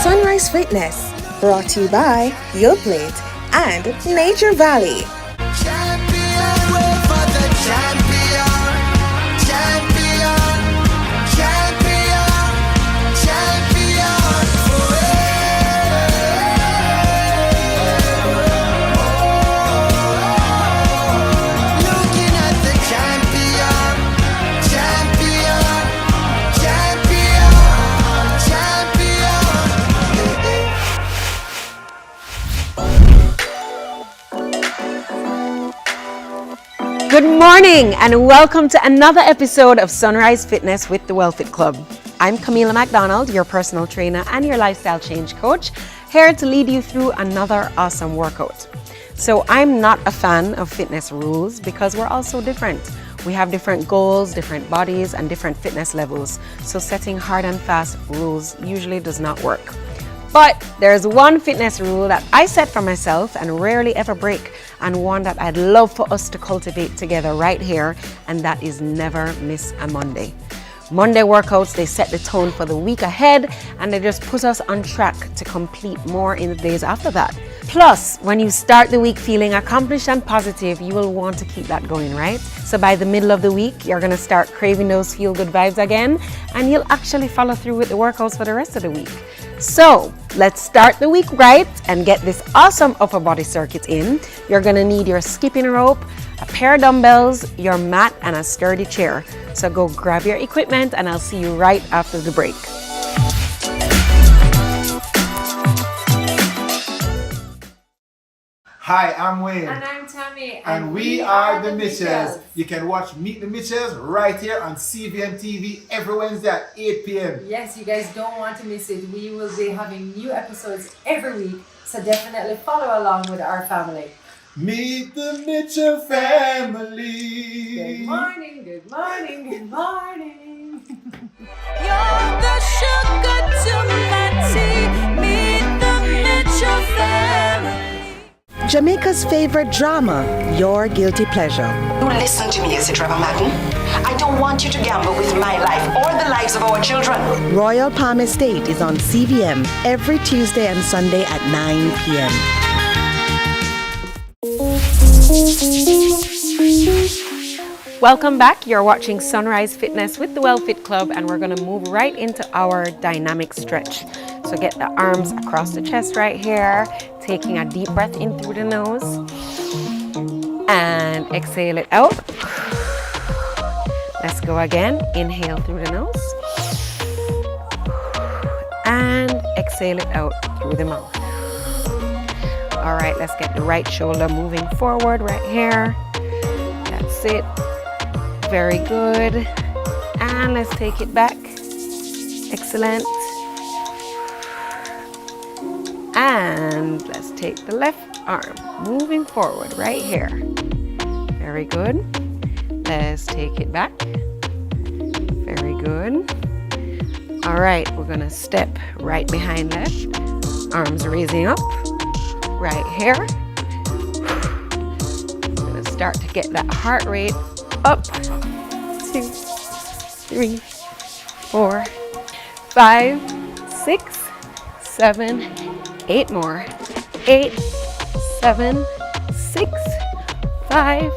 Sunrise Fitness, brought to you by Your Plate and Nature Valley. Good morning and welcome to another episode of Sunrise Fitness with the Wellfit Club. I'm Camila McDonald, your personal trainer and your lifestyle change coach, here to lead you through another awesome workout. So I'm not a fan of fitness rules because we're all so different. We have different goals, different bodies, and different fitness levels. So setting hard and fast rules usually does not work. But there's one fitness rule that I set for myself and rarely ever break, and one that I'd love for us to cultivate together right here, and that is never miss a Monday. Monday workouts, they set the tone for the week ahead, and they just put us on track to complete more in the days after that. Plus, when you start the week feeling accomplished and positive, you will want to keep that going, right? So by the middle of the week, you're gonna start craving those feel-good vibes again, and you'll actually follow through with the workouts for the rest of the week. So let's start the week right and get this awesome upper body circuit in. You're gonna need your skipping rope, a pair of dumbbells, your mat, and a sturdy chair. So go grab your equipment and I'll see you right after the break. Hi, I'm Wayne. And I'm Tami. And we are the Mitchells. You can watch Meet the Mitchells right here on CVMTV every Wednesday at 8 p.m. Yes, you guys don't want to miss it. We will be having new episodes every week, so definitely follow along with our family. Meet the Mitchell family. Good morning, good morning, good morning. You're the sugar to my tea. Meet the Mitchell family. Jamaica's favorite drama, Your Guilty Pleasure. You listen to me, is it, Trevor Madden? I don't want you to gamble with my life or the lives of our children. Royal Palm Estate is on CVM every Tuesday and Sunday at 9 p.m. Welcome back. You're watching Sunrise Fitness with the Wellfit Club, and we're gonna move right into our dynamic stretch. So get the arms across the chest right here, taking a deep breath in through the nose and exhale it out. Let's go again. Inhale through the nose and exhale it out through the mouth. All right, let's get the right shoulder moving forward right here. That's it. Very good. And let's take it back. Excellent. And let's take the left arm, moving forward right here. Very good. Let's take it back. Very good. All right, we're gonna step right behind left. Arms raising up, right here. We're gonna start to get that heart rate up. 2, 3, 4, 5, 6, 7, 8 more. 8, 7, 6, 5,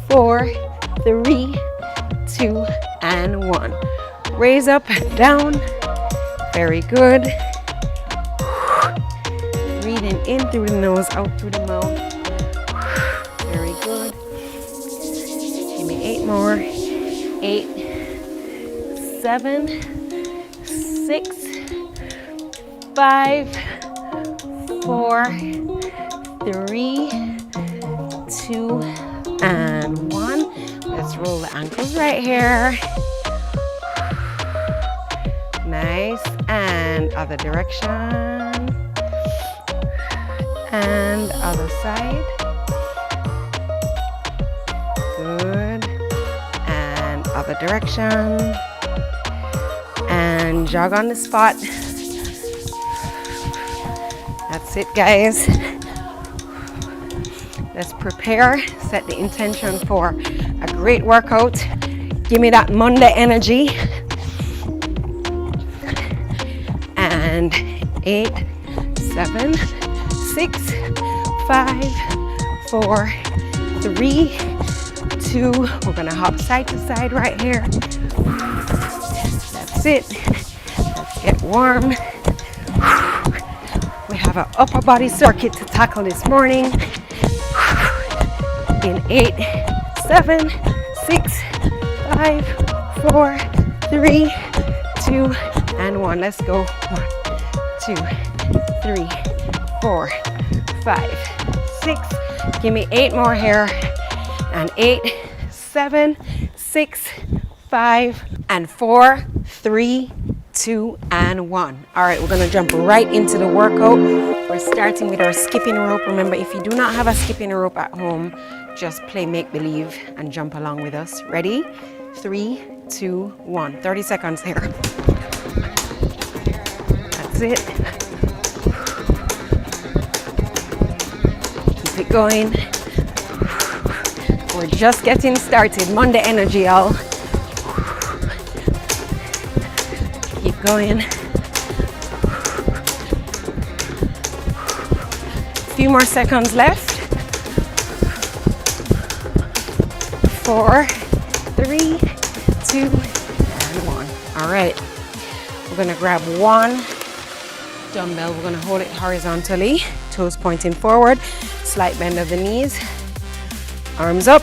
4, 3, 2, and 1. Raise up and down. Very good. Breathing in through the nose, out through the mouth. Very good. Give me 8 more. 8, 7, 6, 5, 4, 3, 2, and 1. Let's roll the ankles right here. Nice. And other direction. And other side. Good. And other direction. And jog on the spot. That's it, guys. Let's prepare, set the intention for a great workout. Give me that Monday energy. And 8, 7, 6, 5, 4, 3, 2. We're gonna hop side to side right here. That's it. Let's get warm. We have an upper body circuit to tackle this morning. In 8, 7, 6, 5, 4, 3, 2, and 1. Let's go. 1, 2, 3, 4, 5, 6. Give me 8 more here. And 8, 7, 6, 5, and 4, 3, 2, and 1. All right, we're gonna jump right into the workout. We're starting with our skipping rope. Remember, if you do not have a skipping rope at home, just play make-believe and jump along with us. Ready? 3, 2, 1. 30 seconds here. That's it. Keep it going. We're just getting started. Monday energy, y'all. Keep going. A few more seconds left. 4, 3, 2, and 1. All right. We're gonna grab one dumbbell. We're gonna hold it horizontally, toes pointing forward, slight bend of the knees. Arms up,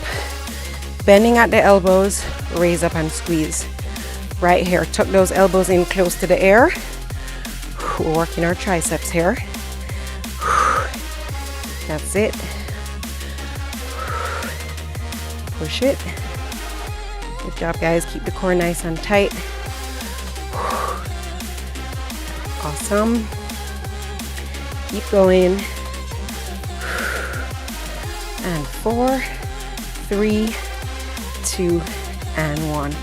bending at the elbows, raise up and squeeze. Right here, tuck those elbows in close to the air. We're working our triceps here. That's it. Push it. Good job, guys. Keep the core nice and tight. Awesome. Keep going. And 4, 3, 2, and 1.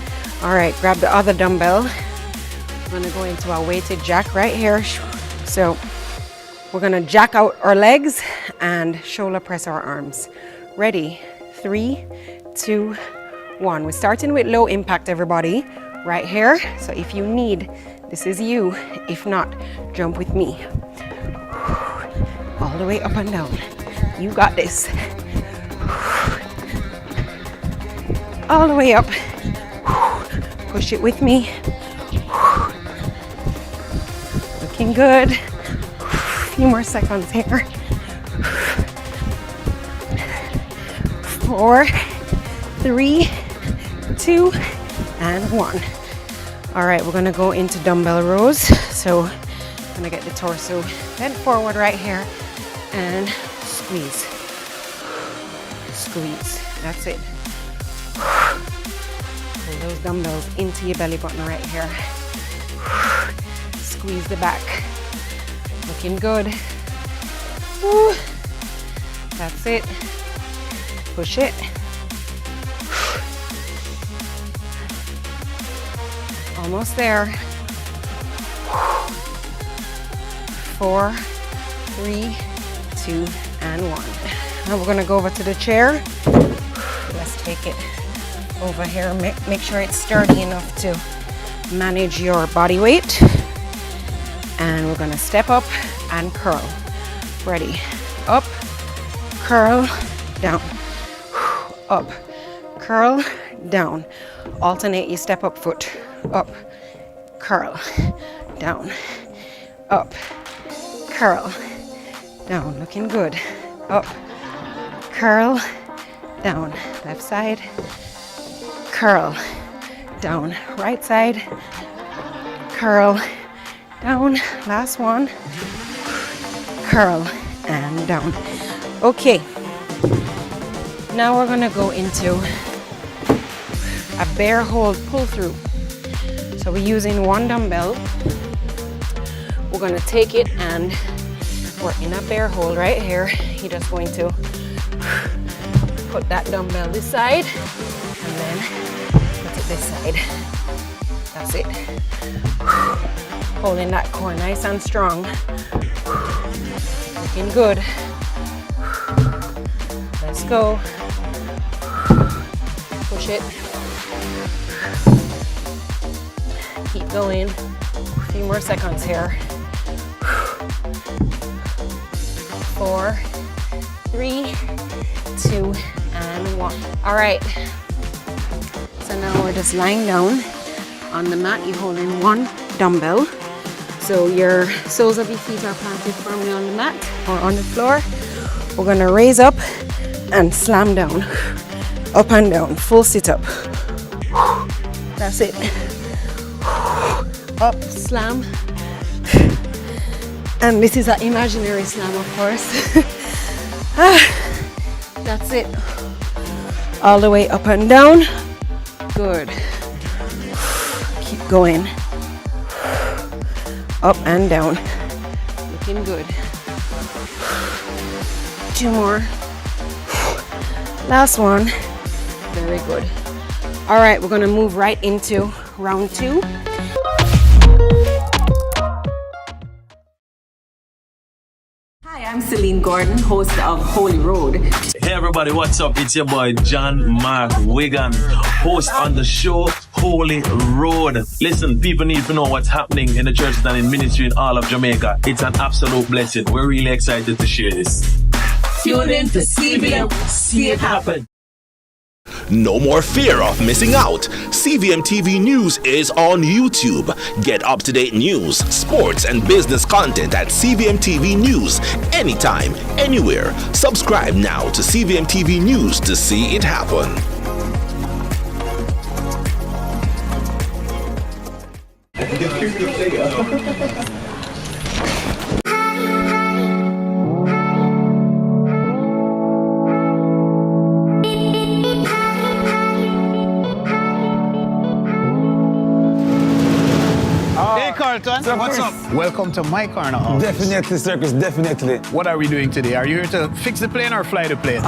All right, grab the other dumbbell. We're gonna go into our weighted jack right here. So we're gonna jack out our legs and shoulder press our arms. Ready? 3, 2, 1. We're starting with low impact, everybody, right here. So if you need, this is you. If not, jump with me. All the way up and down. You got this. All the way up. Push it with me. Looking good. A few more seconds here. 4, 3, 2, and 1. All right, we're gonna go into dumbbell rows. So I'm gonna get the torso bent forward right here and squeeze. Squeeze. That's it. Pull those dumbbells into your belly button right here. Squeeze the back. Looking good. Woo. That's it. Push it. Almost there. 4, 3, 2, and 1. Now we're gonna go over to the chair. Let's take it over here. Make sure it's sturdy enough to manage your body weight. And we're gonna step up and curl. Ready? Up, curl, down. Up, curl, down. Alternate your step up foot. Up, curl, down. Up, curl, down. Looking good. Up, curl, down. Left side, curl, down. Right side, curl, down. Last one, curl, and down. Okay, now we're gonna go into a bear hold pull through. So we're using one dumbbell. We're gonna take it and we're in a bear hold right here. You're just going to put that dumbbell this side and then put it this side. That's it. Holding that core nice and strong. Looking good. Let's go. Push it. Keep going. A few more seconds here. 4, 3, 2, and 1. All right. So now we're just lying down on the mat. You're holding one dumbbell. So your soles of your feet are planted firmly on the mat or on the floor. We're gonna raise up and slam down. Up and down, full sit up. That's it. Up, slam. And this is an imaginary slam, of course. That's it. All the way up and down. Good. Keep going. Up and down. Looking good. 2 more. Last one. Very good. All right, we're gonna move right into round 2. Hi, I'm Celine Gordon, host of Holy Road. Hey everybody, what's up? It's your boy John Mark Wigan, host on the show Holy Road. Listen, people need to know what's happening in the churches and in ministry in all of Jamaica. It's an absolute blessing. We're really excited to share this. Tune in to CVM, see it happen. No more fear of missing out. CVMTV News is on YouTube. Get up-to-date news, sports, and business content at CVMTV News anytime, anywhere. Subscribe now to CVMTV News to see it happen. Carlton, what's up? Welcome to my corner office. Definitely, Circus, definitely. What are we doing today? Are you here to fix the plane or fly the plane?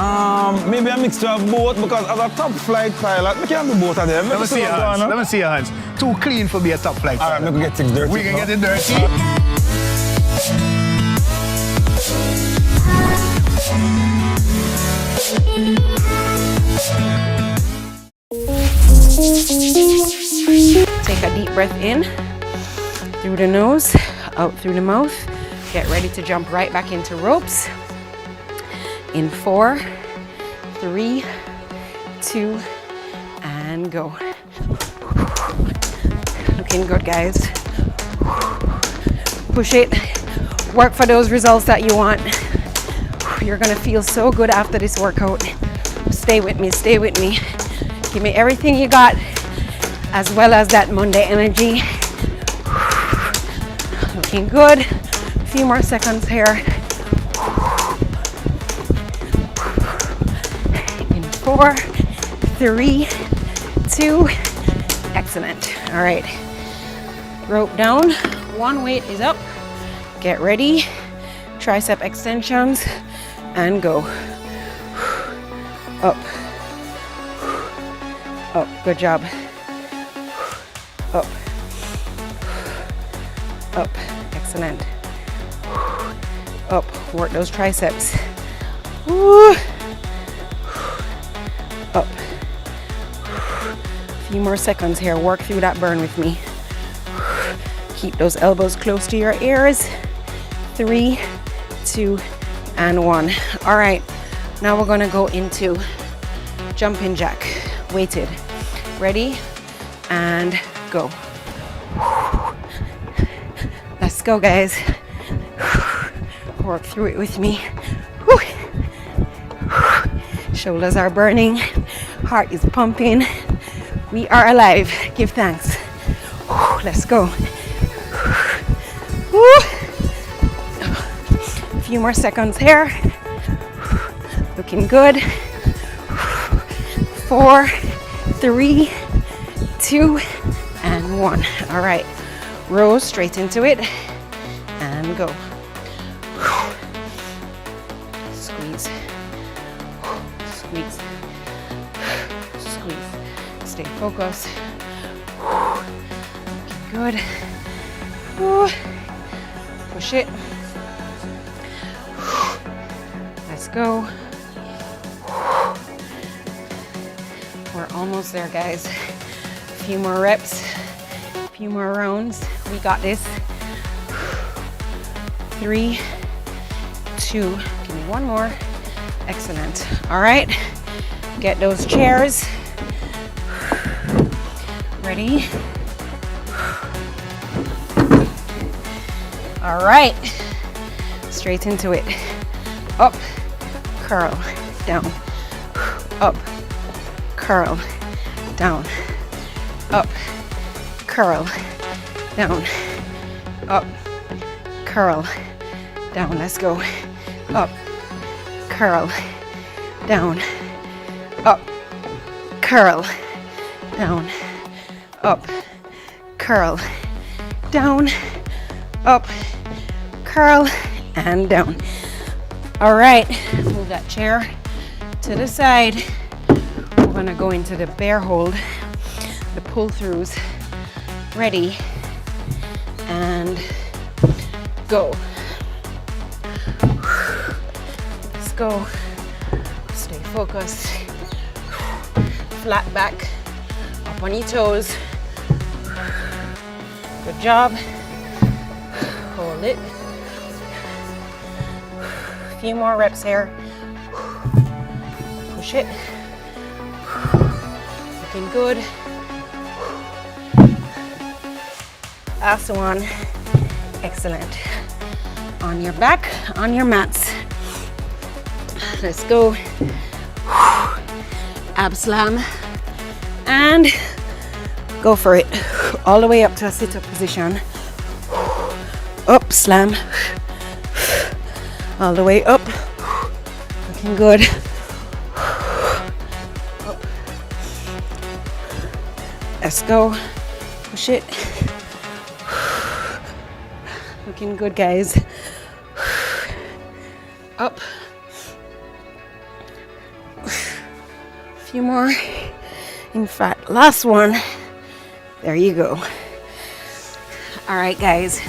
Maybe a mixture of both because as a top flight pilot, we can do both of them. Let me see your hands. Let me see your hands. Too clean for be a top flight pilot. Alright, we can get things dirty. We can get it dirty. Take a deep breath in through the nose, out through the mouth. Get ready to jump right back into ropes. In 4, 3, 2, and go. Looking good, guys. Push it. Work for those results that you want. You're gonna feel so good after this workout. Stay with me, stay with me. Give me everything you got, as well as that Monday energy. Looking good. A few more seconds here. In 4, 3, 2, excellent. All right, rope down. One weight is up. Get ready. Tricep extensions and go. Up. Up. Good job. Up. Up. Excellent. Up. Work those triceps. Woo. Up. A few more seconds here. Work through that burn with me. Keep those elbows close to your ears. 3, 2, and 1. All right. Now we're gonna go into jumping jack, weighted. Ready? And go. Let's go, guys. Work through it with me. Shoulders are burning. Heart is pumping. We are alive. Give thanks. Let's go. A few more seconds here. Looking good. 4, 3, 2, and 1. All right. Row straight into it and go. Squeeze. Squeeze. Squeeze. Stay focused. Good. Push it. Let's go. We're almost there, guys. A few more reps, a few more rounds. We got this. 3, 2. Give me one more. Excellent. All right, get those chairs. Ready? All right, straight into it. Up, curl, down. Up, curl, down. Up, curl, down. Up, curl, down. Let's go. Up, curl, down. Up, curl, down. Up, curl, down. Up, curl, and down. All right, move that chair to the side. We're gonna go into the bear hold, the pull throughs. Ready, and go. Let's go. Stay focused. Flat back, up on your toes. Good job. Hold it. A few more reps here. Push it. Looking good. Last one. Excellent. On your back, on your mats. Let's go. Ab slam. And go for it. All the way up to a sit-up position. Up, slam. All the way up. Looking good. Up. Let's go. Push it. Looking good, guys. Up. A few more. In fact, last one. There you go. All right, guys.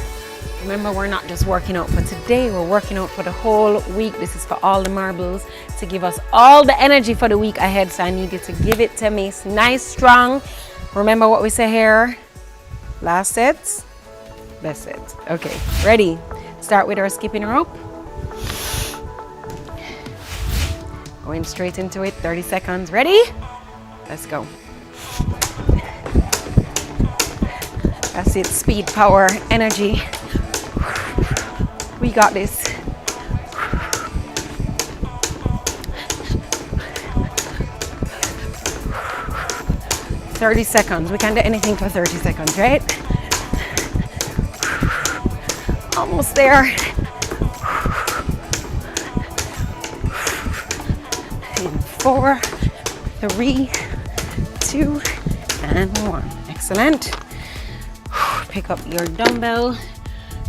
Remember, we're not just working out for today, we're working out for the whole week. This is for all the marbles to give us all the energy for the week ahead. So I need you to give it to me nice, strong. Remember what we say here? Last sets, best sets. Okay, ready? Start with our skipping rope. Going straight into it, 30 seconds. Ready? Let's go. That's it, speed, power, energy. We got this. "30 seconds. We can do anything for 30 seconds, right? Almost there. In 4, 3, 2, and 1. Excellent. Pick up your dumbbell.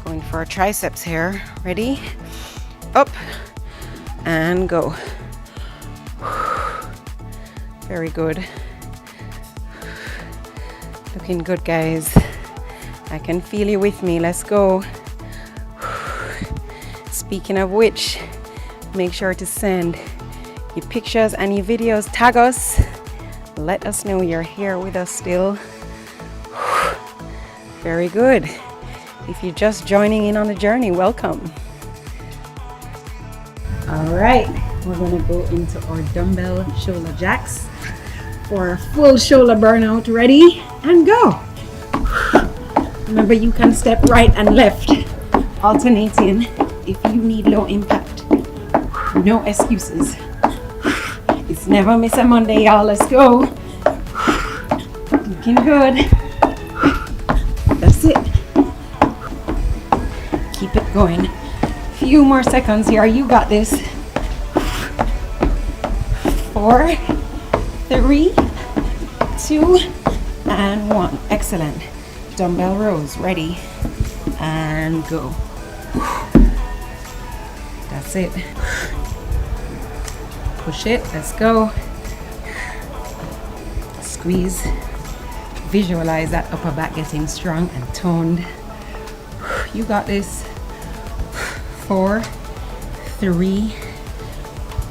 Going for our triceps here. Ready? Up and go. Very good. Looking good, guys. I can feel you with me. Let's go. Speaking of which, make sure to send your pictures and your videos. Tag us. Let us know you're here with us still. Very good. If you're just joining in on the journey, welcome. All right, we're gonna go into our dumbbell shoulder jacks for a full shoulder burnout. Ready? And go. Remember, you can step right and left, alternating if you need low impact. No excuses. It's never miss a Monday, y'all. Let's go. Looking good. That's it. Keep it going. Few more seconds here. You got this. 4, 3, 2, and 1. Excellent. Dumbbell rows. Ready? And go. That's it. Push it. Let's go. Squeeze. Visualize that upper back getting strong and toned. You got this. 4, 3,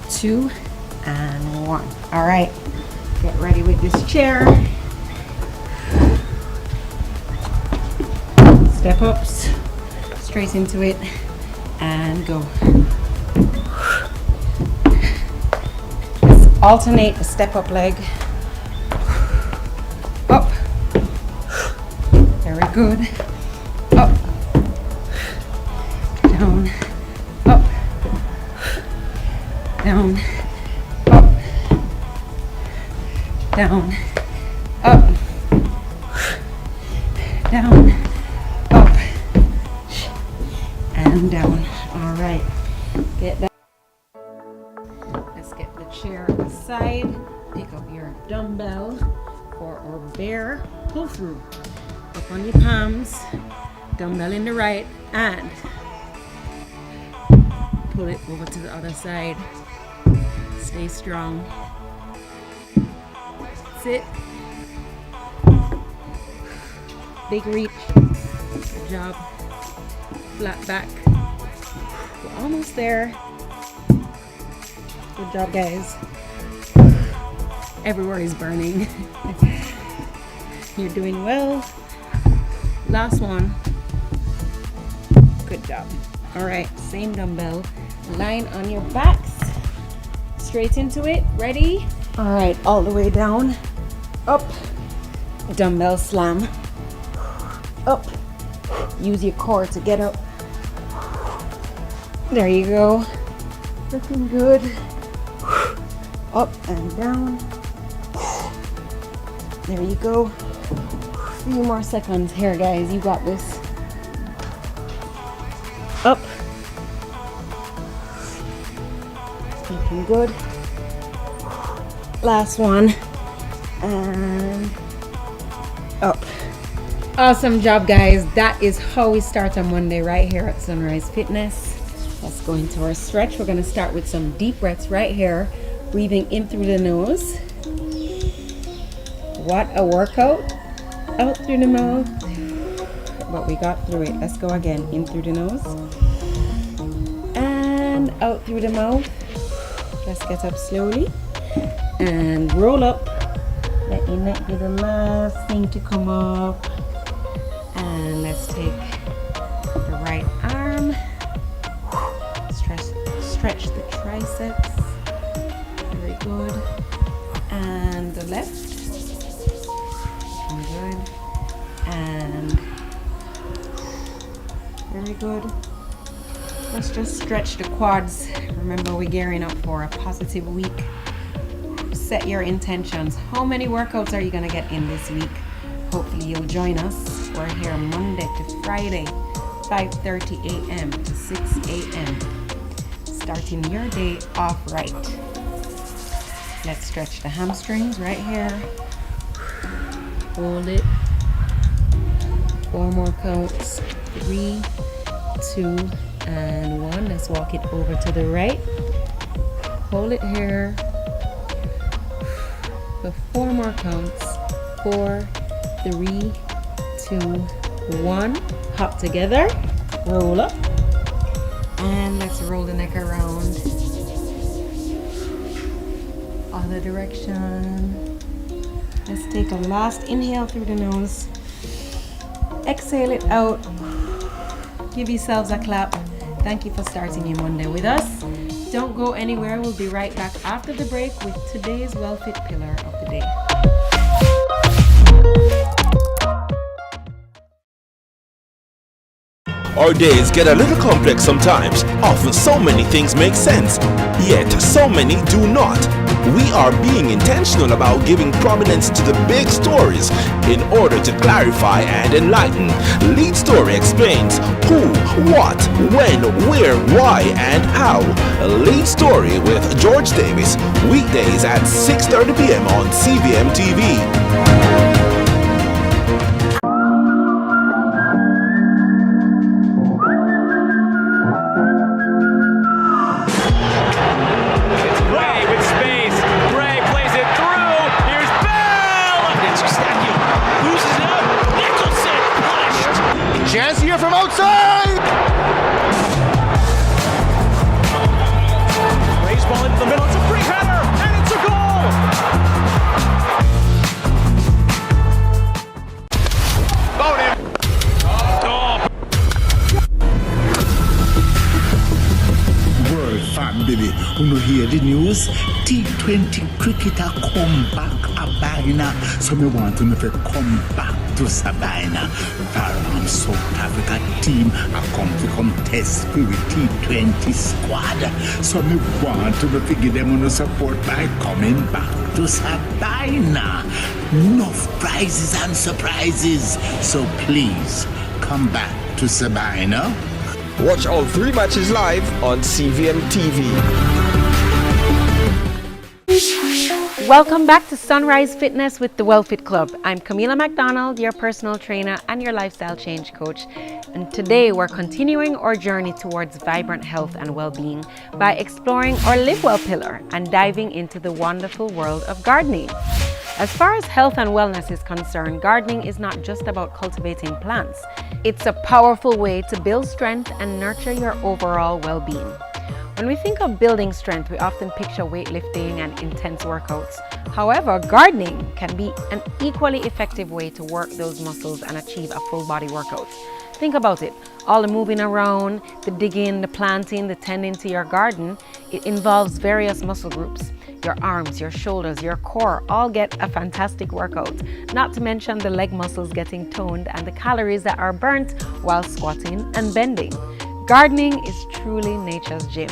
2, and 1. All right, get ready with this chair. Step ups, straight into it, and go. Let's alternate the step up leg. Up. Very good. Up. Down. Up. Down. Up. Down. Up. Down. Up. And down. All right. Get that. Let's get the chair aside. Pick up your dumbbell for our bear pull through. Up on your palms, dumbbell in the right, and pull it over to the other side. Stay strong. Sit. Big reach. Good job. Flat back. We're almost there. Good job, guys. Everywhere is burning. You're doing well. Last one. Good job. All right, same dumbbell. Line on your backs. Straight into it. Ready? All right, all the way down. Up. Dumbbell slam. Up. Use your core to get up. There you go. Looking good. Up and down. There you go. A few more seconds here, guys. You got this. Up. Looking good. Last one. And up. Awesome job, guys. That is how we start on Monday right here at Sunrise Fitness. Let's go into our stretch. We're going to start with some deep breaths right here. Breathing in through the nose. What a workout. Out through the mouth. But we got through it. Let's go again. In through the nose. And out through the mouth. Let's get up slowly. And roll up. Let your neck be the last thing to come up. And let's take the right arm. Stretch the triceps. Very good. And the left. Good. And very good. Let's just stretch the quads. Remember, we're gearing up for a positive week. Set your intentions. How many workouts are you going to get in this week? Hopefully you'll join us. We're here Monday to Friday, 5:30 a.m. to 6 a.m. Starting your day off right. Let's stretch the hamstrings right here. Hold it. 4 more counts. 3, 2, and 1. Let's walk it over to the right. Hold it here. For 4 more counts. 4, 3, 2, 1. Hop together. Roll up. And let's roll the neck around. Other direction. Let's take a last inhale through the nose. Exhale it out. Give yourselves a clap. Thank you for starting your Monday with us. Don't go anywhere. We'll be right back after the break with today's Wellfit pillar of the day. Our days get a little complex sometimes. Often so many things make sense, yet so many do not. We are being intentional about giving prominence to the big stories in order to clarify and enlighten. Lead Story explains who, what, when, where, why, and how. Lead Story with George Davis, weekdays at 6:30 p.m. on CVMTV. Chance here from outside! Raise ball into the middle, it's a free header, and it's a goal! Bowden! Oh. Worth baby. You know hear the news? T20 cricketer come back a Sabina. So me want to come back to Sabina. For South Africa team I come to contest with T20 squad. So me want to give them on support by coming back to Sabina. Enough prizes and surprises. So please come back to Sabina. Watch all 3 matches live on CVMTV. Welcome back to Sunrise Fitness with the Wellfit Club. I'm Camila McDonald, your personal trainer and your lifestyle change coach. And today we're continuing our journey towards vibrant health and well-being by exploring our Live Well pillar and diving into the wonderful world of gardening. As far as health and wellness is concerned, gardening is not just about cultivating plants. It's a powerful way to build strength and nurture your overall well-being. When we think of building strength, we often picture weightlifting and intense workouts. However, gardening can be an equally effective way to work those muscles and achieve a full body workout. Think about it. All the moving around, the digging, the planting, the tending to your garden, it involves various muscle groups. Your arms, your shoulders, your core all get a fantastic workout. Not to mention the leg muscles getting toned and the calories that are burnt while squatting and bending. Gardening is truly nature's gym.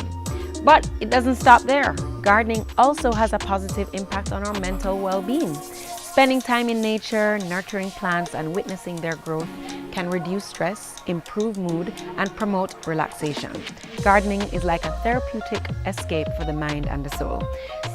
But it doesn't stop there. Gardening also has a positive impact on our mental well-being. Spending time in nature, nurturing plants, and witnessing their growth can reduce stress, improve mood, and promote relaxation. Gardening is like a therapeutic escape for the mind and the soul.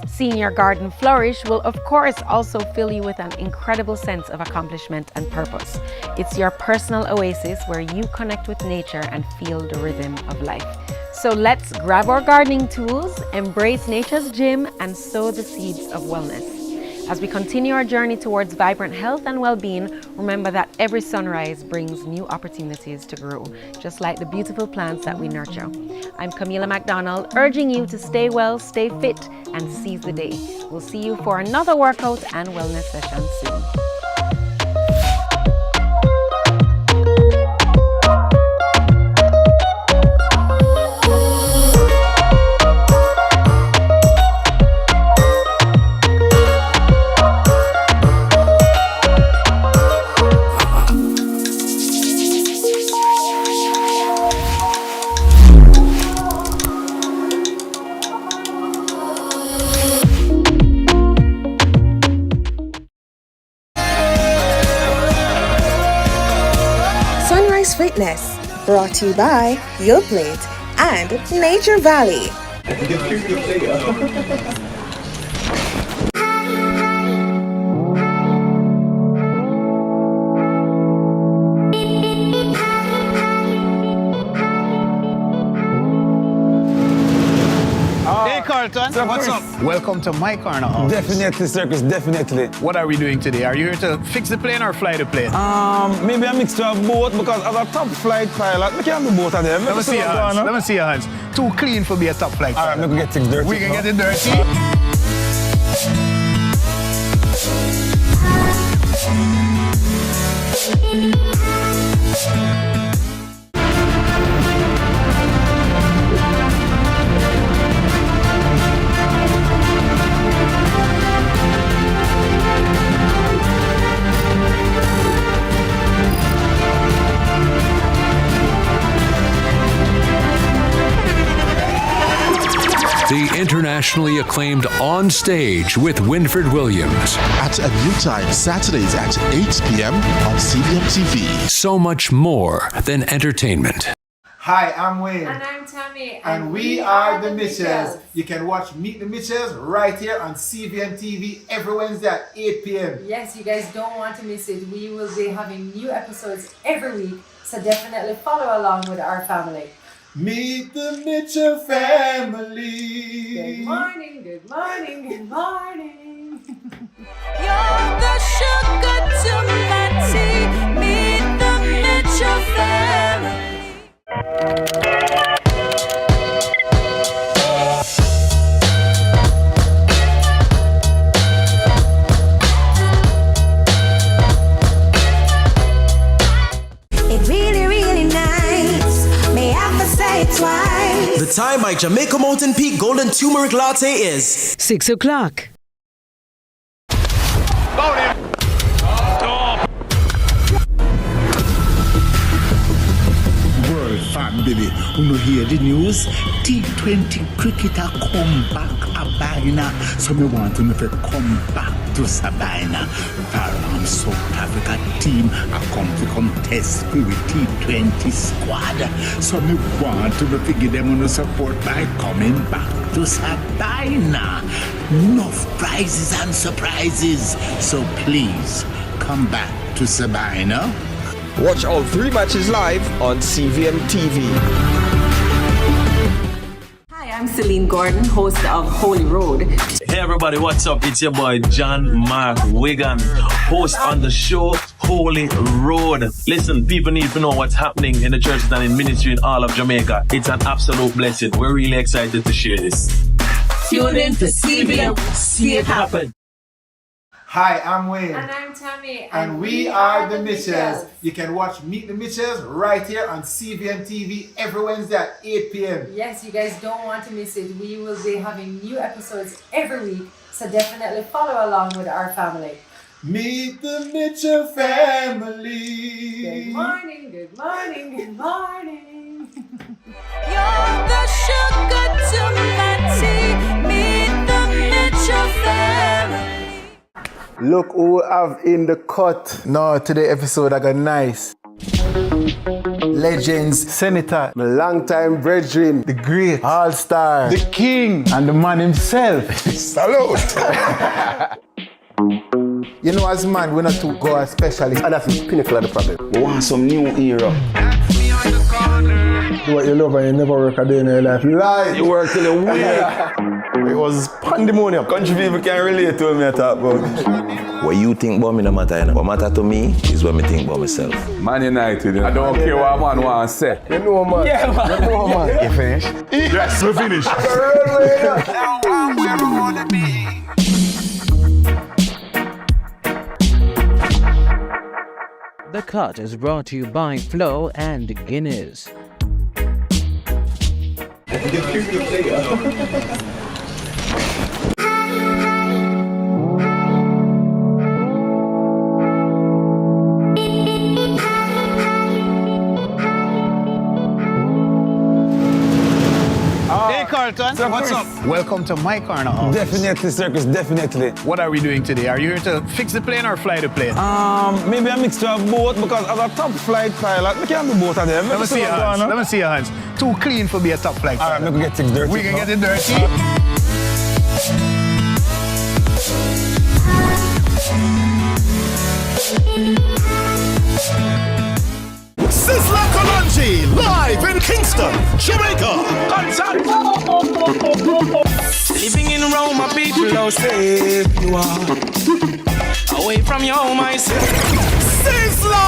Seeing your garden flourish will, of course, also fill you with an incredible sense of accomplishment and purpose. It's your personal oasis where you connect with nature and feel the rhythm of life. So let's grab our gardening tools, embrace nature's gym, and sow the seeds of wellness. As we continue our journey towards vibrant health and well-being, remember that every sunrise brings new opportunities to grow, just like the beautiful plants that we nurture. I'm Camila McDonald, urging you to stay well, stay fit, and seize the day. We'll see you for another workout and wellness session soon. Fitness, brought to you by Your Plate and Nature Valley. Hey Carlton, what's up? Welcome to my corner office. Definitely, Circus, definitely. What are we doing today? Are you here to fix the plane or fly the plane? Maybe a mixture of both because as a top flight pilot, we can't do both of them. Let me see your hands. Let me see your hands. Too clean for be a top flight pilot. Alright, we can get things dirty. We can get it dirty. The internationally acclaimed On Stage with Winfred Williams. At a new time, Saturdays at 8 p.m. on CVMTV. So much more than entertainment. Hi, I'm Wayne. And I'm Tami. And we are the Mitchells. You can watch Meet the Mitchells right here on CVMTV every Wednesday at 8 p.m. Yes, you guys don't want to miss it. We will be having new episodes every week, so definitely follow along with our family. Meet the Mitchell family. Good morning, good morning, good morning. You're the sugar to my tea. Meet the Mitchell family. It's really, really nice. May I have to say twice. The time my Jamaica Mountain Peak Golden Turmeric Latte is 6 o'clock. World family, who no hear the news? T20 cricketer come back a Sabina. So me want to come back to Sabina. For South Africa team I come to contest with T20 squad. So me want to give them on support by coming back to Sabina. Enough prizes and surprises. So please come back to Sabina. Watch all 3 matches live on CVMTV. Hi, I'm Celine Gordon, host of Holy Road. Hey everybody, what's up? It's your boy John Mark Wigan, host on the show Holy Road. Listen, people need to know what's happening in the churches and in ministry in all of Jamaica. It's an absolute blessing. We're really excited to share this. Tune in to CVM. See it happen. Hi, I'm Wayne. And I'm Tami. And we are the Mitchells. You can watch Meet the Mitchells right here on CVMTV every Wednesday at 8 p.m. Yes, you guys don't want to miss it. We will be having new episodes every week, so definitely follow along with our family. Meet the Mitchell family. Good morning, good morning, good morning. You're the sugar to my tea. Meet the Mitchell family. Look who we have in the cut. No, today episode I got nice. Legends, Senator, my longtime brethren, the great all-star, the king, and the man himself. Salute! You know, as man, we're not too God specialist, and that's the pinnacle of the problem. We want some new era. Do what you love and you never work a day in your life. Lie! You work till a week. It was pandemonium. Country people can relate to me I talk about. What you think about me no matter, you know. What matter to me is what me think about myself. Man United, you know. I don't care what man wants to say. You know, man. Yeah, man. You know, man. You finished? Yes, we finished. The Cut is brought to you by Flo and Guinness. Hey Carlton, what's up? Welcome to my corner office. Definitely, Circus, definitely. What are we doing today? Are you here to fix the plane or fly the plane? Maybe a mixture of both because as a top flight pilot, we can't do both of them. Let me see your hands. Let me see your hands. Too clean for be a top flight pilot. Alright, we can get things dirty. We can get it dirty. Sizzla Kalonji, live in Kingston, Jamaica. Living in Rome, my people, how safe you are. Away from your home, I say. Sizzla!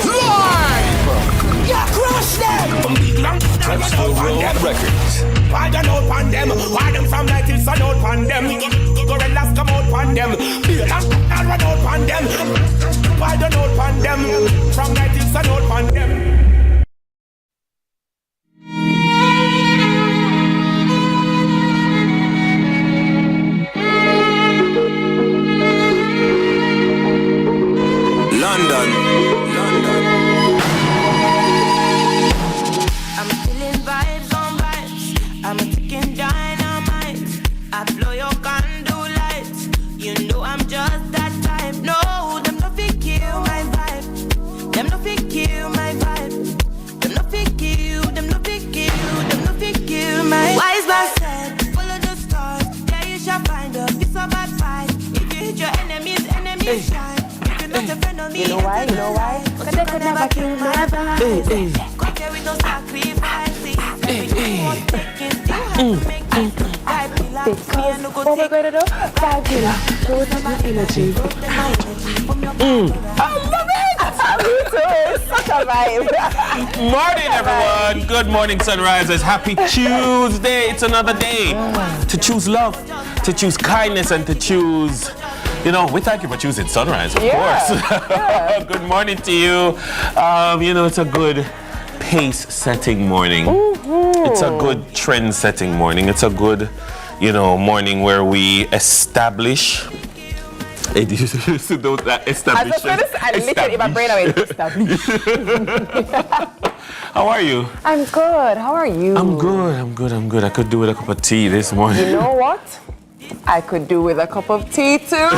Live! Yeah, crush them! Touch the Road Records. Why don't know upon them? Why them from night till sun out upon them? Gorillas come out upon them. Beaters run out upon them. Why don't know upon them? From night till sun out upon them. London. I'm feeling vibes on vibes. I'm a ticking dynamite. I blow your candle lights. You know I'm just that type. No, them no fit kill my vibe. Them no fit kill my vibe. Them no fit kill. Them no fit kill. Them no fit kill my. Wise man said, follow the stars. Yeah, you shall find a piece of advice. If you hit your enemies, enemies shine. You know why? You know why? Because they could never kill my vibe. Come here with no sacrifices. Everything taking still have to make it. Vibe killer. Because what we're going to do? Vibe killer. Go to my energy. I love it! Me too. It's such a vibe. Morning, everyone. Good morning, Sunrisers. Happy Tuesday. It's another day to choose love, to choose kindness, and to choose... You know, we thank you for choosing Sunrise, of course. Yeah. Good morning to you. You know, it's a good pace-setting morning. It's a good trend-setting morning. It's a good, morning where we establish. It used to do that establishment. I literally, my brain away. How are you? I'm good. How are you? I'm good. I could do with a cup of tea this morning. You know what? I could do with a cup of tea too.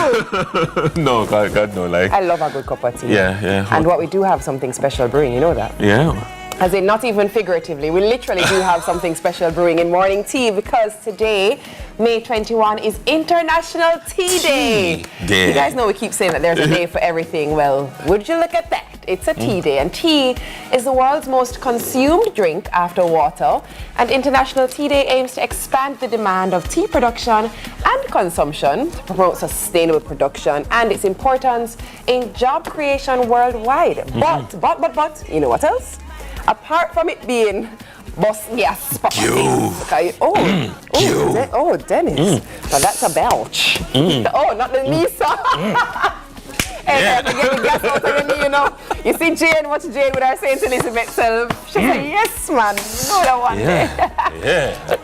No, God, no, like. I love a good cup of tea. Yeah. And what we do have something special brewing, you know that? Yeah. As in, not even figuratively, we literally do have something special brewing in morning tea because today, May 21, is International Tea Day. You guys know we keep saying that there's a day for everything. Well, would you look at that? It's a tea day, and tea is the world's most consumed drink after water. And International Tea Day aims to expand the demand of tea production and consumption to promote sustainable production and its importance in job creation worldwide. But, you know what else? Apart from it being boss gas, Dennis. Now that's a belch. Oh, not the Lisa. Hey, to get the gas out of me, You see Jane, watch Jane with her St. Elizabeth self. She said, yes, man, do that one day.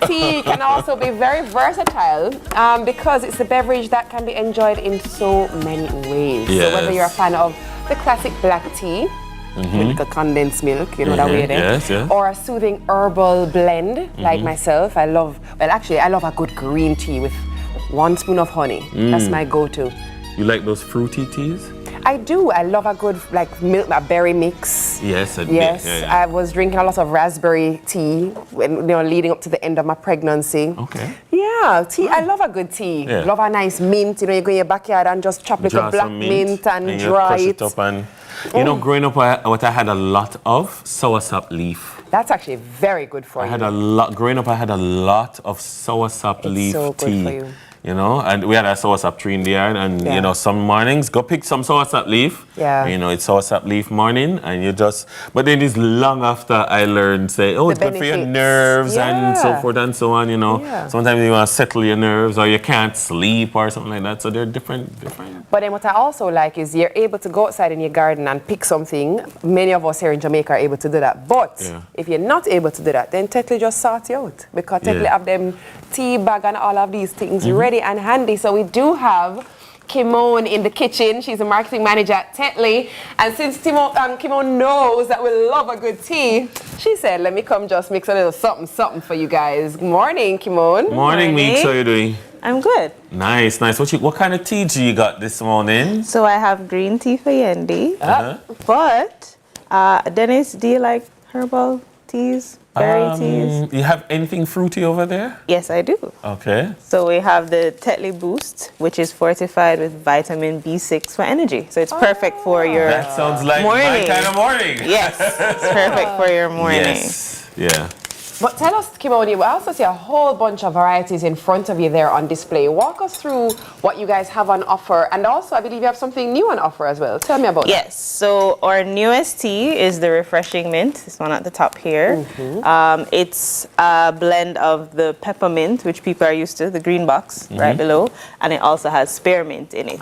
Tea can also be very versatile because it's a beverage that can be enjoyed in so many ways. So whether you're a fan of the classic black tea, with the condensed milk, that way there. Or a soothing herbal blend, like myself. I love a good green tea with 1 spoon of honey. That's my go-to. You like those fruity teas? I do. I love a good milk, a berry mix. Yes. I was drinking a lot of raspberry tea when leading up to the end of my pregnancy. Okay. Yeah, tea. I love a good tea. Yeah. Love a nice mint. You go in your backyard and just chop little black mint and dry it. Up and growing up, what I had a lot of soursop leaf. That's actually very good for you. Growing up, I had a lot of soursop leaf so tea. Good for you. And we had a soursop tree in the yard, and some mornings go pick some soursop leaf. Yeah. It's soursop leaf morning, and but then it's long after I learned, it's good for your nerves and so forth and so on. Sometimes you want to settle your nerves, or you can't sleep, or something like that. So they're different. But then what I also like is you're able to go outside in your garden and pick something. Many of us here in Jamaica are able to do that. But if you're not able to do that, then Tetley just sort you out, because Tetley have them tea bag and all of these things ready and handy. So we do have Kimon in the kitchen. She's a marketing manager at Tetley. And since Kimon knows that we love a good tea, she said, let me come just mix a little something for you guys. Good morning, Kimon. Morning, Meeks. How are you doing? I'm good. Nice. What kind of tea do you got this morning? So I have green tea for Yendi. But, Dennis, do you like herbal teas? Berry teas? You have anything fruity over there? Yes, I do. Okay. So we have the Tetley Boost, which is fortified with vitamin B6 for energy. So it's perfect for your morning. That sounds like my kind of morning. Yes, it's perfect for your morning. Yes, yeah. But tell us, Kimon, we also see a whole bunch of varieties in front of you there on display. Walk us through what you guys have on offer. And also, I believe you have something new on offer as well. Tell me about that. Yes, so our newest tea is the Refreshing Mint. This one at the top here. It's a blend of the peppermint, which people are used to, the green box right below. And it also has spearmint in it.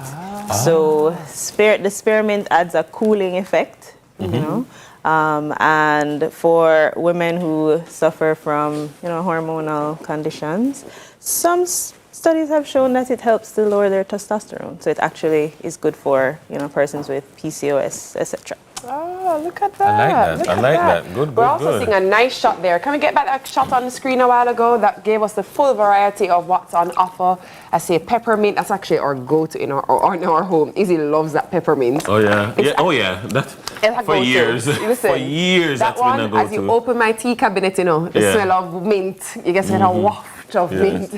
So the spearmint adds a cooling effect, and for women who suffer from, hormonal conditions, some studies have shown that it helps to lower their testosterone. So it actually is good for, persons with PCOS, etc. Oh, look at that. I like that. Good. We're also seeing a nice shot there. Can we get back that shot on the screen a while ago that gave us the full variety of what's on offer? I say peppermint. That's actually our go-to in our home. Izzy loves that peppermint. Oh, yeah. For years. Listen, for years, that that's been a go-to. As you open my tea cabinet, the smell of mint, you get a waft of mint.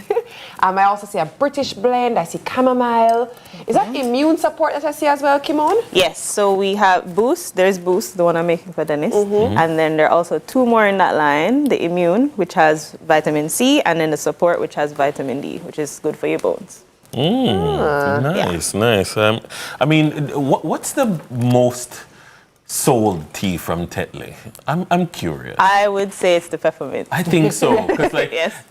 I also see a British blend. I see chamomile. Is that immune support that I see as well, Kimon? Yes. So we have Boost. There's Boost, the one I'm making for Dennis. And then there are also 2 more in that line. The Immune, which has vitamin C, and then the Support, which has vitamin D, which is good for your bones. Nice. What's the most sold tea from Tetley? I'm curious. I would say it's the peppermint. I think so. Because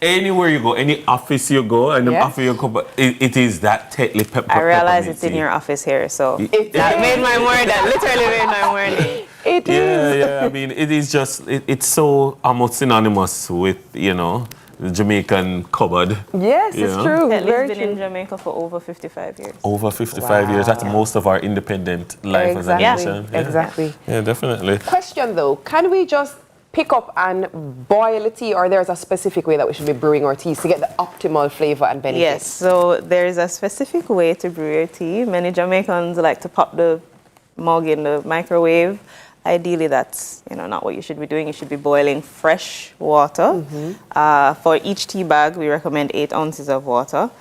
anywhere you go, any office you go, and offer you a cup, it is that Tetley peppermint. I realize it's in your office here, so that made my morning. That literally made my morning. It Yeah, is. yeah. I mean, it is just, it's so almost synonymous with, you know, the Jamaican cupboard. Yes, it's true. At Very least been true. in Jamaica for over 55 years. Over 55 years. That's most of our independent life as a nation. Yeah. Exactly. Yeah, definitely. Question though, can we just pick up and boil a tea, or there's a specific way that we should be brewing our teas to get the optimal flavor and benefit? Yes, so there's a specific way to brew your tea. Many Jamaicans like to pop the mug in the microwave. Ideally, that's not what you should be doing. You should be boiling fresh water. For each tea bag, we recommend 8 ounces of water.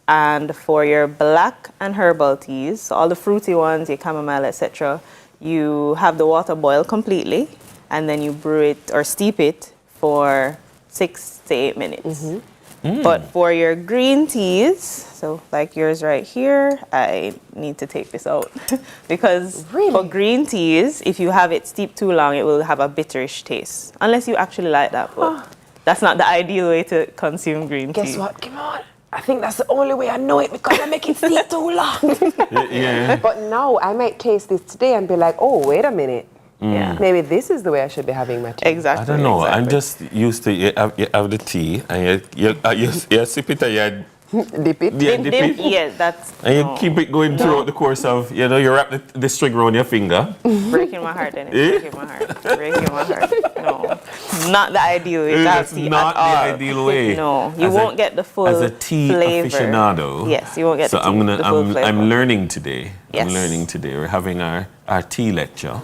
And for your black and herbal teas, so all the fruity ones, your chamomile, etc., you have the water boil completely, and then you brew it or steep it for 6 to 8 minutes. But for your green teas, so like yours right here, I need to take this out because for green teas, if you have it steeped too long, it will have a bitterish taste. Unless you actually like that, but that's not the ideal way to consume green tea. Guess what? Come on. I think that's the only way I know it, because I make it steep too long. Yeah. But now I might taste this today and be like, oh, wait a minute. Yeah. Maybe this is the way I should be having my tea. I don't know. I'm just used to you have the tea and you sip it and you dip it. Yeah, dip it. Yeah, that's. And you keep it going throughout the course of you wrap the string around your finger. Breaking my heart, Dennis. Breaking my heart. Breaking my heart. No, not the ideal way to have It's tea not at all. the ideal way. No, you won't get the full as a tea flavor. aficionado. Yes, you won't get so the full flavor. I'm learning today. Yes. I'm learning today. We're having our tea lecture.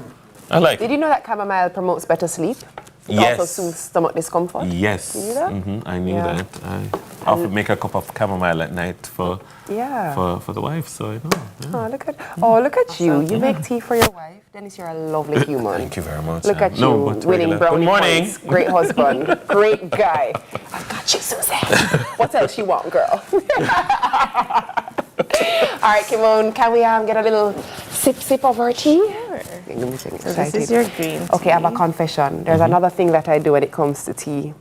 I like it. Did you know that chamomile promotes better sleep? It Yes. also soothes stomach discomfort. Yes. You knew that? I knew that. I often make a cup of chamomile at night for the wife, so I know. Yeah. Look at you. You make tea for your wife. Dennis, you're a lovely human. Thank you very much. Look at you, winning brownie points. Great husband. Great guy. I've got you, Susan. What else you want, girl? All right, Kimon, can we get a little sip of our tea? So this is your green tea. Okay, I have a confession. There's another thing that I do when it comes to tea.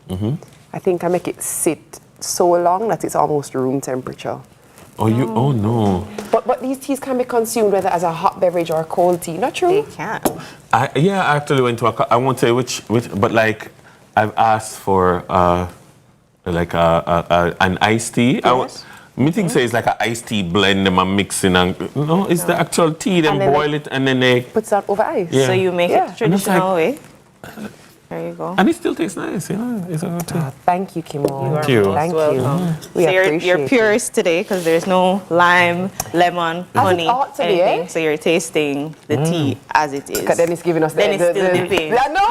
I think I make it sit so long that it's almost room temperature. Oh no. But these teas can be consumed whether as a hot beverage or a cold tea. Not true? They can. I actually went to I won't say which, but like I've asked for an iced tea. Yes. Me think say it's like an iced tea blend them and mixing and it's the actual tea. Then boil it and then they puts that over ice. Yeah. So you make it the traditional way. There you go. And it still tastes nice, It's a good tea. Thank you, Kimon. Thank you. Thank welcome. you. We So appreciate you're purist today because there's no lime, lemon, As honey, it ought to be, anything. eh? So you're tasting the tea as it is. Then it's giving us Then it's still dipping. Yeah, no.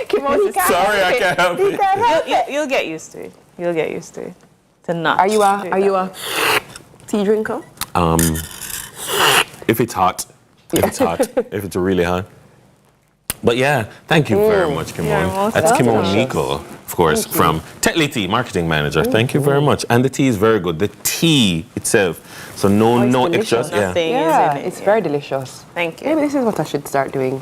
Kimon, he can't Sorry, I can't help He it. can't help it. You'll get used to it. You'll get used to it. To not. Are you a tea drinker? If it's hot. If it's really hot. But yeah, thank you very much, Kimon. That's Kimon Nico, of course, from Tetley Tea, marketing manager. Thank you very much. And the tea is very good. The tea itself, so no extras. Yeah, it's very delicious. Thank you. Maybe this is what I should start doing.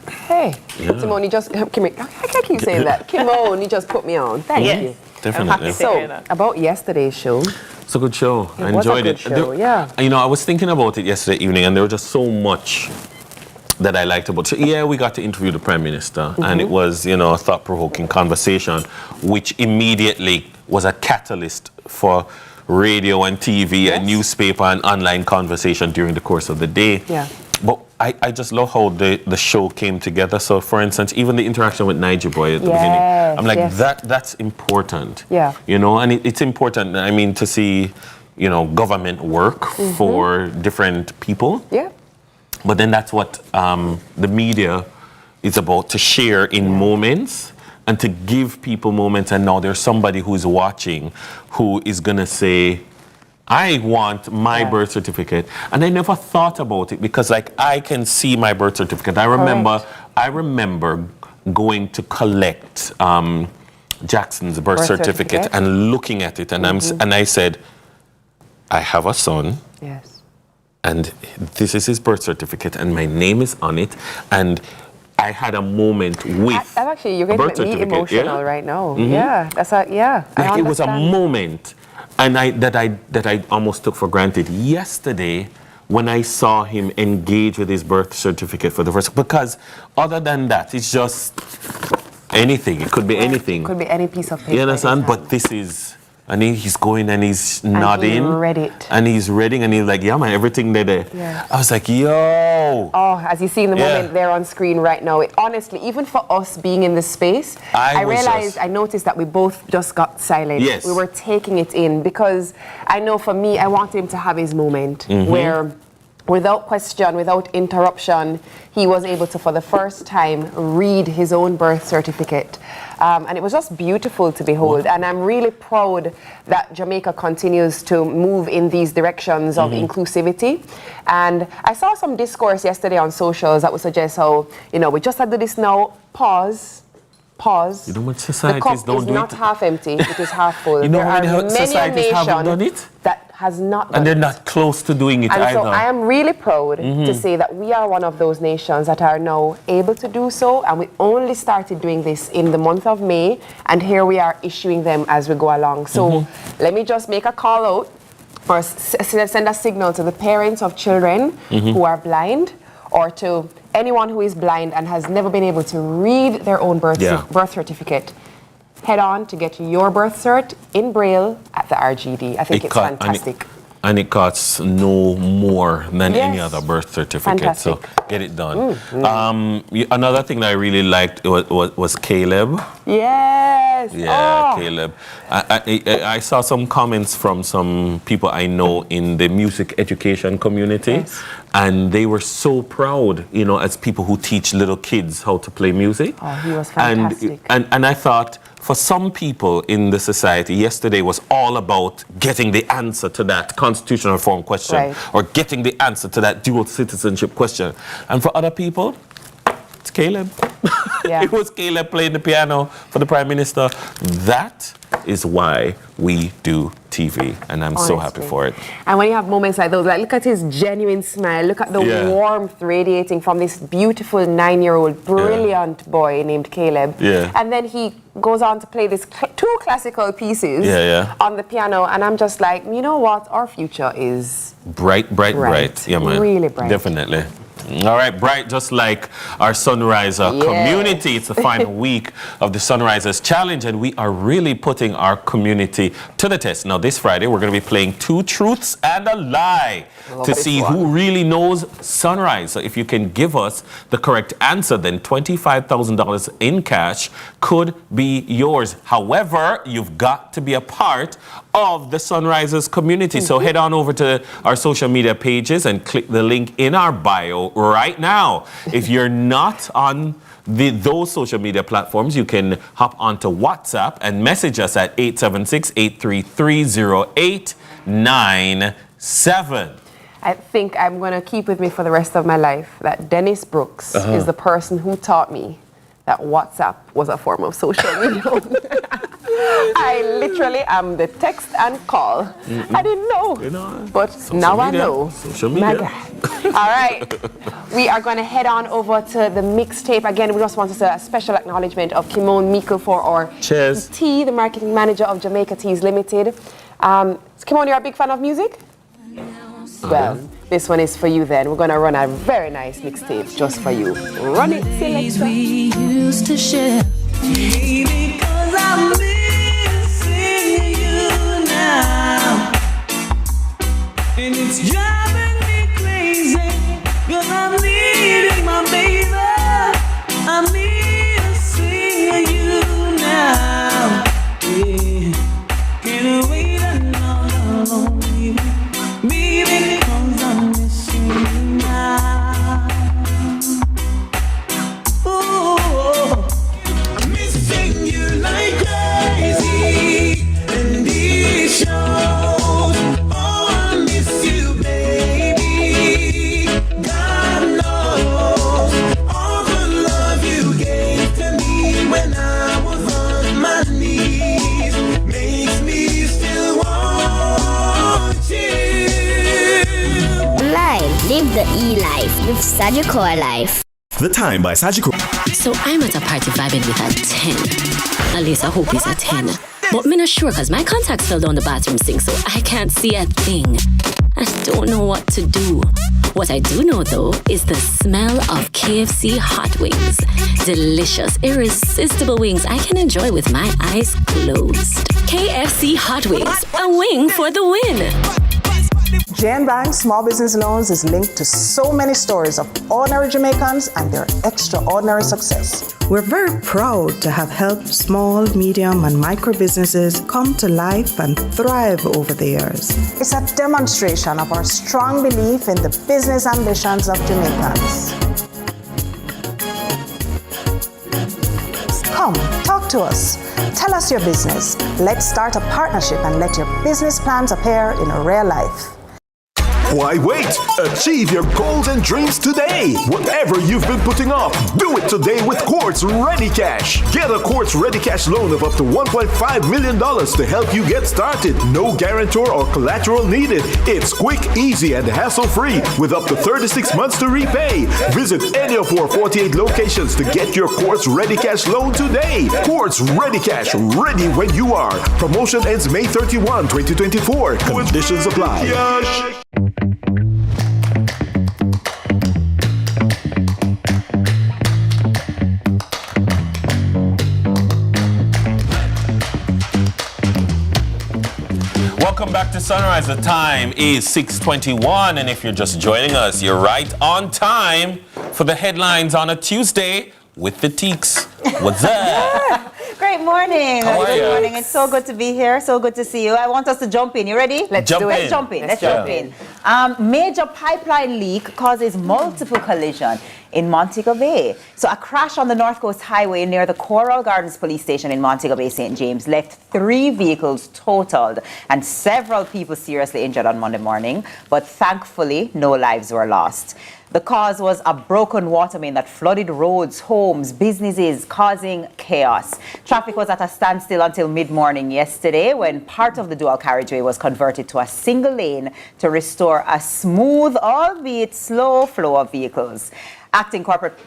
Hey, Kimon, you just I can't keep saying that. Kimon, you just put me on. Thank you. Definitely. So, about yesterday's show. It's a good show. I was a enjoyed good it. show, yeah. I was thinking about it yesterday evening, and there was just so much that I liked about it. So, yeah, we got to interview the Prime Minister, and it was, a thought-provoking conversation, which immediately was a catalyst for radio and TV and newspaper and online conversation during the course of the day. Yeah. But I just love how the show came together. So, for instance, even the interaction with Niger Boy at the beginning, I'm like, that's important. Yeah. And it's important, to see, government work for different people. Yeah. But then that's what the media is about, to share in moments and to give people moments. And now there's somebody who's watching who is going to say, I want my birth certificate. And I never thought about it because I can see my birth certificate. I remember going to collect Jackson's birth certificate and looking at it. And I said, I have a son. Yes. And this is his birth certificate and my name is on it. And I had a moment with I'm actually, you're going to make me emotional right now. Yeah. It was a moment. And that I almost took for granted. Yesterday when I saw him engage with his birth certificate for the first, because other than that, it's just anything. It could be anything. It could be any piece of paper. You understand? But this is, and he's going and he's nodding. And he read it. And he's reading and he's like, yeah, man, everything there. Yeah. I was like, yo. Oh, as you see in the moment there on screen right now, honestly, even for us being in this space, I noticed that we both just got silent. Yes. We were taking it in because I know for me, I wanted him to have his moment where without question, without interruption, he was able to, for the first time, read his own birth certificate. And it was just beautiful to behold. And I'm really proud that Jamaica continues to move in these directions of inclusivity. And I saw some discourse yesterday on socials that would suggest how, we just have to do this now, pause. You know what societies the cup don't is do not it? half empty, it is half full. You know there how many are many societies haven't done it? That has not done And they're it. not close to doing it And either. so I am really proud to say that we are one of those nations that are now able to do so, and we only started doing this in the month of May, and here we are issuing them as we go along. So let me just make a call out or send a signal to the parents of children who are blind, or to anyone who is blind and has never been able to read their own birth certificate. Head on to get your birth cert in Braille at the RGD. I think it's fantastic. And it costs no more than any other birth certificate. Fantastic. So get it done. Another thing that I really liked was Caleb. Yes. Yeah, Caleb. I saw some comments from some people I know in the music education community, and they were so proud, as people who teach little kids how to play music. Oh, he was fantastic. And I thought, for some people in the society, yesterday was all about getting the answer to that constitutional reform question or getting the answer to that dual citizenship question. And for other people, it's Caleb. It was Caleb playing the piano for the Prime Minister. That is why we do TV, and I'm so happy for it. And when you have moments like those, look at his genuine smile, look at the warmth radiating from this beautiful 9-year-old, brilliant boy named Caleb. And then he goes on to play these two classical pieces on the piano, and I'm just like, you know what? Our future is bright. Yeah, man. Really bright. Definitely. All right, bright, just like our Sunriser community. It's the final week of the Sunrisers Challenge, and we are really putting our community to the test. Now, this Friday, we're going to be playing 2 truths and a lie to see who really knows Sunrise. So if you can give us the correct answer, then $25,000 in cash could be yours. However, you've got to be a part of the Sunrisers community. So head on over to our social media pages and click the link in our bio right now. If you're not on those social media platforms, you can hop onto WhatsApp and message us at 876-833-0897. I think I'm going to keep with me for the rest of my life that Dennis Brooks is the person who taught me that WhatsApp was a form of social media. I literally am the text and call. I didn't know, but now I know. Social media. All right, we are going to head on over to the mixtape. Again, we just want to say a special acknowledgement of Kimon Meikle for our tea, the marketing manager of Jamaica Teas Limited. Kimon, you're a big fan of music? Well, this one is for you then. We're going to run a very nice mixtape just for you. Run it, selector. We used to share. Because I'm missing you now. And it's driving me crazy. Because I'm needing my baby. I'm missing you now. Yeah. Can't wait another long baby, because I'm missing you now. Ooh, I'm missing you like crazy. And these shows, oh, I miss you, baby. God knows all the love you gave to me when I was on my knees makes me still want you. Live the E-Life with Sagicor Life. The Time by Sagicor. So I'm at a party vibing with a 10. At least I hope it's a 10. But I'm not sure because my contacts fell down the bathroom sink, so I can't see a thing. I don't know what to do. What I do know though is the smell of KFC hot wings. Delicious, irresistible wings I can enjoy with my eyes closed. KFC hot wings, a wing for the win. JN Bank Small Business Loans is linked to so many stories of ordinary Jamaicans and their extraordinary success. We're very proud to have helped small, medium, and micro businesses come to life and thrive over the years. It's a demonstration of our strong belief in the business ambitions of Jamaicans. Come, talk to us. Tell us your business. Let's start a partnership and let your business plans appear in real life. Why wait? Achieve your goals and dreams today. Whatever you've been putting off, do it today with Quartz Ready Cash. Get a Quartz Ready Cash loan of up to $1.5 million to help you get started. No guarantor or collateral needed. It's quick, easy, and hassle-free with up to 36 months to repay. Visit any of our 48 locations to get your Quartz Ready Cash loan today. Quartz Ready Cash, ready when you are. Promotion ends May 31, 2024. Conditions apply. Welcome back to Sunrise. The time is 6:21, and if you're just joining us, you're right on time for the headlines on a Tuesday with the Teeks. What's up? Great morning. How are Good you? morning. It's so good to be here. So good to see you. I want us to jump in. You ready? Let's Jump do it. in. Let's jump in. Let's Let's jump in. Major pipeline leak causes multiple collision in Montego Bay. So a crash on the North Coast Highway near the Coral Gardens Police Station in Montego Bay, St. James, left 3 vehicles totaled and several people seriously injured on Monday morning. But thankfully, no lives were lost. The cause was a broken water main that flooded roads, homes, businesses, causing chaos. Traffic was at a standstill until mid-morning yesterday when part of the dual carriageway was converted to a single lane to restore a smooth, albeit slow flow of vehicles. Acting Corporate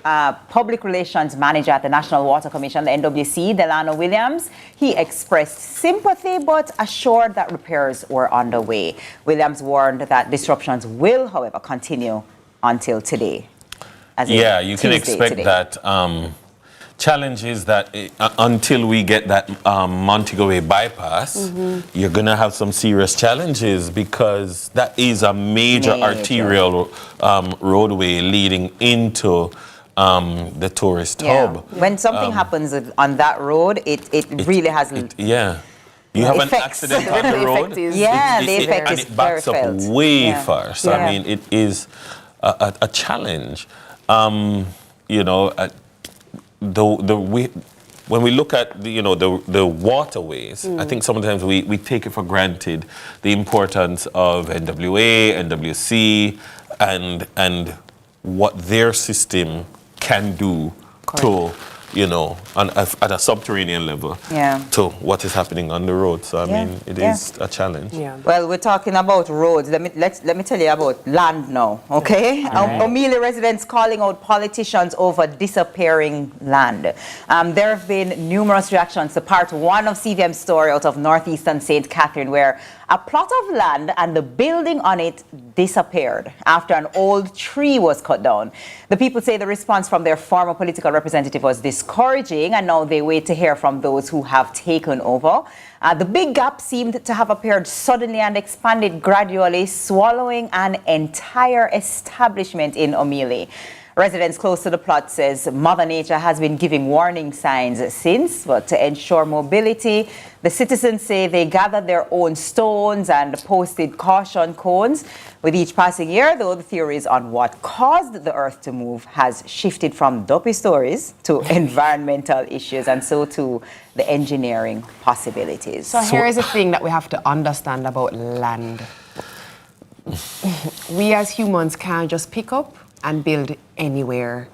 Public Relations Manager at the National Water Commission, the NWC, Delano Williams, he expressed sympathy but assured that repairs were underway. Williams warned that disruptions will, however, continue until today. Yeah, you can Tuesday expect today. that. Challenge is that until we get that Montego Bay bypass, you're going to have some serious challenges because that is a major arterial roadway leading into the tourist hub. When something happens on that road, it really has... You have an accident on the road. The effect and is it backs very up felt. way far. So, I mean, it is a challenge. When we look at the waterways, I think sometimes we take it for granted the importance of NWA, NWC, and what their system can do to at a subterranean level to what is happening on the road. So I mean, it is a challenge. Well, we're talking about roads. Let me tell you about land now, okay? Amelia residents calling out politicians over disappearing land. There have been numerous reactions to part 1 of CVM's story out of northeastern St. Catherine, where a plot of land and the building on it disappeared after an old tree was cut down. The people say the response from their former political representative was discouraging, and now they wait to hear from those who have taken over. The big gap seemed to have appeared suddenly and expanded gradually, swallowing an entire establishment in Omili. Residents close to the plot says Mother Nature has been giving warning signs since, but to ensure mobility, the citizens say they gathered their own stones and posted caution cones. With each passing year, though, the theories on what caused the earth to move has shifted from dopey stories to environmental issues, and so to the engineering possibilities. So here is the thing that we have to understand about land. We as humans can't just pick up and build anywhere.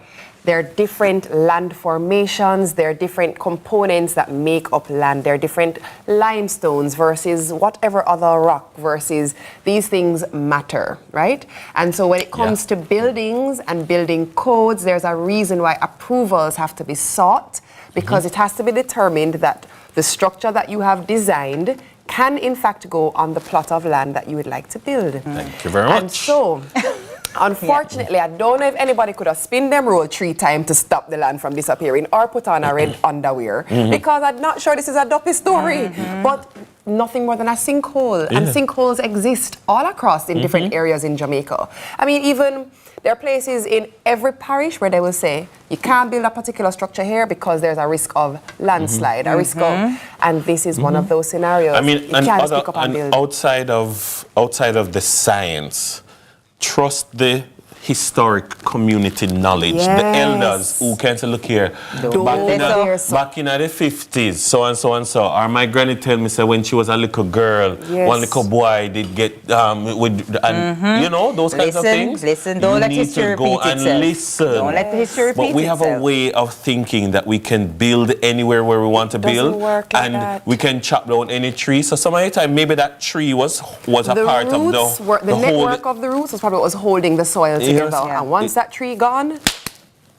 There are different land formations, there are different components that make up land. There are different limestones versus whatever other rock versus these things matter, right? And so when it comes to buildings and building codes, there's a reason why approvals have to be sought, because it has to be determined that the structure that you have designed can in fact go on the plot of land that you would like to build. Thank you very much. And so, unfortunately, I don't know if anybody could have spin them roll 3 times to stop the land from disappearing or put on a red underwear, because I'm not sure this is a dopey story, but nothing more than a sinkhole. And sinkholes exist all across in different areas in Jamaica. I mean, even there are places in every parish where they will say, you can't build a particular structure here because there's a risk of landslide, a risk of, and this is one of those scenarios. I mean, you can't just pick up and build. outside of the science, trust the historic community knowledge, the elders who can say, look here, back in the 50s, so and so and so. Or my granny tell me, say, when she was a little girl, one little boy did get you know, those kinds of things. Don't let history repeat itself. Listen. Don't let the history repeat itself. But we have a way of thinking that we can build anywhere where we want to build, and we can chop down any tree. So some of the time, maybe that tree was a part of the network of the roots was probably what was holding the soil together. And once that tree gone,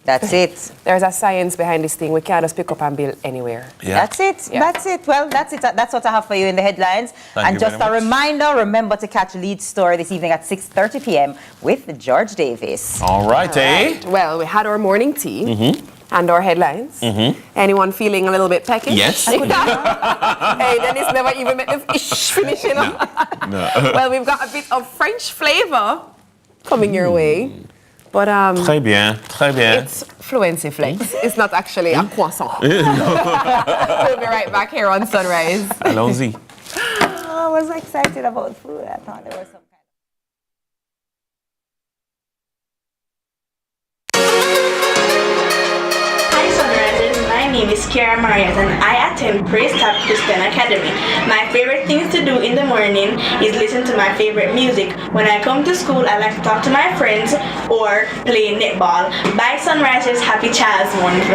that's it. There's a science behind this thing. We can't just pick up and build anywhere. That's it. That's it. Well, that's it. That's what I have for you in the headlines. Thank you just very a much. reminder, remember to catch Lead Story this evening at 6:30 p.m. with George Davis. All right, eh? Well, we had our morning tea. And our headlines. Anyone feeling a little bit peckish? Yes. Hey, Dennis never even met the fish finish, you know. No. Well, we've got a bit of French flavor coming your way. But Très bien, très bien. it's fluency flex. It's not actually a croissant. We'll be right back here on Sunrise. Allons-y. I was excited about food. I thought there was some kind Hi Sunrisers, my name is Kiara Marias and I attend Praise Top Christian Academy. My favorite things to do in the morning is listen to my favorite music. When I come to school, I like to talk to my friends or play netball. Bye Sunrisers, happy Child's Month.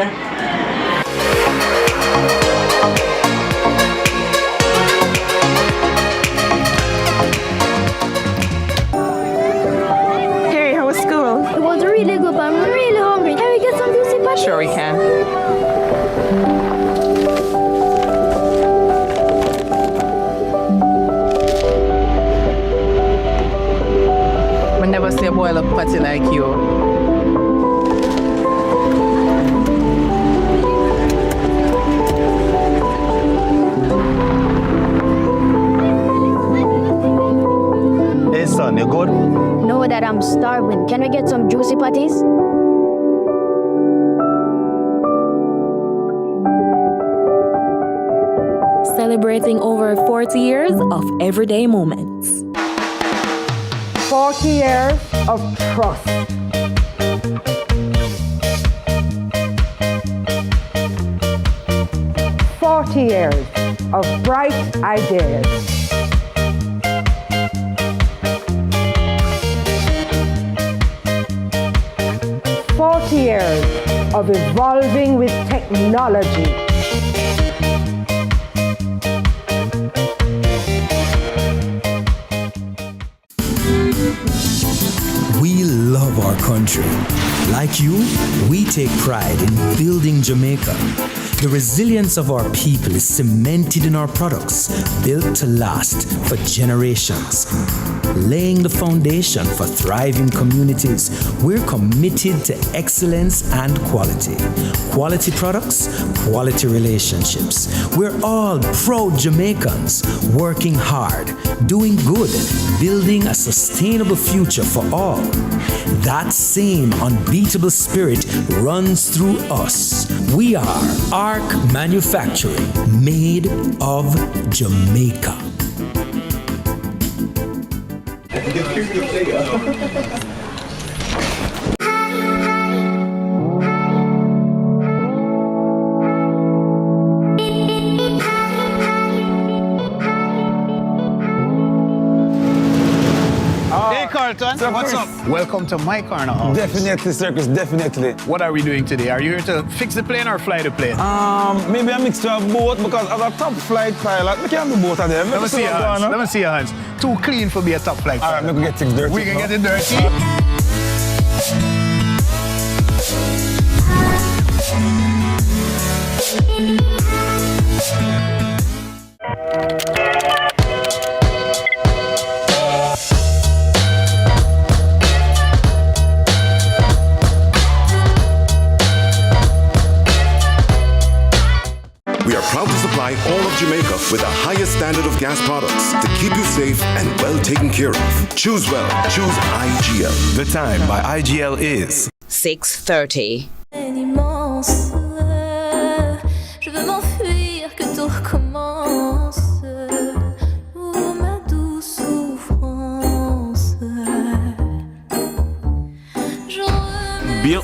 Hey, how was school? It was really good, but I'm really hungry. Can we get some juicy patties? Sure we can. I never see a boil up patty like you. Hey son, you good? No, Dad, I'm starving. Can we get some juicy patties? Celebrating over 40 years of everyday moments. 40 years of trust. Years of bright ideas. 40 years of evolving with technology. We love our country. Like you, we take pride in building Jamaica. The resilience of our people is cemented in our products, built to last for generations. Laying the foundation for thriving communities, we're committed to excellence and quality. Quality products, quality relationships. We're all proud Jamaicans, working hard, doing good, building a sustainable future for all. That same unbeatable spirit runs through us. We are Arc Manufacturing, made of Jamaica. Hey Carlton, what's up? Welcome to my corner office. Definitely, Circus, definitely. What are we doing today? Are you here to fix the plane or fly the plane? Maybe a mixture of both, because as a top flight pilot, we can't do both of them. Let me see your hands. Let me see your hands. Too clean for be a top flight pilot. All right, we can get things dirty. We can get it dirty. with the highest standard of gas products to keep you safe and well taken care of. Choose well. Choose IGL. The time by IGL is 6:30. Immense, je veux m'enfuir, que tout recommence. Oh, ma douce souffrance.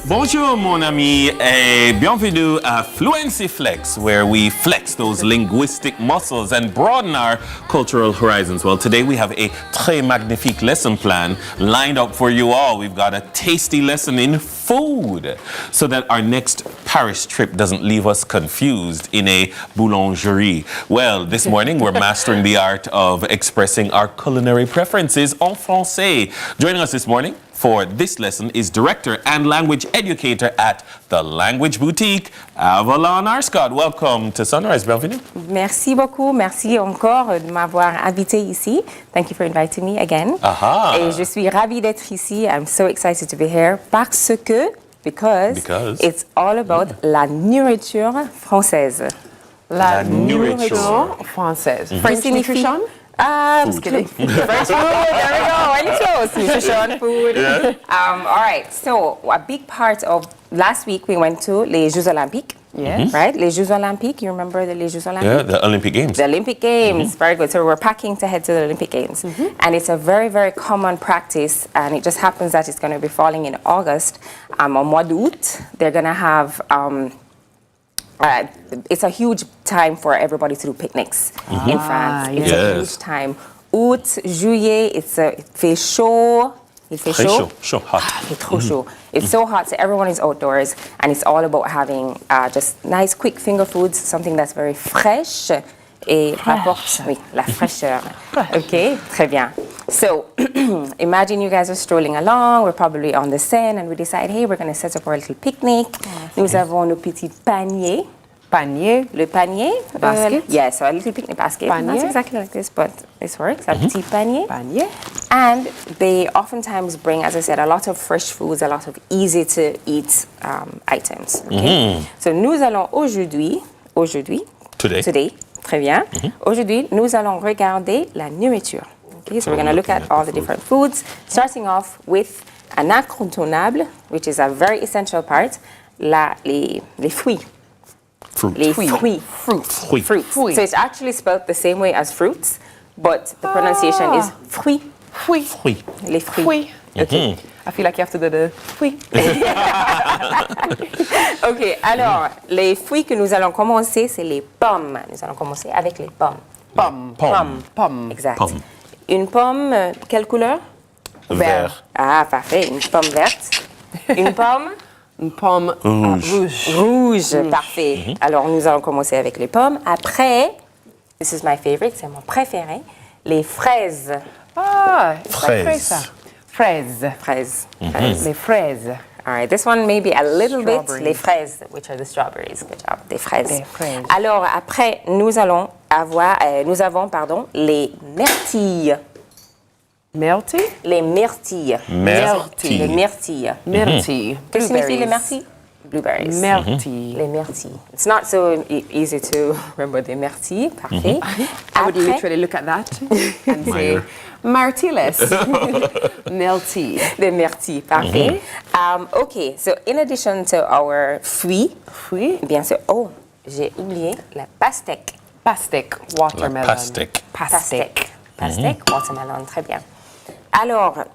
Bonjour, mon ami, et bienvenue à Fluency Flex, where we flex those linguistic muscles and broaden our cultural horizons. Well, today we have a très magnifique lesson plan lined up for you all. We've got a tasty lesson in food, so that our next Paris trip doesn't leave us confused in a boulangerie. Well, this morning we're mastering the art of expressing our culinary preferences en français. Joining us this morning for this lesson is director and language educator at the Language Boutique, Avalon Arscott. Welcome to Sunrise. Bienvenue. Merci beaucoup. Merci encore de m'avoir invité ici. Thank you for inviting me again. Aha. Et je suis ravie d'être ici. I'm so excited to be here because it's all about la nourriture française. La nourriture française. French nutrition? Just kidding. French food, there we go. Any close? Nutrition, food. Yeah. All right, so a big part of last week we went to les Jeux Olympiques. Yes. Right? Les Jeux Olympiques. You remember the les Jeux Olympiques? Yeah, the Olympic Games. The Olympic Games. Very good. So we're packing to head to the Olympic Games. And it's a very, very common practice. And it just happens that it's going to be falling in August. Au mois d'août, they're going to have... it's a huge time for everybody to do picnics in France. It's a huge time. Août, juillet, it fait chaud. Il fait chaud. Hot. It's trop chaud. It's so hot, so everyone is outdoors, and it's all about having just nice, quick finger foods, something that's very fresh et rapporte, oui, la fraîcheur. Okay, très bien. So imagine you guys are strolling along. We're probably on the Seine, and we decide, hey, we're going to set up our little picnic. Nous avons nos petits paniers. Panier. Le panier. Basket. Yeah, so a little picnic basket. Panier. Not exactly like this, but this works. A petit panier. Panier. And they oftentimes bring, as I said, a lot of fresh foods, a lot of easy to eat items. Okay? So nous allons aujourd'hui, today, très bien. Aujourd'hui, nous allons regarder la nourriture. Okay, so we're going to look at all the different foods, starting off with un incontournable, which is a very essential part, les fruits. Les fruits. Fruits. So it's actually spelled the same way as fruits, but the pronunciation is fruits. Les fruits. Okay. I feel like you have to do the fruits. OK, alors, les fruits que nous allons commencer, c'est les pommes. Nous allons commencer avec les pommes. Pomme. Exact. Pomme. Une pomme, quelle couleur? Vert. Ah, parfait. Une pomme verte. Une pomme? Une pomme Rouge. Parfait. Alors, nous allons commencer avec les pommes. Après, this is my favorite, c'est mon préféré, les fraises. Ah, fraises. Fraises. Les fraises. All right, this one maybe a little bit, les fraises, which are the strawberries. Good job, des fraises. Alors, après, nous avons, les myrtilles. Myrtilles? Les myrtilles. Les myrtilles. Myrtilles. Qu'est-ce que signifie les myrtilles? Blueberries. Myrtilles. Les myrtilles. It's not so easy to remember the myrtilles. Parfait. I would literally look at that and say, Martilles. Myrtilles. The myrtilles. Parfait. OK, so in addition to our fruits, bien sûr, j'ai oublié la pastèque. Pastèque, watermelon. Pastèque, watermelon, très bien. Alors,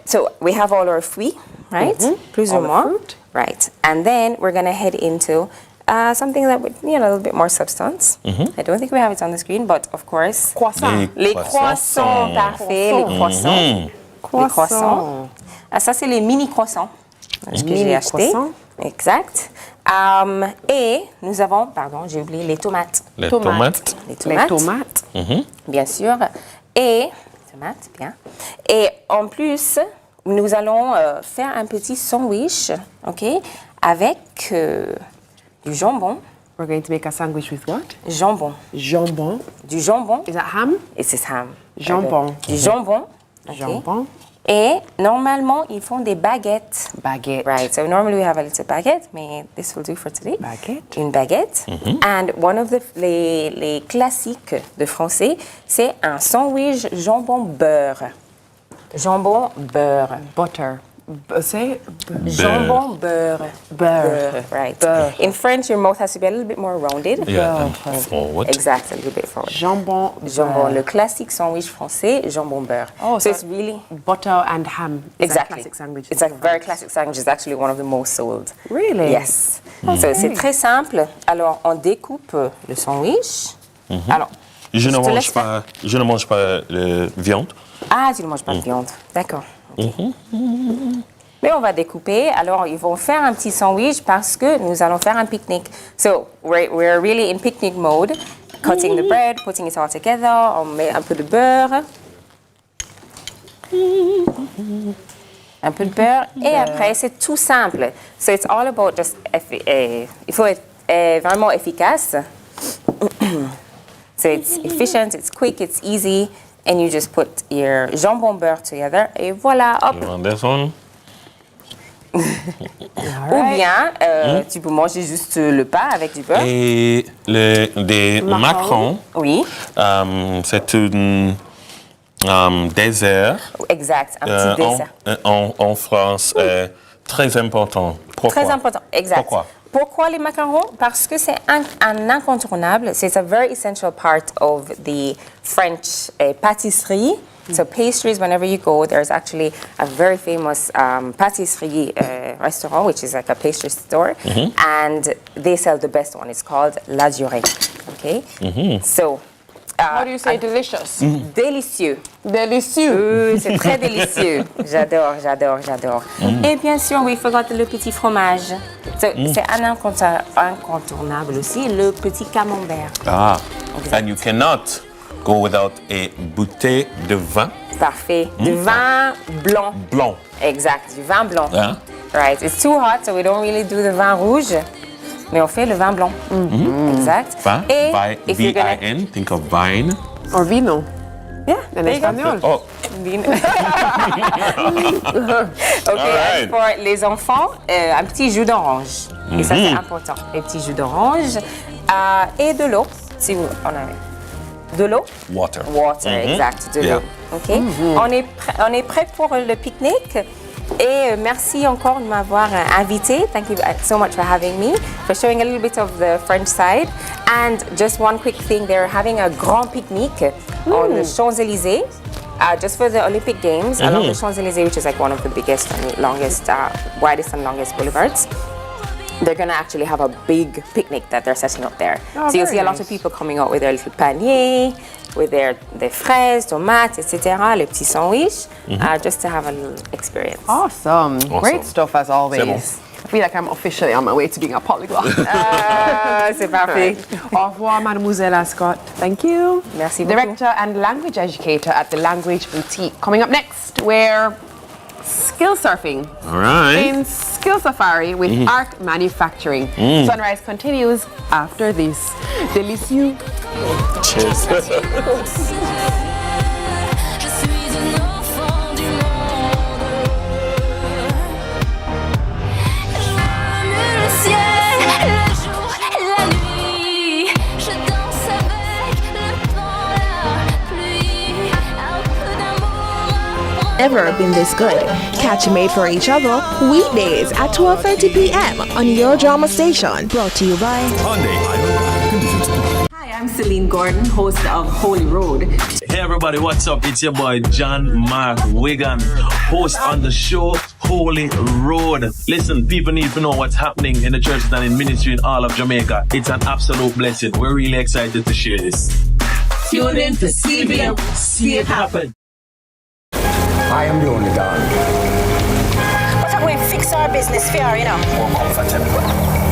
so we have all our fruits, right? Plus ou moins. Right. And then we're going to head into something that would need a little bit more substance. I don't think we have it on the screen, but of course. Croissants. Les croissants, parfait. Les croissants. Les croissants. Ça, c'est les mini croissants que j'ai achetés. Exact. Et nous avons, j'ai oublié les tomates. Les tomates. Bien sûr. Et, tomates, bien. Et en plus, nous allons faire un petit sandwich, OK, avec du jambon. We're going to make a sandwich with what? Jambon. Jambon. Du jambon. Is that ham? It is ham. Jambon. Du jambon. Okay. Jambon. Et normalement, ils font des baguettes. Baguette. Right. So normally we have a little baguette, mais this will do for today. Baguette. Une baguette. And one of les classiques de français, c'est un sandwich jambon-beurre. Jambon-beurre. Butter. Say Jambon, beurre. Beurre. Right. Beurre. In French, your mouth has to be a little bit more rounded. Yeah, and forward. Exactly, a little bit forward. Jambon. Jambon, le classique sandwich français, jambon beurre. Oh, so it's really butter and ham. Exactly. Classic sandwich. It's a very classic sandwich. It's actually one of the most sold. Really? Yes. So c'est très simple. Alors on découpe le sandwich. Alors. Je ne mange pas de viande. Ah, tu ne manges pas de viande. D'accord. Mais on va découper. Alors, ils vont faire un petit sandwich parce que nous allons faire un pique-nique. So, we're really in picnic mode. Cutting the bread, putting it all together. On met un peu de beurre. Un peu de beurre. Et après, c'est tout simple. So, it's all about just... il faut être vraiment efficace. So, it's efficient, it's quick, it's easy. And you just put your jambon beurre together. Et voilà, hop. You want this one? Ou bien, tu peux manger juste le pain avec du beurre. Et des macarons. Oui. C'est un dessert. Exact, un petit dessert. En France, très important. Pourquoi? Très important, exact. Pourquoi les macarons? Parce que c'est un incontournable. C'est a very essential part of the French pâtisserie. So pastries, whenever you go, there's actually a very famous pâtisserie restaurant, which is like a pastry store, and they sell the best one. It's called La Durée. Okay? So, how do you say delicious? Délicieux. Délicieux. C'est très délicieux. J'adore. Et bien sûr, we forgot le petit fromage. So, c'est un incontournable aussi, le petit camembert. Ah, and you cannot go without a bouteille de vin. Parfait. Du vin blanc. Blanc. Exact, du vin blanc. Yeah. Right. It's too hot, so we don't really do the vin rouge. Mais on fait le vin blanc. Exact. Vin, et V-I-N, think of vine. Or vino. Yeah, en espagnol. Oh. Vino. OK, pour les enfants, un petit jus d'orange. Et ça, c'est important. Un petit jus d'orange. Et de l'eau, si vous en avez. De l'eau? Water. Exact, de l'eau. OK? On est prêt pour le pique-nique. Et merci encore de m'avoir invité. Thank you so much for having me, for showing a little bit of the French side. And just one quick thing, they're having a grand pique-nique on the Champs-Élysées. Just for the Olympic Games, along the Champs-Élysées, which is like one of the biggest and longest, widest and longest boulevards. They're going to actually have a big picnic that they're setting up there. Oh, so you'll see a lot of people coming out with their little panier, with their fraises, tomates, etc., les petits sandwiches, just to have a little experience. Awesome. Great stuff as always. C'est bon. I feel like I'm officially on my way to being a polyglot. C'est parfait. Au revoir, Mademoiselle Ascot. Thank you. Merci beaucoup. Director and language educator at the Language Boutique. Coming up next, we're skill surfing. All right. In Skill Safari with art manufacturing. Sunrise continues after this. Délicieux. Cheers. Never been this good. Catch Made for Each Other weekdays at 12:30 p.m. on your drama station. Brought to you by Hi, I'm Celine Gordon, host of Holy Road. Hey everybody, what's up? It's your boy John Mark Wigan, host on the show Holy Road. Listen, people need to know what's happening in the churches and in ministry in all of Jamaica. It's an absolute blessing. We're really excited to share this. Tune in to CVM. See it happen. I am the only dog. But we fix our business fair, you know. More comfortable.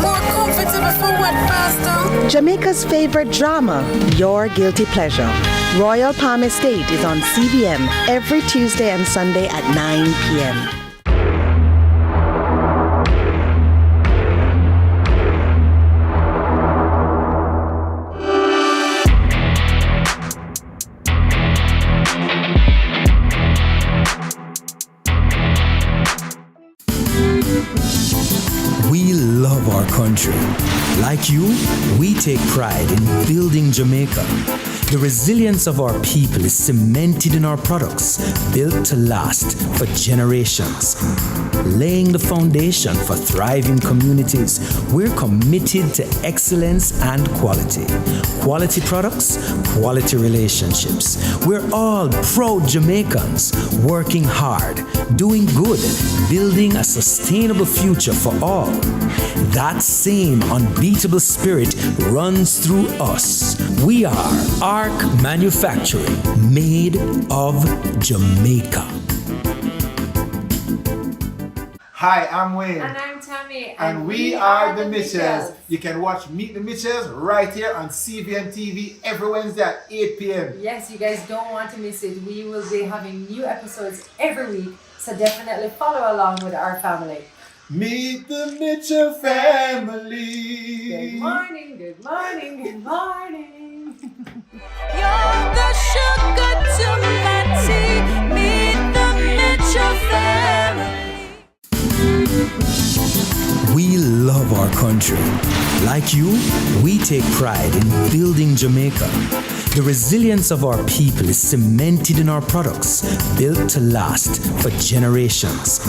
More comfortable for what, Pastor? Jamaica's favorite drama, Your Guilty Pleasure. Royal Palm Estate is on CVM every Tuesday and Sunday at 9 p.m. country. Like you, we take pride in building Jamaica. The resilience of our people is cemented in our products, built to last for generations. Laying the foundation for thriving communities, we're committed to excellence and quality. Quality products, quality relationships. We're all proud Jamaicans, working hard, doing good, building a sustainable future for all. That same unbeatable spirit runs through us. We are Arc Manufacturing, made of Jamaica. Hi, I'm Wayne. And I'm Tami. And we are the Mitchells. You can watch Meet the Mitchells right here on CVMTV every Wednesday at 8 p.m. Yes, you guys don't want to miss it. We will be having new episodes every week, so definitely follow along with our family. Meet the Mitchell family. Good morning, good morning, good morning. You're the sugar to my tea. Meet the Mitchell family. We love our country. Like you, we take pride in building Jamaica. The resilience of our people is cemented in our products, built to last for generations.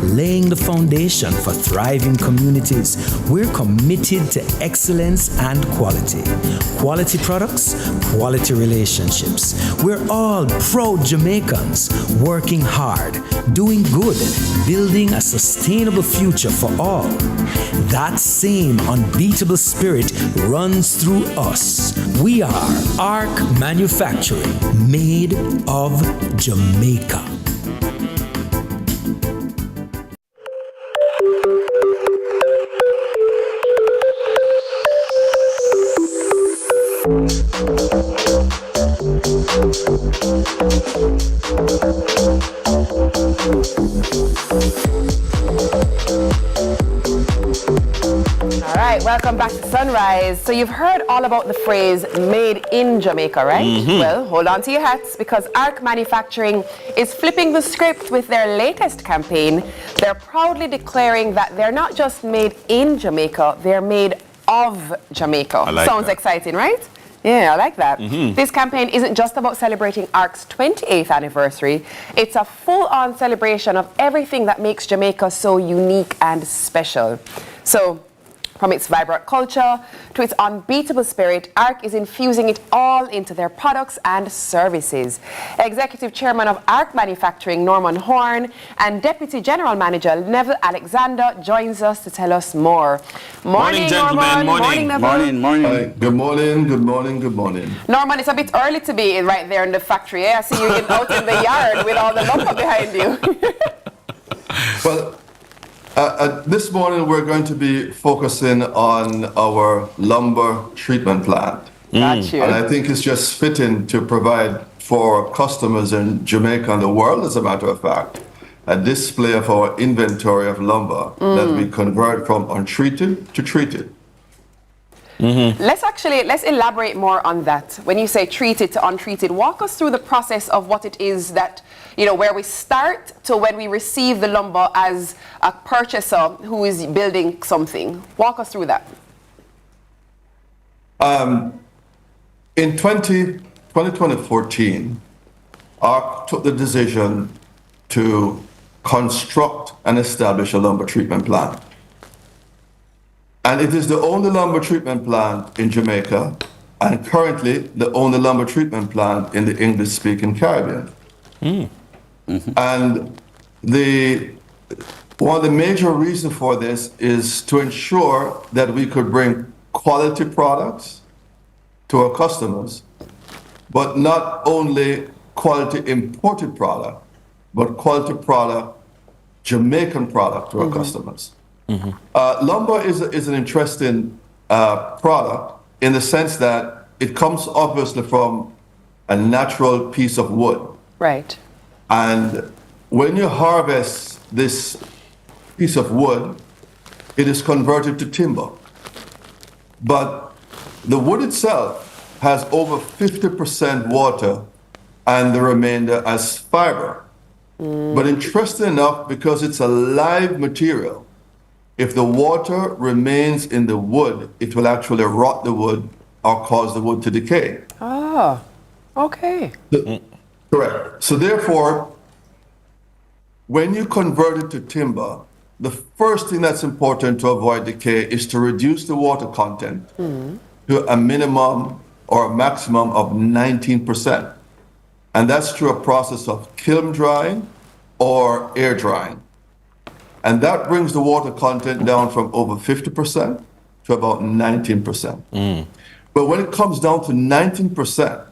Laying the foundation for thriving communities, we're committed to excellence and quality. Quality products, quality relationships. We're all proud Jamaicans, working hard, doing good, building a sustainable future for all. That same unbeatable spirit runs through us. We are Arc Manufacturing, made of Jamaica. All right, welcome back to Sunrise. So you've heard all about the phrase made in Jamaica, right? Mm-hmm. Well, hold on to your hats because Arc Manufacturing is flipping the script with their latest campaign. They're proudly declaring that they're not just made in Jamaica, they're made of Jamaica. I like Sounds that. exciting, right? Yeah, I like that. Mm-hmm. This campaign isn't just about celebrating ARC's 28th anniversary. It's a full-on celebration of everything that makes Jamaica so unique and special. So, from its vibrant culture to its unbeatable spirit, ARC is infusing it all into their products and services. Executive Chairman of ARC Manufacturing, Norman Horn, and Deputy General Manager Neville Alexander joins us to tell us more. Morning, gentlemen. Norman. Morning. Neville. Hi. Good morning. Norman, it's a bit early to be right there in the factory. Eh? I see you out in the yard with all the lumber behind you. Well, this morning we're going to be focusing on our lumber treatment plant. Got you. And I think it's just fitting to provide for customers in Jamaica and the world, as a matter of fact, a display of our inventory of lumber that we convert from untreated to treated. Mm-hmm. Let's elaborate more on that. When you say treated to untreated, walk us through the process of what it is that, where we start to when we receive the lumber as a purchaser who is building something. Walk us through that. In 2014, ARC took the decision to construct and establish a lumber treatment plant. And it is the only lumber treatment plant in Jamaica, and currently the only lumber treatment plant in the English-speaking Caribbean. And one of the major reasons for this is to ensure that we could bring quality products to our customers, but not only quality imported product, but quality product, Jamaican product to our customers. Lumber is an interesting product in the sense that it comes obviously from a natural piece of wood. Right. And when you harvest this piece of wood, it is converted to timber. But the wood itself has over 50% water and the remainder as fiber. But interesting enough, because it's a live material, If the water remains in the wood, it will actually rot the wood or cause the wood to decay. Ah, okay. Correct. So therefore, when you convert it to timber, the first thing that's important to avoid decay is to reduce the water content to a minimum or a maximum of 19%. And that's through a process of kiln drying or air drying. And that brings the water content down from over 50% to about 19%. But when it comes down to 19%,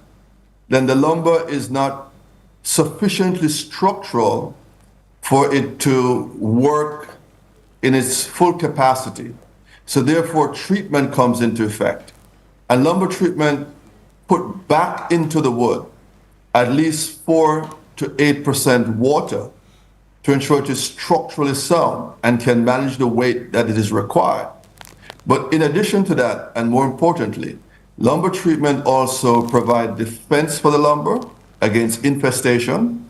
then the lumber is not sufficiently structural for it to work in its full capacity. So therefore, treatment comes into effect. And lumber treatment put back into the wood at least 4 to 8% water to ensure it is structurally sound and can manage the weight that it is required. But in addition to that, and more importantly, lumber treatment also provides defense for the lumber against infestation,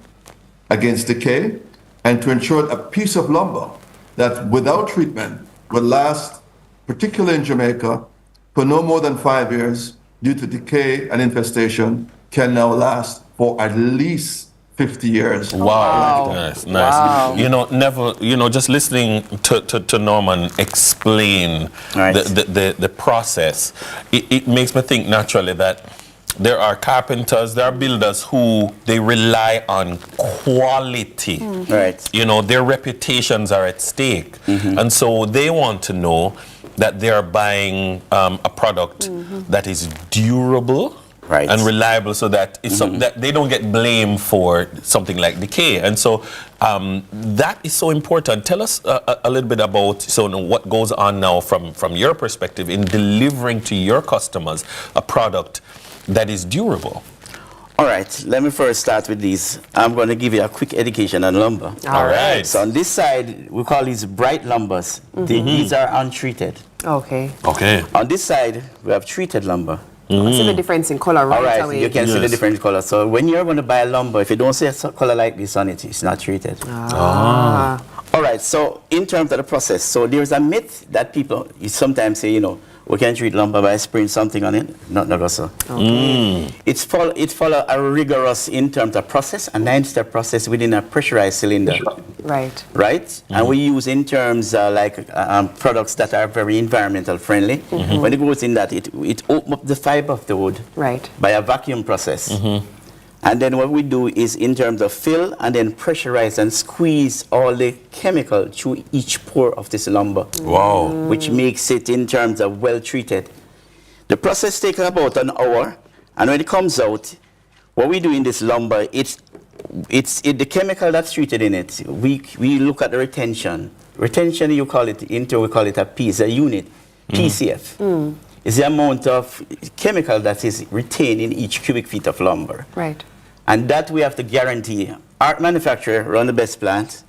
against decay, and to ensure a piece of lumber that without treatment will last, particularly in Jamaica, for no more than 5 years due to decay and infestation, can now last for at least 50 years. Wow. Nice. Wow. You know, just listening to Norman explain the process, it makes me think naturally that there are carpenters, there are builders who they rely on quality. Right. You know, their reputations are at stake. And so they want to know that they are buying a product that is durable and reliable, so that it's that they don't get blamed for something like decay. And so that is so important. Tell us a little bit about what goes on now from your perspective in delivering to your customers a product that is durable. All right, let me first start with these. I'm going to give you a quick education on lumber. All right. So on this side, we call these bright lumbers. These are untreated. Okay. Okay. On this side, we have treated lumber. I see the difference in color right away. All right, you can see the different color. So when you're going to buy a lumber, if you don't see a color like this on it, it's not treated. All right, so in terms of the process, so there's a myth that people sometimes say, we can treat lumber by spraying something on it. Not so. It follow a rigorous in terms of process, a 9-step process within a pressurized cylinder. Right. And we use in terms like products that are very environmental friendly. When it goes in that, it opens up the fiber of the wood by a vacuum process. And then what we do is in terms of fill and then pressurize and squeeze all the chemical through each pore of this lumber. Wow. Which makes it in terms of well treated. The process takes about an hour, and when it comes out, what we do in this lumber, it's the chemical that's treated in it. We look at the retention. Retention, we call it a P, it's a unit, PCF. Is the amount of chemical that is retained in each cubic feet of lumber. Right. And that we have to guarantee. Our manufacturer run the best plant.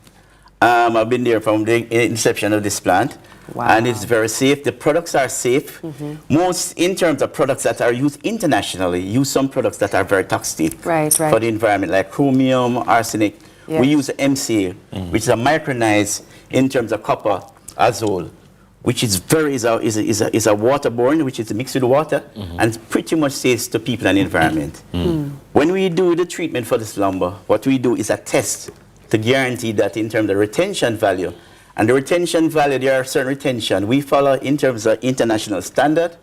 I've been there from the inception of this plant. Wow. And it's very safe. The products are safe. Most, in terms of products that are used internationally, use some products that are very toxic for the environment, like chromium, arsenic. Yes. We use MCA, which is a micronized in terms of copper, azole, which is is a waterborne, which is mixed with water, and pretty much safe to people and environment. When we do the treatment for this lumber, what we do is a test to guarantee that in terms of retention value. And the retention value, there are certain retention. We follow in terms of international standard,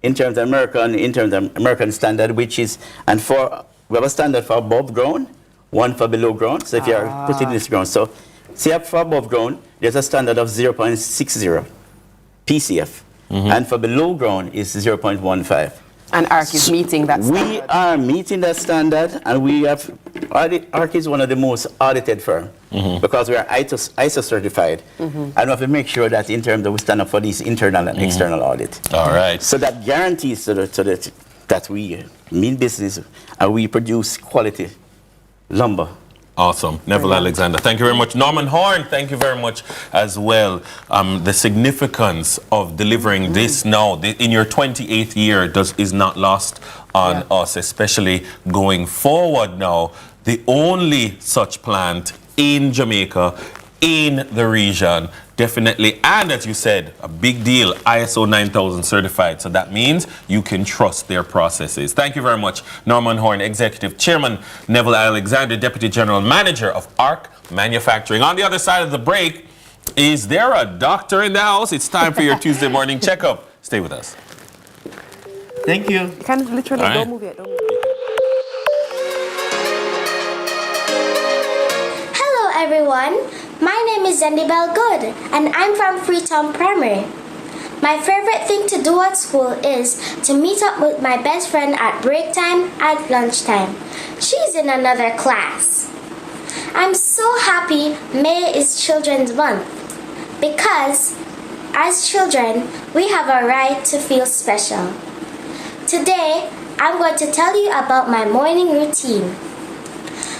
in terms of American standard, which is, we have a standard for above ground, one for below ground. So if you are putting this ground, so see up for above ground, there's a standard of 0.60 PCF, and for below ground is 0.15. And ARC is meeting that standard. We are meeting that standard, and we have, ARC is one of the most audited firms because we are ISO certified, and we have to make sure that in terms of we stand up for these internal and external audit. All right. So that guarantees that we mean business and we produce quality lumber. Awesome. Neville Alexander, thank you very much. Norman Horn, thank you very much as well. The significance of delivering this now in your 28th year is not lost on us, especially going forward now. The only such plant in Jamaica in the region. Definitely. And as you said, a big deal, ISO 9000 certified. So that means you can trust their processes. Thank you very much, Norman Horn, Executive Chairman, Neville Alexander, Deputy General Manager of ARC Manufacturing. On the other side of the break, is there a doctor in the house? It's time for your Tuesday morning checkup. Stay with us. Thank you. You can literally All right. don't move yet. Don't move yet. Hello everyone, my name is Zendibel Good and I'm from Freetown Primary. My favorite thing to do at school is to meet up with my best friend at break time, at lunchtime. She's in another class. I'm so happy May is Children's Month because as children, we have a right to feel special. Today, I'm going to tell you about my morning routine.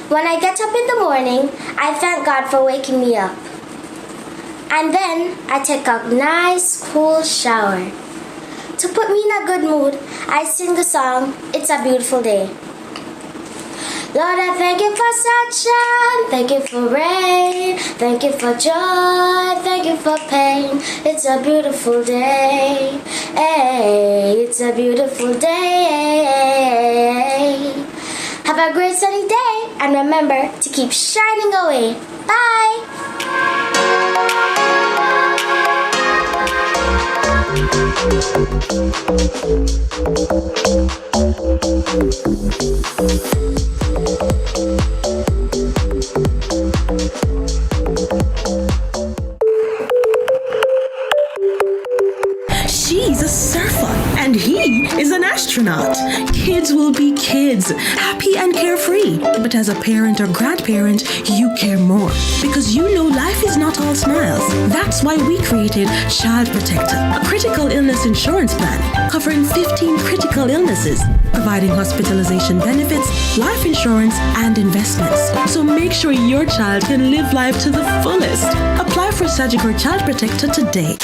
When I get up in the morning, I thank God for waking me up. And then I take a nice cool shower. To put me in a good mood, I sing the song, It's a Beautiful Day. Lord, I thank you for sunshine, thank you for rain, thank you for joy, thank you for pain. It's a beautiful day, hey, it's a beautiful day. Have a great sunny day, and remember to keep shining away. Bye! She's a surfer, and he is an astronaut. Kids will be kids, happy and carefree. But as a parent or grandparent, you care more because you know life is not all smiles. That's why we created Child Protector, a critical illness insurance plan covering 15 critical illnesses, providing hospitalization benefits, life insurance, and investments. So make sure your child can live life to the fullest. Apply for Sagicor Child Protector today.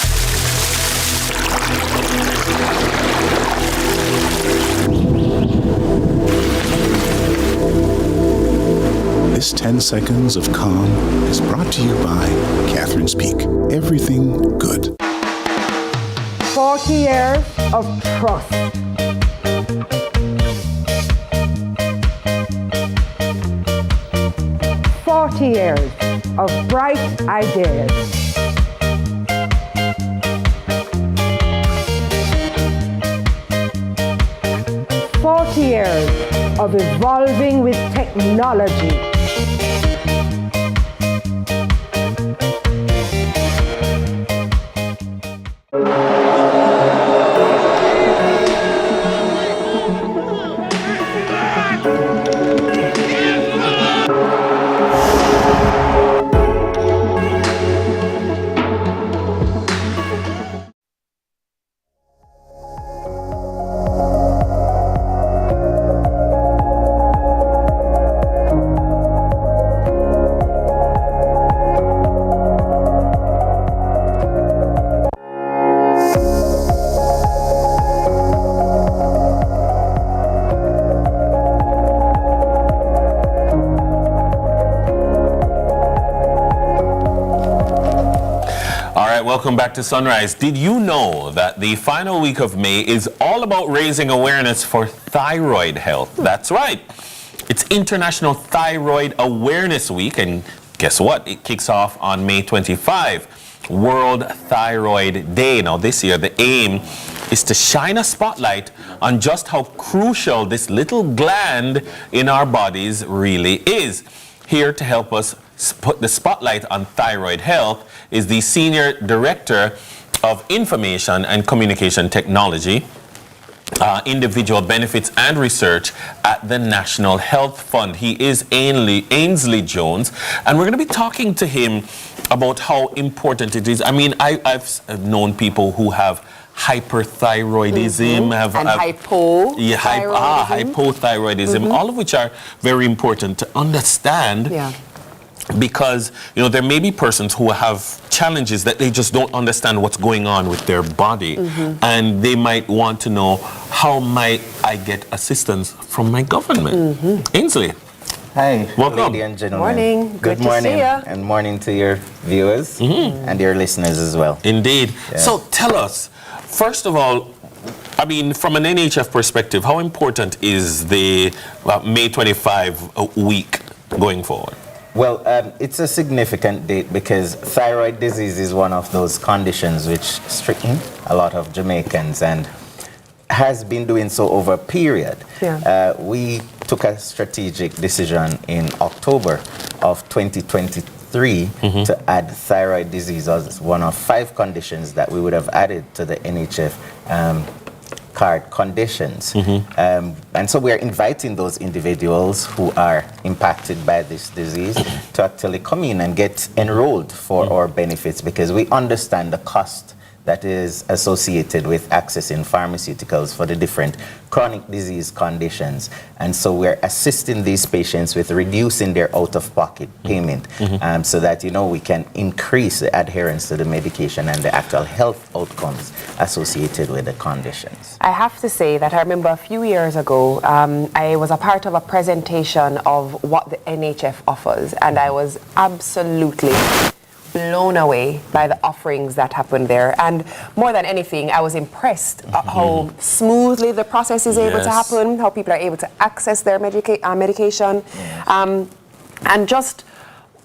This 10 seconds of calm is brought to you by Catherine's Peak. Everything good. 40 years of trust. Years of bright ideas. 40 years of evolving with technology. Welcome back to Sunrise. Did you know that the final week of May is all about raising awareness for thyroid health? That's right. It's International Thyroid Awareness Week, and guess what? It kicks off on May 25, World Thyroid Day. Now this year, the aim is to shine a spotlight on just how crucial this little gland in our bodies really is. Here to help us put the spotlight on thyroid health is the Senior Director of Information and Communication Technology, Individual Benefits and Research at the National Health Fund. He is Ainsley Jones, and we're going to be talking to him about how important it is. I mean, I've known people who have hyperthyroidism, hypothyroidism, all of which are very important to understand. Yeah. Because, you know, there may be persons who have challenges that they just don't understand what's going on with their body. And they might want to know, how might I get assistance from my government? Ainsley. Hi, Welcome. ladies and gentlemen. Morning. Good Good to morning, see ya. and morning to your viewers and your listeners as well. Indeed. Yeah. So tell us, first of all, I mean, from an NHF perspective, how important is the May 25 week going forward? Well, it's a significant date because thyroid disease is one of those conditions which stricken a lot of Jamaicans and has been doing so over a period. Yeah. We took a strategic decision in October of 2023 to add thyroid disease as one of 5 conditions that we would have added to the NHF card conditions. And so we are inviting those individuals who are impacted by this disease to actually come in and get enrolled for our benefits, because we understand the cost that is associated with accessing pharmaceuticals for the different chronic disease conditions. And so we're assisting these patients with reducing their out-of-pocket payment so that, you know, we can increase the adherence to the medication and the actual health outcomes associated with the conditions. I have to say that I remember a few years ago, I was a part of a presentation of what the NHF offers, and I was absolutely blown away by the offerings that happened there. And more than anything, I was impressed at how smoothly the process is able to happen, how people are able to access their medication, and just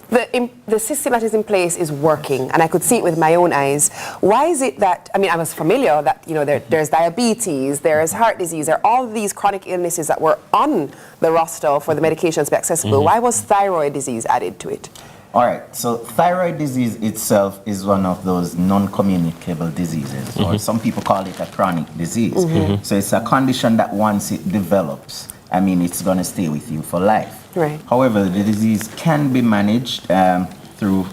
the system that is in place is working, and I could see it with my own eyes. Why is it that, I mean, I was familiar that, you know, there's diabetes, there's heart disease, there are all these chronic illnesses that were on the roster for the medications to be accessible. Why was thyroid disease added to it? All right, so thyroid disease itself is one of those non-communicable diseases, or some people call it a chronic disease. So it's a condition that once it develops, I mean, it's going to stay with you for life. Right. However, the disease can be managed through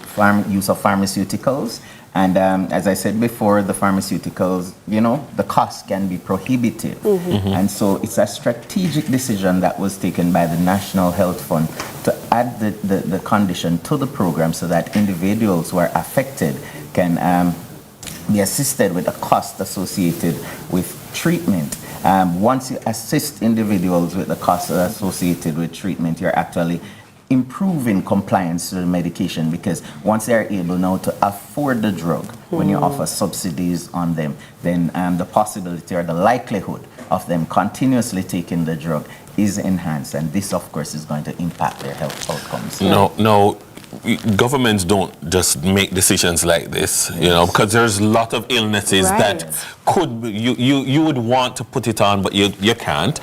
use of pharmaceuticals. And as I said before, the pharmaceuticals, you know, the cost can be prohibitive. And so it's a strategic decision that was taken by the National Health Fund to add the condition to the program so that individuals who are affected can be assisted with the cost associated with treatment. Once you assist individuals with the cost associated with treatment, you're actually improving compliance to the medication, because once they're able now to afford the drug, when you offer subsidies on them, then the possibility or the likelihood of them continuously taking the drug is enhanced, and this of course is going to impact their health outcomes. No, governments don't just make decisions like this, you know, because there's a lot of illnesses that could be, you would want to put it on, but you can't.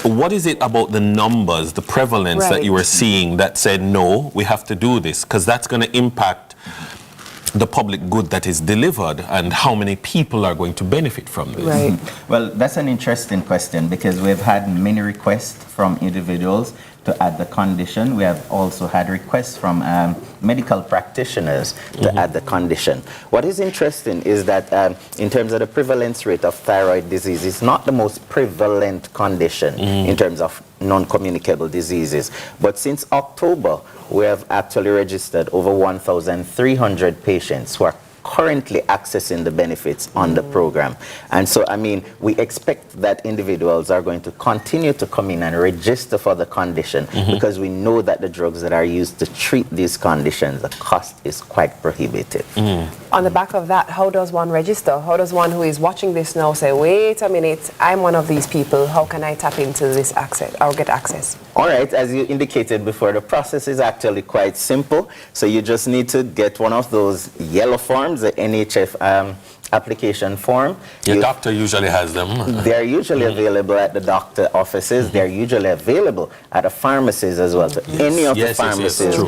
What is it about the numbers, the prevalence that you were seeing that said, no, we have to do this, because that's going to impact the public good that is delivered and how many people are going to benefit from this? Well, that's an interesting question, because we've had many requests from individuals to add the condition. We have also had requests from medical practitioners to add the condition. What is interesting is that in terms of the prevalence rate of thyroid disease, it's not the most prevalent condition in terms of non-communicable diseases. But since October, we have actually registered over 1,300 patients who are currently accessing the benefits on the program. And so, I mean, we expect that individuals are going to continue to come in and register for the condition, because we know that the drugs that are used to treat these conditions, the cost is quite prohibitive. On the back of that, how does one register? How does one who is watching this now say, wait a minute, I'm one of these people, how can I tap into this access or get access? All right, as you indicated before, the process is actually quite simple. So you just need to get one of those yellow forms, the NHF application form. Your doctor usually has them. They're usually available at the doctor offices. They're usually available at the pharmacies as well. So any of the pharmacies,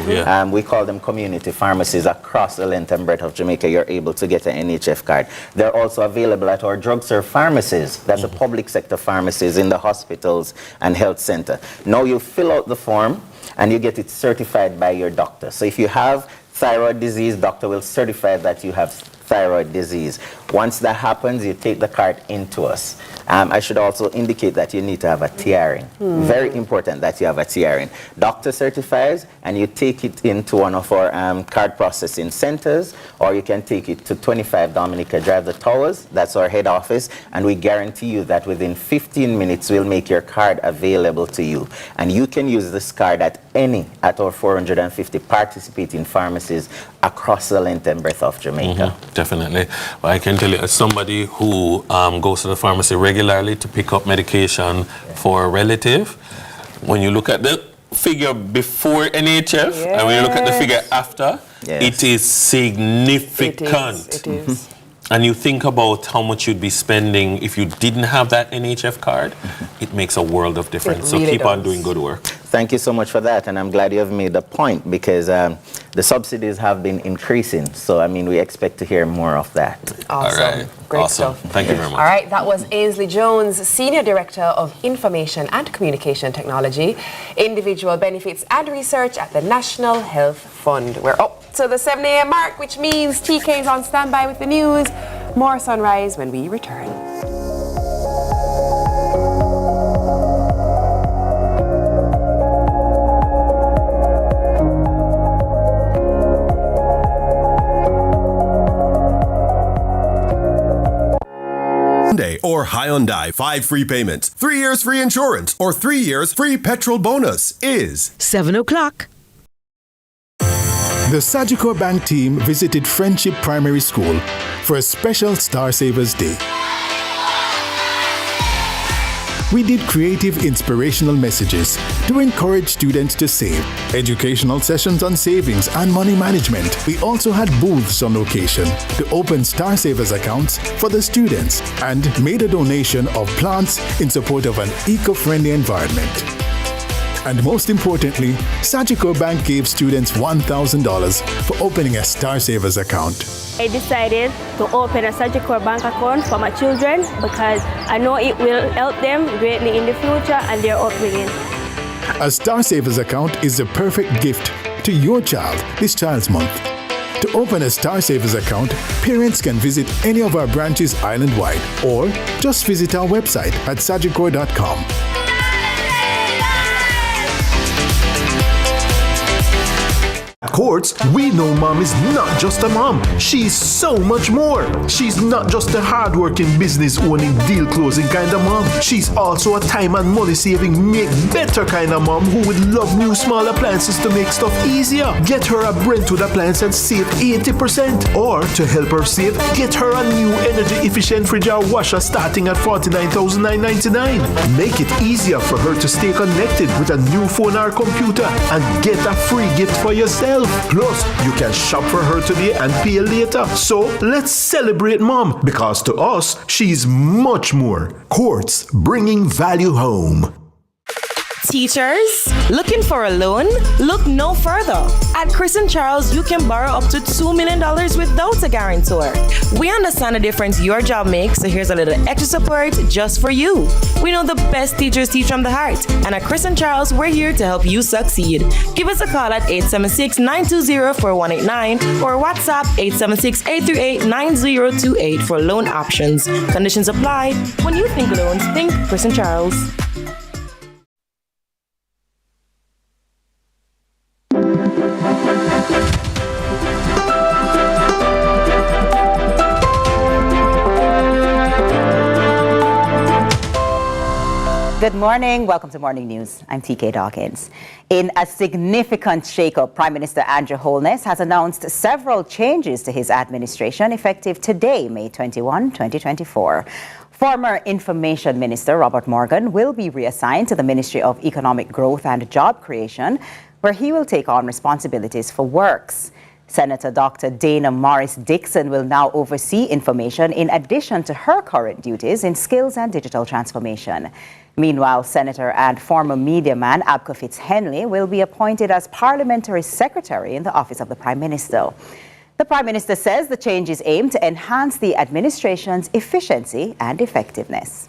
we call them community pharmacies across the length and breadth of Jamaica, you're able to get an NHF card. They're also available at our drug serve pharmacies. That's the public sector pharmacies in the hospitals and health center. Now you fill out the form and you get it certified by your doctor. So if you have thyroid disease, doctor will certify that you have thyroid disease. Once that happens, you take the card into us. I should also indicate that you need to have a TRN. Very important that you have a TRN. Doctor certifies, and you take it into one of our card processing centers, or you can take it to 25 Dominica Drive, the Towers. That's our head office, and we guarantee you that within 15 minutes we'll make your card available to you. And you can use this card at our 450 participating pharmacies across the length and breadth of Jamaica. Definitely. Well, I can tell you, as somebody who goes to the pharmacy regularly to pick up medication for a relative, when you look at the figure before NHF and when you look at the figure after, it is significant. It is. And you think about how much you'd be spending if you didn't have that NHF card, it makes a world of difference. So keep on doing good work. Thank you so much for that, and I'm glad you have made the point, because the subsidies have been increasing. So, I mean, we expect to hear more of that. Awesome. All right. Great stuff. Thank you very much. All right, that was Ainsley Jones, Senior Director of Information and Communication Technology, Individual Benefits and Research at the National Health Fund. We're up to the 7 a.m. mark, which means TK is on standby with the news. More Sunrise when we return. Or Hyundai 5 free payments, 3 years free insurance, or 3 years free petrol bonus is 7 o'clock. The Sagicor Bank team visited Friendship Primary School for a special Star Savers Day. We did creative, inspirational messages to encourage students to save, educational sessions on savings and money management. We also had booths on location to open Star Savers accounts for the students and made a donation of plants in support of an eco-friendly environment. And most importantly, Sagicor Bank gave students $1,000 for opening a Star Savers account. I decided to open a Sagicor Bank account for my children because I know it will help them greatly in the future and their upbringing. A Star Savers account is the perfect gift to your child this Child's Month. To open a Star Savers account, parents can visit any of our branches island-wide or just visit our website at sagicor.com. At Courts, we know mom is not just a mom. She's so much more. She's not just a hard-working, business-owning, deal-closing kind of mom. She's also a time and money-saving, make better kind of mom who would love new small appliances to make stuff easier. Get her a Brentwood appliance and save 80%. Or, to help her save, get her a new energy-efficient fridge or washer starting at $49,999. Make it easier for her to stay connected with a new phone or computer and get a free gift for yourself. Plus, you can shop for her today and pay later. So, let's celebrate mom, because to us, she's much more. Courts, bringing value home. Teachers, looking for a loan? Look no further. At Chris and Charles, you can borrow up to $2 million without a guarantor. We understand the difference your job makes, so here's a little extra support just for you. We know the best teachers teach from the heart, and at Chris and Charles, we're here to help you succeed. Give us a call at 876-920-4189 or WhatsApp 876-838-9028 for loan options. Conditions apply. When you think loans, think Chris and Charles. Good morning. Welcome to Morning News. I'm TK Dawkins. In a significant shakeup, Prime Minister Andrew Holness has announced several changes to his administration effective today, May 21, 2024. Former Information Minister Robert Morgan will be reassigned to the Ministry of Economic Growth and Job Creation, where he will take on responsibilities for works. Senator Dr. Dana Morris Dixon will now oversee information in addition to her current duties in skills and digital transformation. Meanwhile, Senator and former media man Abka Fitz-Henley will be appointed as Parliamentary Secretary in the Office of the Prime Minister. The Prime Minister says the changes aim to enhance the administration's efficiency and effectiveness.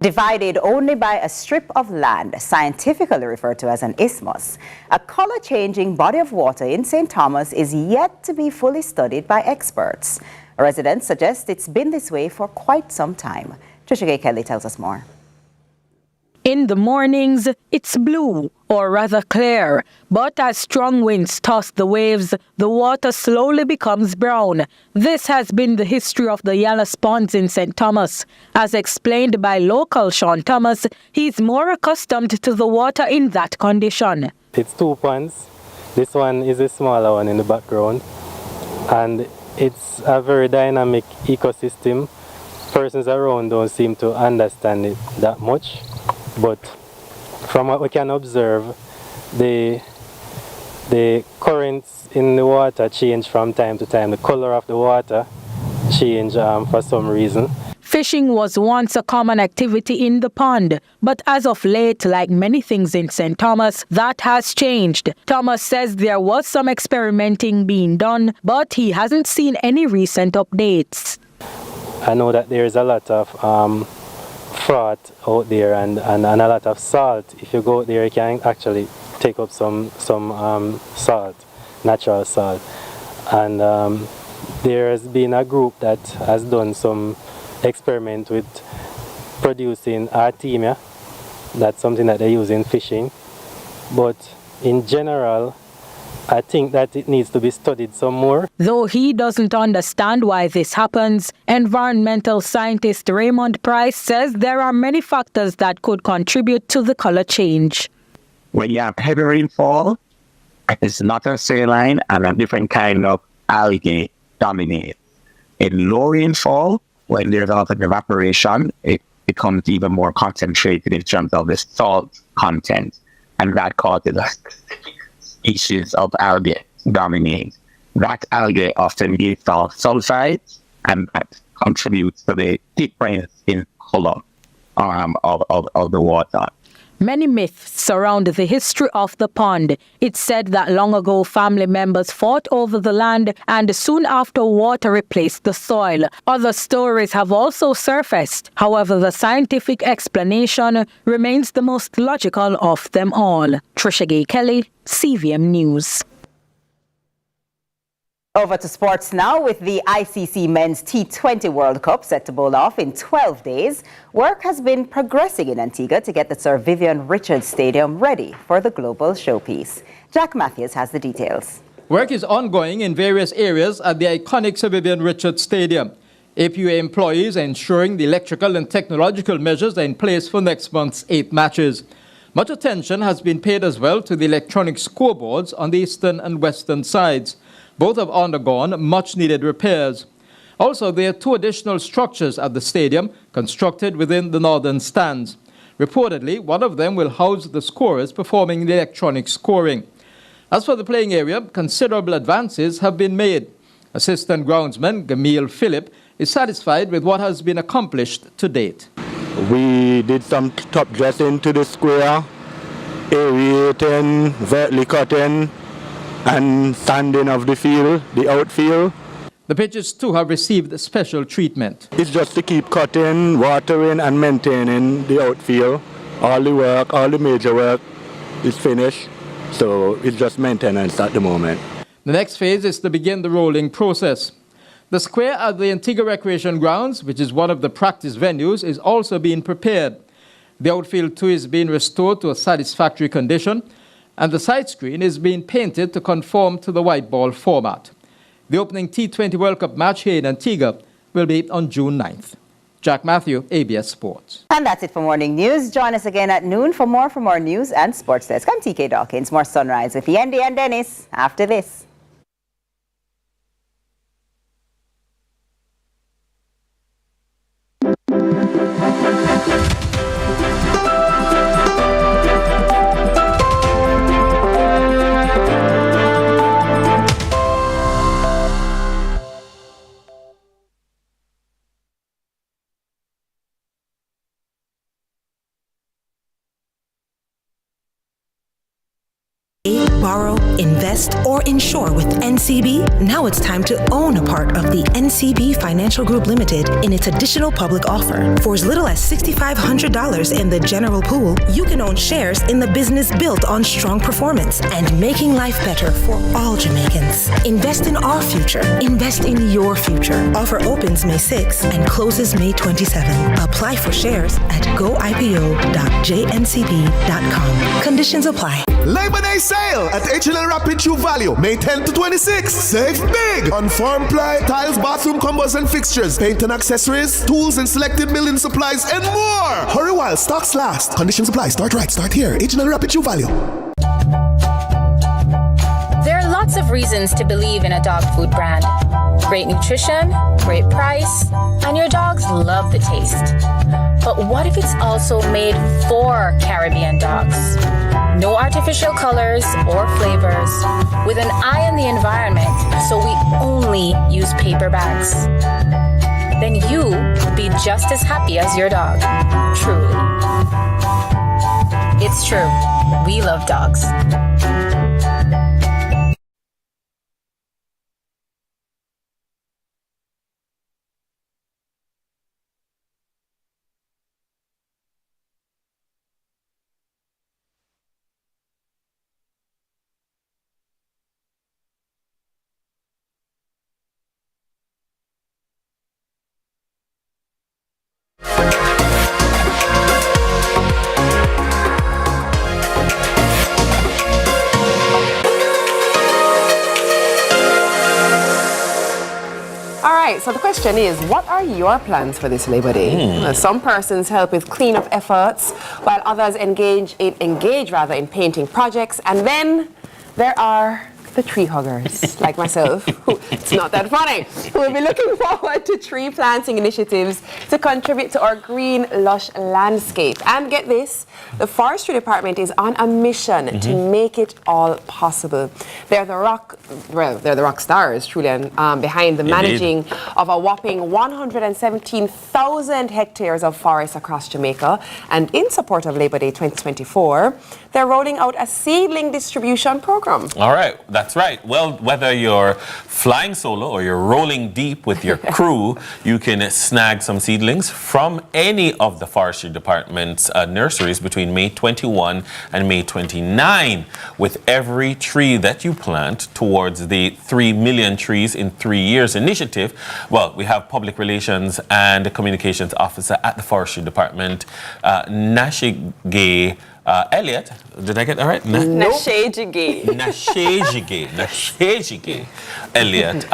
Divided only by a strip of land, scientifically referred to as an isthmus, a color-changing body of water in St. Thomas is yet to be fully studied by experts. Residents suggest it's been this way for quite some time. Trisha Kelly tells us more. In the mornings, it's blue, or rather clear, but as strong winds toss the waves, the water slowly becomes brown. This has been the history of the Ellis ponds in St. Thomas. As explained by local Sean Thomas, he's more accustomed to the water in that condition. It's 2 ponds. This one is a smaller one in the background, and it's a very dynamic ecosystem. Persons around don't seem to understand it that much. But from what we can observe, the currents in the water change from time to time. The color of the water change for some reason. Fishing was once a common activity in the pond, but as of late, like many things in St. Thomas, that has changed. Thomas says there was some experimenting being done, but he hasn't seen any recent updates. I know that there is a lot of froth out there and a lot of salt. If you go out there, you can actually take up some salt, natural salt. And there has been a group that has done some experiment with producing artemia. That's something that they use in fishing. But in general, I think that it needs to be studied some more. Though he doesn't understand why this happens, environmental scientist Raymond Price says there are many factors that could contribute to the color change. When you have heavy rainfall, it's not a saline and a different kind of algae dominate. In low rainfall, when there's a lot of evaporation, it becomes even more concentrated in terms of the salt content, and that causes a species of algae dominate. That algae often gives off sulfides, and that contributes to the difference in color of the water. Many myths surround the history of the pond. It's said that long ago family members fought over the land and soon after water replaced the soil. Other stories have also surfaced. However, the scientific explanation remains the most logical of them all. Trisha Gay Kelly, CVM News. Over to sports now. With the ICC Men's T20 World Cup set to bowl off in 12 days, work has been progressing in Antigua to get the Sir Vivian Richards Stadium ready for the global showpiece. Jack Matthews has the details. Work is ongoing in various areas at the iconic Sir Vivian Richards Stadium. APUA employees are ensuring the electrical and technological measures are in place for next month's 8 matches. Much attention has been paid as well to the electronic scoreboards on the eastern and western sides. Both have undergone much-needed repairs. Also, there are 2 additional structures at the stadium constructed within the northern stands. Reportedly, one of them will house the scorers performing the electronic scoring. As for the playing area, considerable advances have been made. Assistant groundsman Gamil Phillip is satisfied with what has been accomplished to date. We did some top dressing to the square, aerating, vertically cutting, and sanding of the field, the outfield. The pitches too have received special treatment. It's just to keep cutting, watering and maintaining the outfield. All the work, all the major work is finished, so it's just maintenance at the moment. The next phase is to begin the rolling process. The square at the Antigua Recreation Grounds, which is one of the practice venues, is also being prepared. The outfield too is being restored to a satisfactory condition, and the side screen is being painted to conform to the white ball format. The opening T20 World Cup match here in Antigua will be on June 9th. Jack Matthew, ABS Sports. And that's it for Morning News. Join us again at noon for more news and sports desk. I'm TK Dawkins. More Sunrise with Yendi and Dennis after this. Borrow, invest, or insure with NCB? Now it's time to own a part of the NCB Financial Group Limited in its additional public offer. For as little as $6,500 in the general pool, you can own shares in the business built on strong performance and making life better for all Jamaicans. Invest in our future. Invest in your future. Offer opens May 6 and closes May 27. Apply for shares at goipo.jncb.com. Conditions apply. Labor Day sale at H&L Rapid True Value, May 10 to 26. Save big on farm ply, tiles, bathroom combos and fixtures, paint and accessories, tools and selected building supplies, and more. Hurry while stocks last. Conditions apply. Start right. Start here. H&L Rapid True Value. There are lots of reasons to believe in a dog food brand. Great nutrition, great price, and your dogs love the taste. But what if it's also made for Caribbean dogs? No artificial colors or flavors, with an eye on the environment, so we only use paper bags. Then you will be just as happy as your dog, truly. It's true, we love dogs. So the question is, what are your plans for this Labor Day? Some persons help with cleanup efforts, while others engage in painting projects, and then there are the tree huggers, like myself, who, it's not that funny, who will be looking forward to tree planting initiatives to contribute to our green, lush landscape. And get this, the Forestry Department is on a mission to make it all possible. They're the rock stars, truly, and behind the managing of a whopping 117,000 hectares of forests across Jamaica. And in support of Labor Day 2024, they're rolling out a seedling distribution program. All right, that's right. Well, whether you're flying solo or you're rolling deep with your crew, you can snag some seedlings from any of the Forestry Department's nurseries between May 21 and May 29. With every tree that you plant towards the 3 million trees in 3 years initiative, well, we have Public Relations and Communications Officer at the Forestry Department, Nashige Elliot, did I get that right? Nashejige Elliot.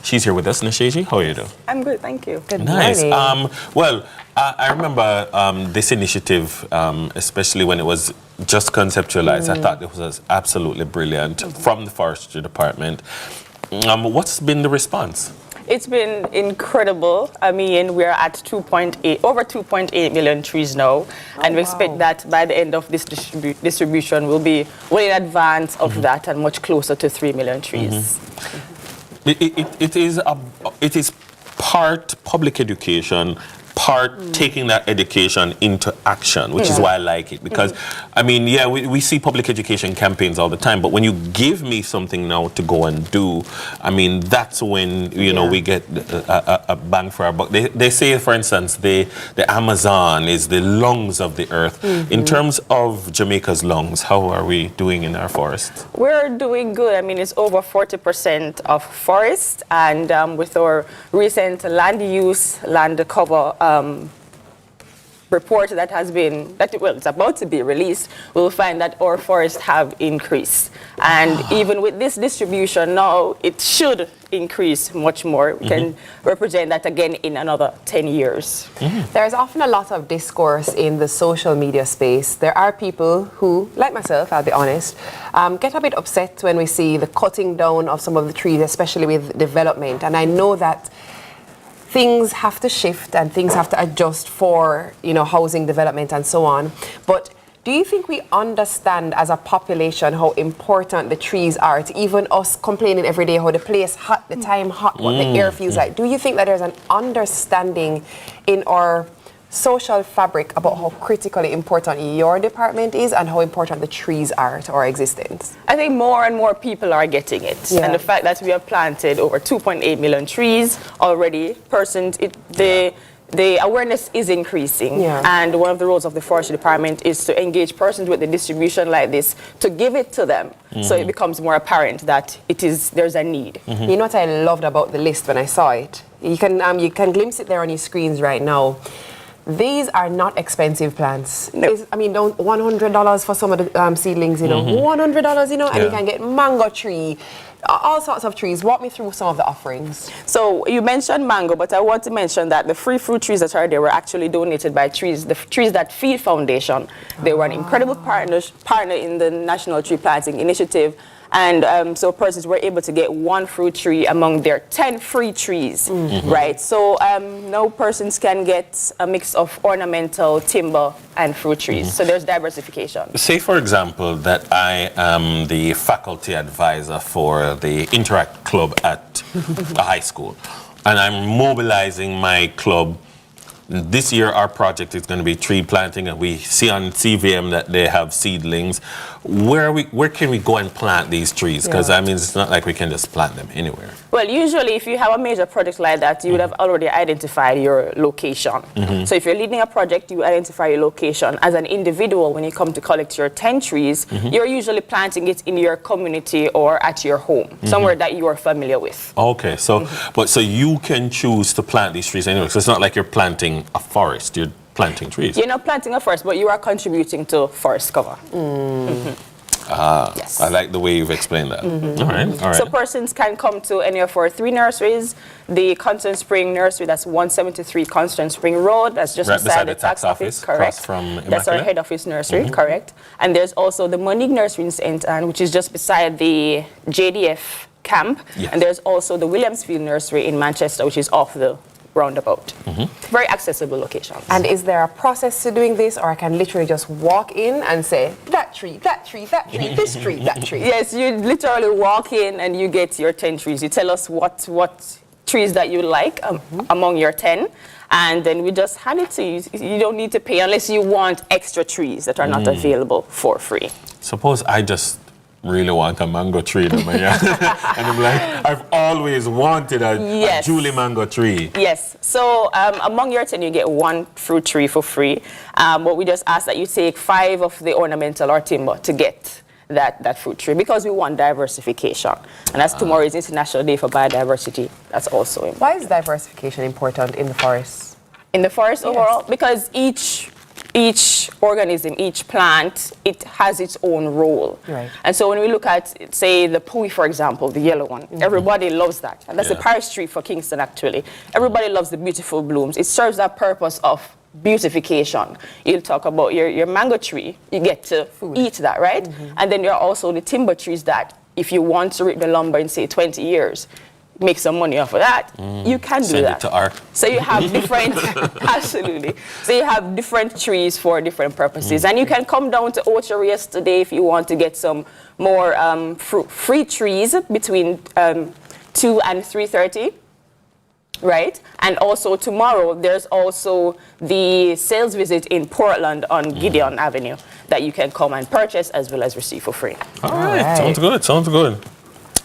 She's here with us. Nasheji, how are you doing? I'm good, thank you. Good nice. morning. Well, I remember this initiative, especially when it was just conceptualized. I thought it was absolutely brilliant from the Forestry Department. What's been the response? It's been incredible. I mean, we're at over 2.8 million trees now, and we expect that by the end of this distribution, we'll be way in advance of that and much closer to 3 million trees. It is part public education, part taking that education into action, which is why I like it. Because, I mean, yeah, we see public education campaigns all the time, but when you give me something now to go and do, I mean, that's when, you know, we get a bang for our buck. They say, for instance, the Amazon is the lungs of the earth. In terms of Jamaica's lungs, how are we doing in our forests? We're doing good. I mean, it's over 40% of forest, and with our recent land use, land cover report that it's about to be released, we'll find that our forests have increased. And even with this distribution now, it should increase much more. We can represent that again in another 10 years. There's often a lot of discourse in the social media space. There are people who, like myself, I'll be honest, get a bit upset when we see the cutting down of some of the trees, especially with development. And I know that things have to shift and things have to adjust for, you know, housing development and so on. But do you think we understand as a population how important the trees are to even us complaining every day how the place hot, the time hot, what the air feels like? Do you think that there's an understanding in our social fabric about how critically important your department is and how important the trees are to our existence? I think more and more people are getting it. Yeah. And the fact that we have planted over 2.8 million trees already, the awareness is increasing. Yeah. And one of the roles of the forestry department is to engage persons with the distribution like this, to give it to them. So it becomes more apparent that there's a need. You know what I loved about the list when I saw it? You can glimpse it there on your screens right now. These are not expensive plants. No. Don't $100 for some of the seedlings, $100, and you can get mango tree, all sorts of trees. Walk me through some of the offerings. So you mentioned mango, but I want to mention that the free fruit trees that are there were actually donated by the Trees That Feed Foundation. They were an incredible partner in the National Tree Planting Initiative. And so persons were able to get one fruit tree among their 10 free trees, right? So now persons can get a mix of ornamental, timber, and fruit trees. So there's diversification. Say, for example, that I am the faculty advisor for the Interact Club at a high school, and I'm mobilizing my club. This year, our project is going to be tree planting, and we see on CVM that they have seedlings. Where can we go and plant these trees? Because it's not like we can just plant them anywhere. Well, usually, if you have a major project like that, you would have already identified your location. So if you're leading a project, you identify your location. As an individual, when you come to collect your 10 trees, you're usually planting it in your community or at your home, somewhere that you are familiar with. Okay, so so you can choose to plant these trees anyway. So it's not like you're planting a forest, you're planting trees. You're not planting a forest, but you are contributing to forest cover. Yes. I like the way you've explained that. All right. So persons can come to any of our 3 nurseries. The Constant Spring Nursery, that's 173 Constant Spring Road, that's just beside the tax office. Correct. From that's our head office nursery, correct. And there's also the Monique Nursery in St. Anne, which is just beside the JDF camp. And there's also the Williamsfield Nursery in Manchester, which is off the roundabout. Very accessible locations. And is there a process to doing this, or I can literally just walk in and say, that tree, that tree, that tree, this tree, that tree? Yes, you literally walk in and you get your 10 trees. You tell us what trees that you like among your 10, and then we just hand it to you. You don't need to pay unless you want extra trees that are not available for free. Suppose I just really want a mango tree in my yard. And I'm like, I've always wanted a Julie mango tree. Yes. So among your 10, you get 1 fruit tree for free. But we just ask that you take 5 of the ornamental or timber to get that fruit tree, because we want diversification. And as tomorrow is International Day for Biodiversity, that's also important. Why is diversification important in the forest? In the forest overall? Because each organism, each plant, it has its own role. Right. And so when we look at, say, the pui, for example, the yellow one, everybody loves that. And that's the Paris tree for Kingston, actually. Everybody loves the beautiful blooms. It serves that purpose of beautification. You'll talk about your mango tree. You get to eat that, right? And then there are also the timber trees that, if you want to rip the lumber in, say, 20 years, make some money off of that, you can do Send that. it to art. So you have different, absolutely. So you have different trees for different purposes. And you can come down to Ocherias today if you want to get some more free trees between 2 and 3:30. Right? And also tomorrow, there's also the sales visit in Portland on Gideon Avenue that you can come and purchase as well as receive for free. All right. Sounds good. Sounds good.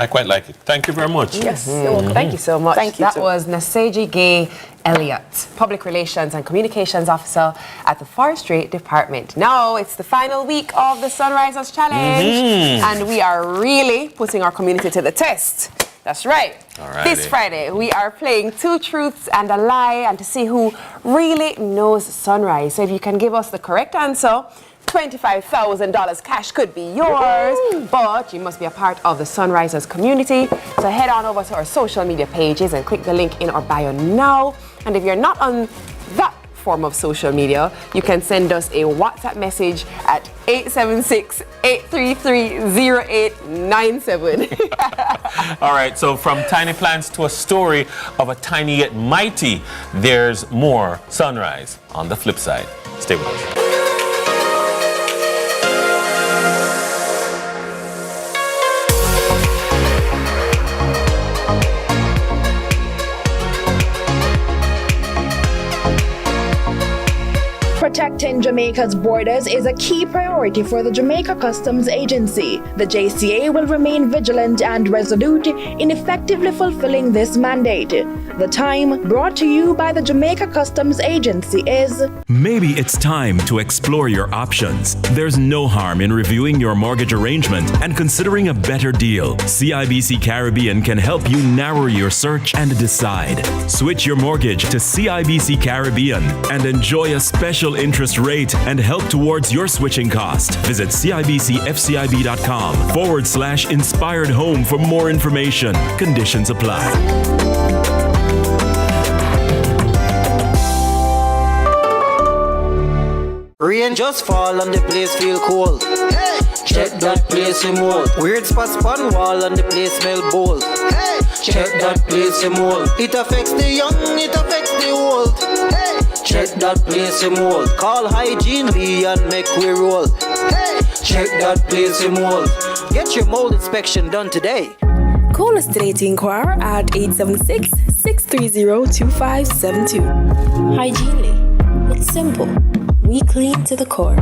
I quite like it. Thank you very much. Yes, you're welcome. Thank you so much. Thank you. That was Naseji Gay Elliott, Public Relations and Communications Officer at the Forestry Department. Now it's the final week of the Sunrisers Challenge, and we are really putting our community to the test. That's right. Alrighty. This Friday, we are playing 2 truths and a lie, and to see who really knows sunrise. So if you can give us the correct answer, $25,000 cash could be yours, but you must be a part of the Sunrisers community. So head on over to our social media pages and click the link in our bio now. And if you're not on that form of social media, you can send us a WhatsApp message at 876-833-0897. All right, so from tiny plants to a story of a tiny yet mighty, there's more Sunrise on the flip side. Stay with us. Protecting Jamaica's borders is a key priority for the Jamaica Customs Agency. The JCA will remain vigilant and resolute in effectively fulfilling this mandate. The time, brought to you by the Jamaica Customs Agency, is... Maybe it's time to explore your options. There's no harm in reviewing your mortgage arrangement and considering a better deal. CIBC Caribbean can help you narrow your search and decide. Switch your mortgage to CIBC Caribbean and enjoy a special interest rate and help towards your switching cost. Visit CIBCFCIB.com/inspired home for more information. Conditions apply. Rain just fall and the place feel cold. Hey. Check that place remote. Weird spots on wall and the place smell bold. Hey. Check that place remote. It affects the young, it affects the old. Hey. Check that place remote. Call Hygiene Lee and make we roll. Hey. Check that place remote. Get your mold inspection done today. Call us today to inquire at 876-630-2572. Hygiene Lee. It's simple. We clean to the core.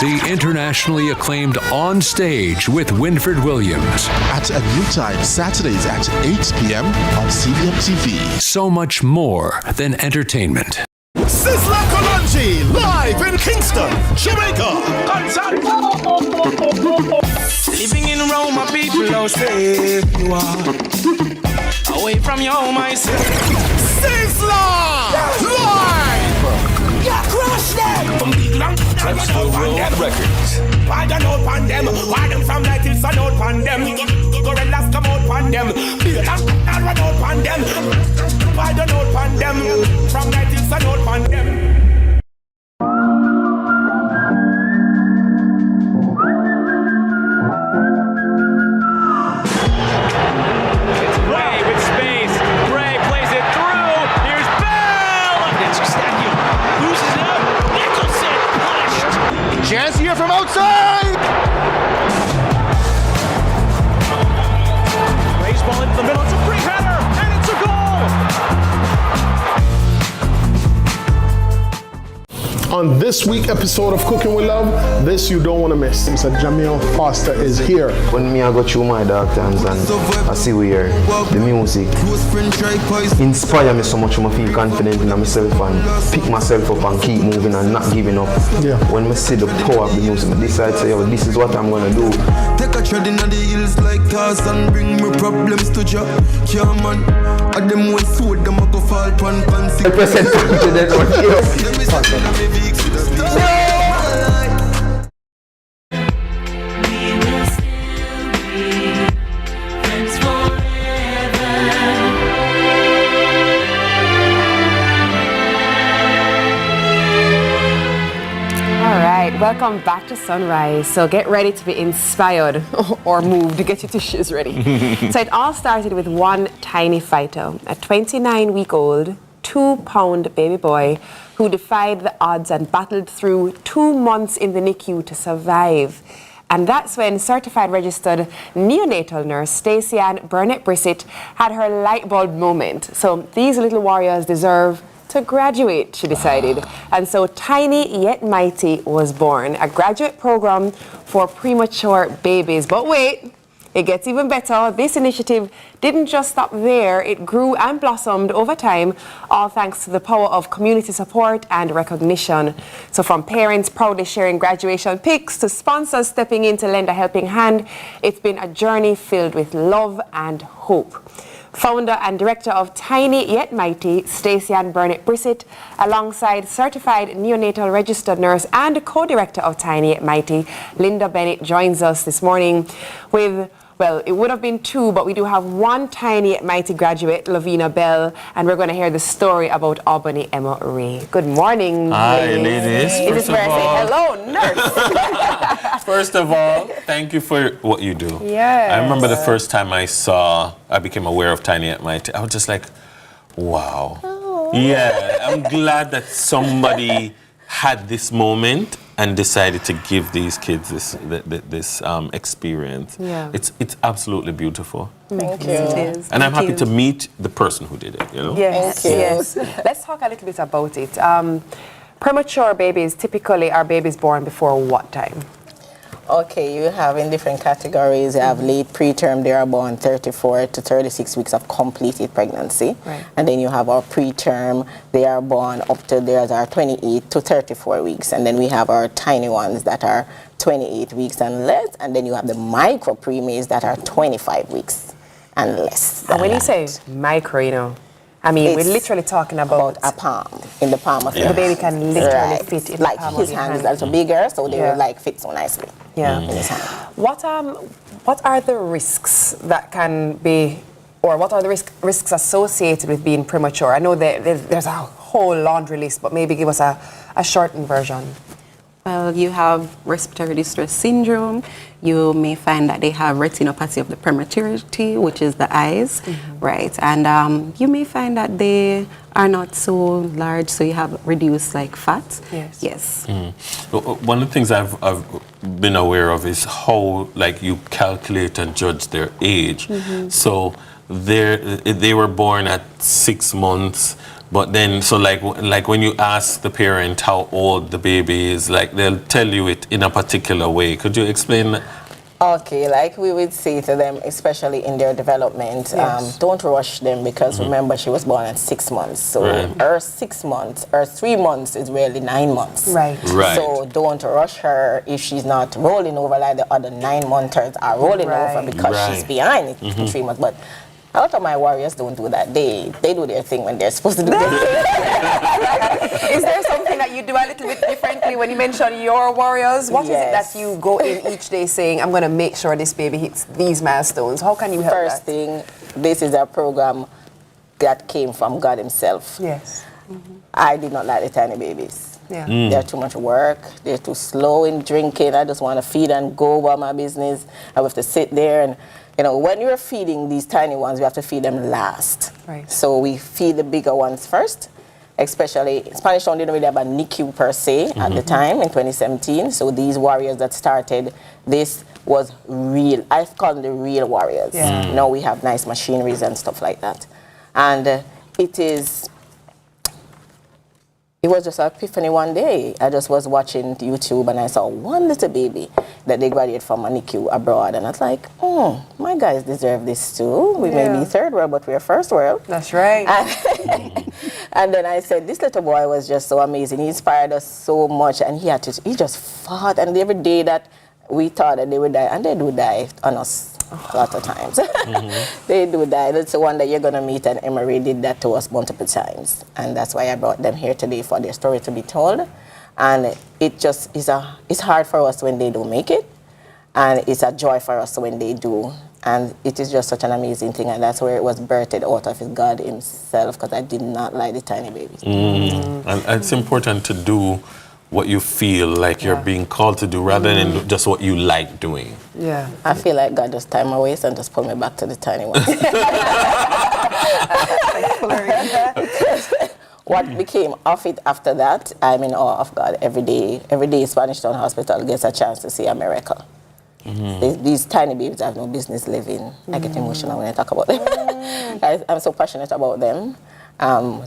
The internationally acclaimed On Stage with Winfred Williams. At a new time, Saturdays at 8 p.m. on CVMTV. So much more than entertainment. Sizzla Kalonji, live in Kingston, Jamaica. Living in Rome, my people, how safe you are. Away from your home, I say. Sizzla! Live! Yeah, crush them! From big long Transfer World Records. Why don't know pan them? Why them from like till sun out pan them? Gorillas come out pan them. Beer and run out pan them. Why don't know pan them? From like till sun out pan them. Chance here from outside! Raise ball into the middle, it's a free header, and it's a On this week's episode of Cooking with Love, this you don't want to miss. Mr. Jamil Foster is here. When me I go through my dark times and I see where the music inspire me so much, I feel confident in myself and pick myself up and keep moving and not giving up. Yeah. When I see the power of the music, I decide to say, yo, this is what I'm gonna do. Take a tread in the hills like cars and bring me problems to Jah. Yeah, man. And them one food, them a go fall pan consig. Represent to that one. Welcome back to Sunrise. So get ready to be inspired or moved. Get your tissues ready. So it all started with one tiny fighter, a 29-week-old, 2-pound baby boy who defied the odds and battled through 2 months in the NICU to survive. And that's when certified registered neonatal nurse Stacey Ann Burnett-Brissett had her light bulb moment. So these little warriors deserve to graduate, she decided. And so Tiny Yet Mighty was born, a graduate program for premature babies. But wait, it gets even better. This initiative didn't just stop there. It grew and blossomed over time, all thanks to the power of community support and recognition. So from parents proudly sharing graduation pics to sponsors stepping in to lend a helping hand, it's been a journey filled with love and hope. Founder and director of Tiny Yet Mighty, Stacey Ann Burnett-Brissett, alongside certified neonatal registered nurse and co-director of Tiny Yet Mighty, Linda Bennett, joins us this morning with, well, it would have been 2, but we do have 1 Tiny Yet Mighty graduate, Lavina Bell, and we're going to hear the story about Albany Emma Ray. Good morning, Hi, ladies. This is where I say hello, nurse. First of all, thank you for what you do. Yes. I remember the first time I became aware of Tiny Yet Mighty. I was just like, Wow. Yeah, I'm glad that somebody had this moment and decided to give these kids this experience. Yeah. It's absolutely beautiful. Thank you. It is. And I'm happy to meet the person who did it, you know? Yes, yes. Let's talk a little bit about it. Premature babies, typically are babies born before what time? Okay, you have in different categories. You have late preterm, they are born 34 to 36 weeks of completed pregnancy. Right. And then you have our preterm, they are born up to theirs are 28 to 34 weeks. And then we have our tiny ones that are 28 weeks and less. And then you have the micro preemies that are 25 weeks and less. And when you say micro, you know, I mean, we're literally talking about a palm, in the palm of your The baby hand. can literally Right. fit in like the palm his of your hand is hand. also bigger, so they Yeah. will like fit so nicely. Yeah. In his hand. What are the risks that can be, or what are the risks associated with being premature? I know that there's a whole laundry list, but maybe give us a shortened version. Well, you have respiratory distress syndrome. You may find that they have retinopathy of the prematurity, which is the eyes, right? And you may find that they are not so large, so you have reduced like fat. Yes. Yes. One of the things I've been aware of is how like you calculate and judge their age. So they were born at 6 months. But then, so like when you ask the parent how old the baby is, like they'll tell you it in a particular way. Could you explain that? Okay, like we would say to them, especially in their development, Yes. don't rush them because remember she was born at 6 months. So Right. her 6 months, her 3 months is really 9 months. Right. Right. So don't rush her if she's not rolling over like the other 9-monthers are rolling over because she's Right. behind it for 3 months. But a lot of my warriors don't do that. They do their thing when they're supposed to do their thing. Is there something that you do a little bit differently when you mention your warriors? What is it that Yes. you go in each day saying, I'm going to make sure this baby hits these milestones? How can you help First that? thing, this is a program that came from God himself. Yes. I did not like the tiny babies. Yeah. They're too much work. They're too slow in drinking. I just want to feed and go about my business. I have to sit there and, you know, when you're feeding these tiny ones, we have to feed them last. Right. So we feed the bigger ones first. Especially, Spanish Town didn't really have a NICU per se at the time in 2017. So these warriors that started, this was real. I call them the real warriors. Yeah. Now we have nice machineries and stuff like that. And it was just an epiphany one day. I just was watching YouTube and I saw one little baby that they graduated from a NICU abroad. And I was like, my guys deserve this too. We may be third world, but we're first world. That's right. And then I said, this little boy was just so amazing. He inspired us so much. And he just fought. And every day that we thought that they would die, and they do die on us a lot of times. They do die. That's the one that you're going to meet, and Emery did that to us multiple times. And that's why I brought them here today for their story to be told. And it just is it's hard for us when they don't make it, and it's a joy for us when they do. And it is just such an amazing thing, and that's where it was birthed out of God himself, because I did not like the tiny babies. And it's important to do what you feel like you're being called to do rather than just what you like doing. Yeah. I feel like God just tied my waist and just pulled me back to the tiny ones. What became of it after that, I'm in awe of God every day. Every day Spanish Town Hospital gets a chance to see a miracle. These tiny babies have no business living. I get emotional when I talk about them. I'm so passionate about them.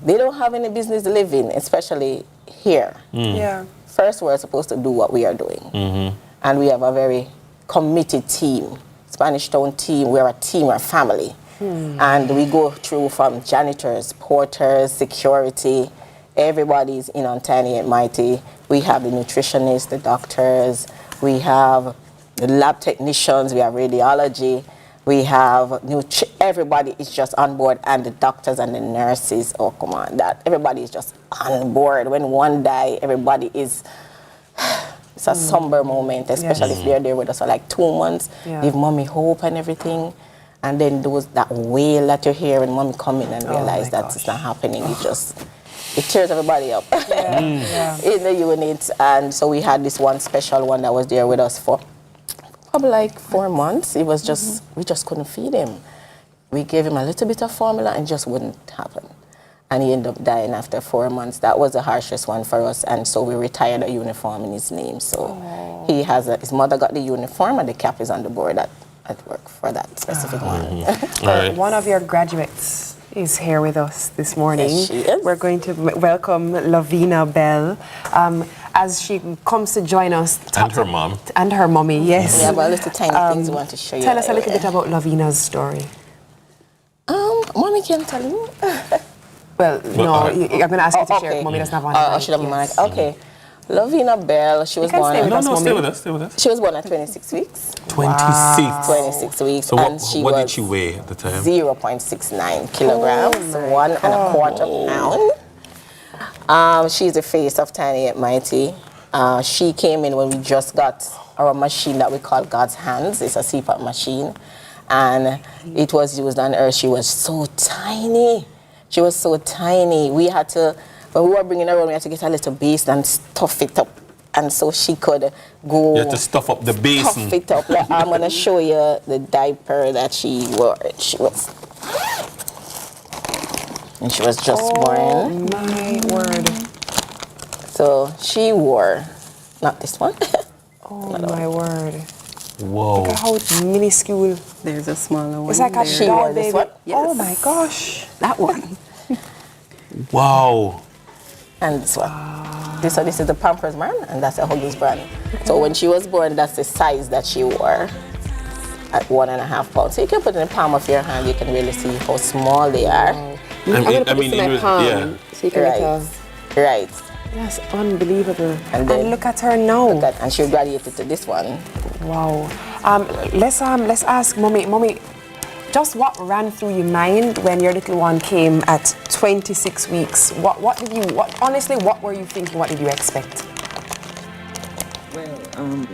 They don't have any business living, especially here. Yeah. First, we're supposed to do what we are doing. And we have a very committed team. Spanish Town team, we're a team, we're a family. And we go through from janitors, porters, security. Everybody's in on Tiny and Mighty. We have the nutritionists, the doctors. We have the lab technicians. We have radiology. We have everybody is just on board, and the doctors and the nurses. Oh, come on, everybody is just on board. When one die, everybody is. It's a somber moment, especially if they're there with us for like 2 months. Give mommy hope and everything. And then that wail that you hear when mommy come in and realize that it's not happening. It tears everybody up in the unit. And so we had this one special one that was there with us for probably like 4 months. It was just, we just couldn't feed him. We gave him a little bit of formula and it just wouldn't happen. and he ended up dying after 4 months. That was the harshest one for us, and so we retired a uniform in his name. So he has his mother got the uniform, and the cap is on the board at work for that specific one. Well, one of your graduates is here with us this morning. Yes, she is. We're going to welcome Lavina Bell as she comes to join us. And her mom. And her mommy, yes. We have a little tiny things we want to show you. Tell us a little bit about Lavina's story. Mommy can tell you. Well, no, I'm going to ask you to share it. Mommy doesn't have one. Okay. Lavina Bell, she was born... Stay with us. She was born at 26 weeks. 26. 26 weeks. So and she what was did she weigh at the time? 0.69 kilograms, 1.25 pounds. She's the face of Tiny Yet Mighty. She came in when we just got our machine that we call God's Hands. It's a CPAP machine. And it was used on her. She was so tiny. She was so tiny. We had to... When we were bringing her around, we had to get a little basin and stuff it up. And so she could go... You had to stuff up the basin. Stuff it up. Like, I'm going to show you the diaper that she wore. And she was just born. Oh, my word. So she wore... Not this one. Oh, my word. Whoa. Look at how minuscule. There's a smaller one. It's like a She doll wore this baby. one? Yes. Oh, my gosh. That one. Wow. And this one. This is the Pampers brand, and that's a Huggies brand. Okay. So when she was born, that's the size that she wore at 1.5 pounds. So you can put it in the palm of your hand, you can really see how small they are. I'm going to put this in my palm so you can get a... Right. That's unbelievable. And look at her now. And she graduated to this one. Wow. Let's ask Mommy, just what ran through your mind when your little one came at 26 weeks? What were you thinking? What did you expect? Well,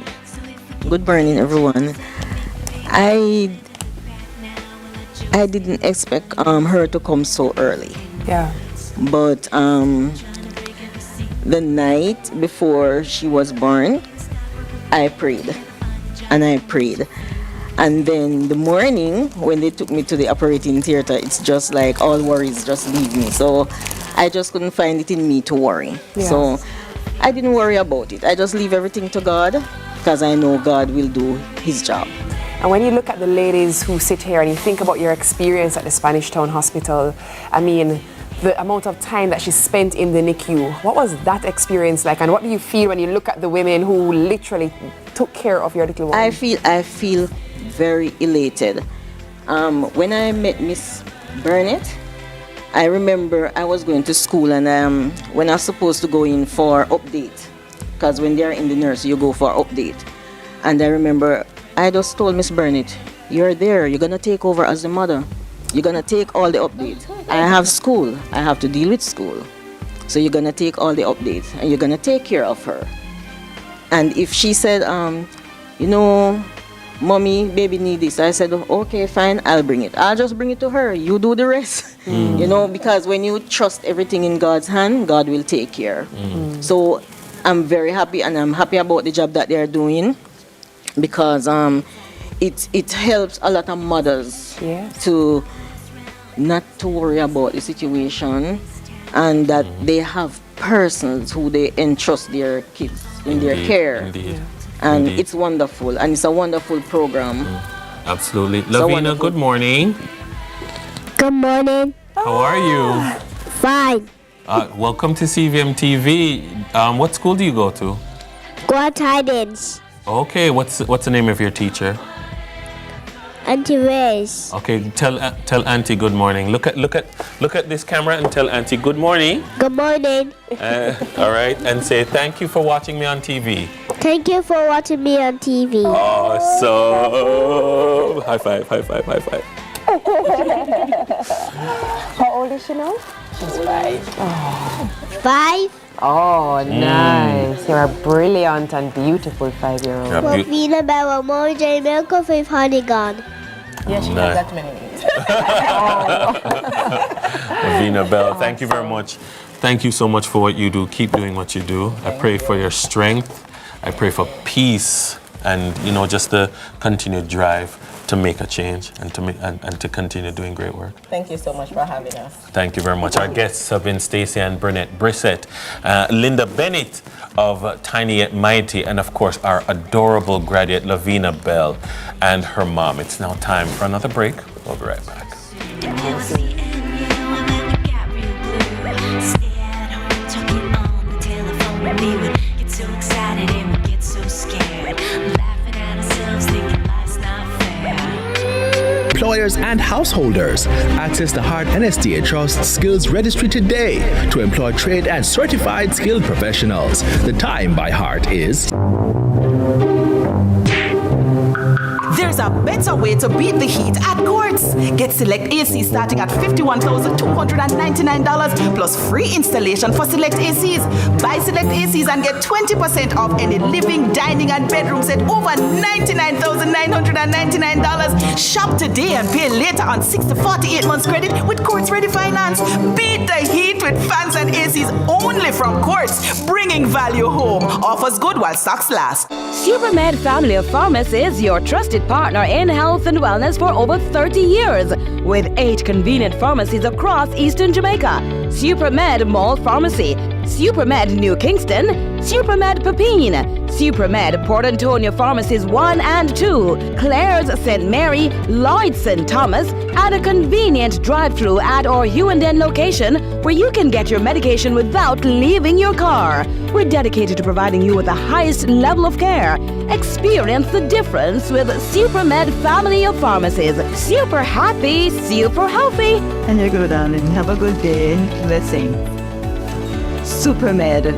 good morning, everyone. I didn't expect her to come so early. Yeah. But the night before she was born, I prayed. And then the morning, when they took me to the operating theater, it's just like all worries just leave me. So I just couldn't find it in me to worry. Yeah. So I didn't worry about it. I just leave everything to God because I know God will do his job. And when you look at the ladies who sit here and you think about your experience at the Spanish Town Hospital, I mean, the amount of time that she spent in the NICU, what was that experience like? And what do you feel when you look at the women who literally took care of your little one? I feel very elated. When I met Miss Burnett, I remember I was going to school, and when I was supposed to go in for update, because when they're in the nurse, you go for update. And I remember I just told Miss Burnett, you're there, you're gonna take over as the mother. You're gonna take all the updates. I have school, I have to deal with school. So you're gonna take all the updates and you're gonna take care of her. And if she said, Mommy, baby need this, I said, okay, fine, I'll bring it. I'll just bring it to her, you do the rest. Because when you trust everything in God's hand, God will take care. So I'm very happy, and I'm happy about the job that they're doing, because it helps a lot of mothers to not to worry about the situation, and that they have persons who they entrust their kids in their care. Indeed. And it's wonderful, and it's a wonderful program. Absolutely. Lavina, good morning. Good morning. How are you? Fine. Welcome to CVMTV. What school do you go to? Good tidings. Okay, what's the name of your teacher? Auntie Reyes. Okay, tell Auntie good morning. Look at this camera and tell Auntie good morning. Good morning. All right, and say thank you for watching me on TV. Thank you for watching me on TV. Awesome. High five, high five, high five. How old is she now? She's 5. Oh. 5? Oh, nice. You're a brilliant and beautiful 5-year-old. Lavina Bell, more J milk of honey gone. Yeah, she has that many. Lavina Bell, thank you very much. Thank you so much for what you do. Keep doing what you do. I pray for your strength. I pray for peace and, just the continued drive to make a change and to continue doing great work. Thank you so much for having us. Thank you very much. Our guests have been Stacey and Burnett Brissett, Linda Bennett of Tiny Yet Mighty, and of course our adorable graduate Lavina Bell and her mom. It's now time for another break. We'll be right back. Employers and householders, access the Hart NSTA Trust Skills Registry today to employ trained and certified skilled professionals. The time by Hart is... There's a better way to beat the heat at Courts. Get Select AC starting at $51,299 plus free installation for Select ACs. Buy Select ACs and get 20% off any living, dining, and bedroom set over $99,999. Shop today and pay later on 6 to 48 months credit with Courts Ready Finance. Beat the heat with fans and ACs only from Courts, bringing value home. Offers good while stocks last. Supermed Family of Pharmacies, your trusted partner in health and wellness for over 30 years, with 8 convenient pharmacies across Eastern Jamaica. Supermed Mall Pharmacy, Supermed New Kingston, Supermed Pepine, Supermed Port Antonio Pharmacies 1 and 2, Claire's St. Mary, Lloyd's St. Thomas, and a convenient drive-through at our Hughenden location where you can get your medication without leaving your car. We're dedicated to providing you with the highest level of care. Experience the difference with Supermed Family of Pharmacies. Super happy, super healthy. And you go down and have a good day. Blessing. Supermed.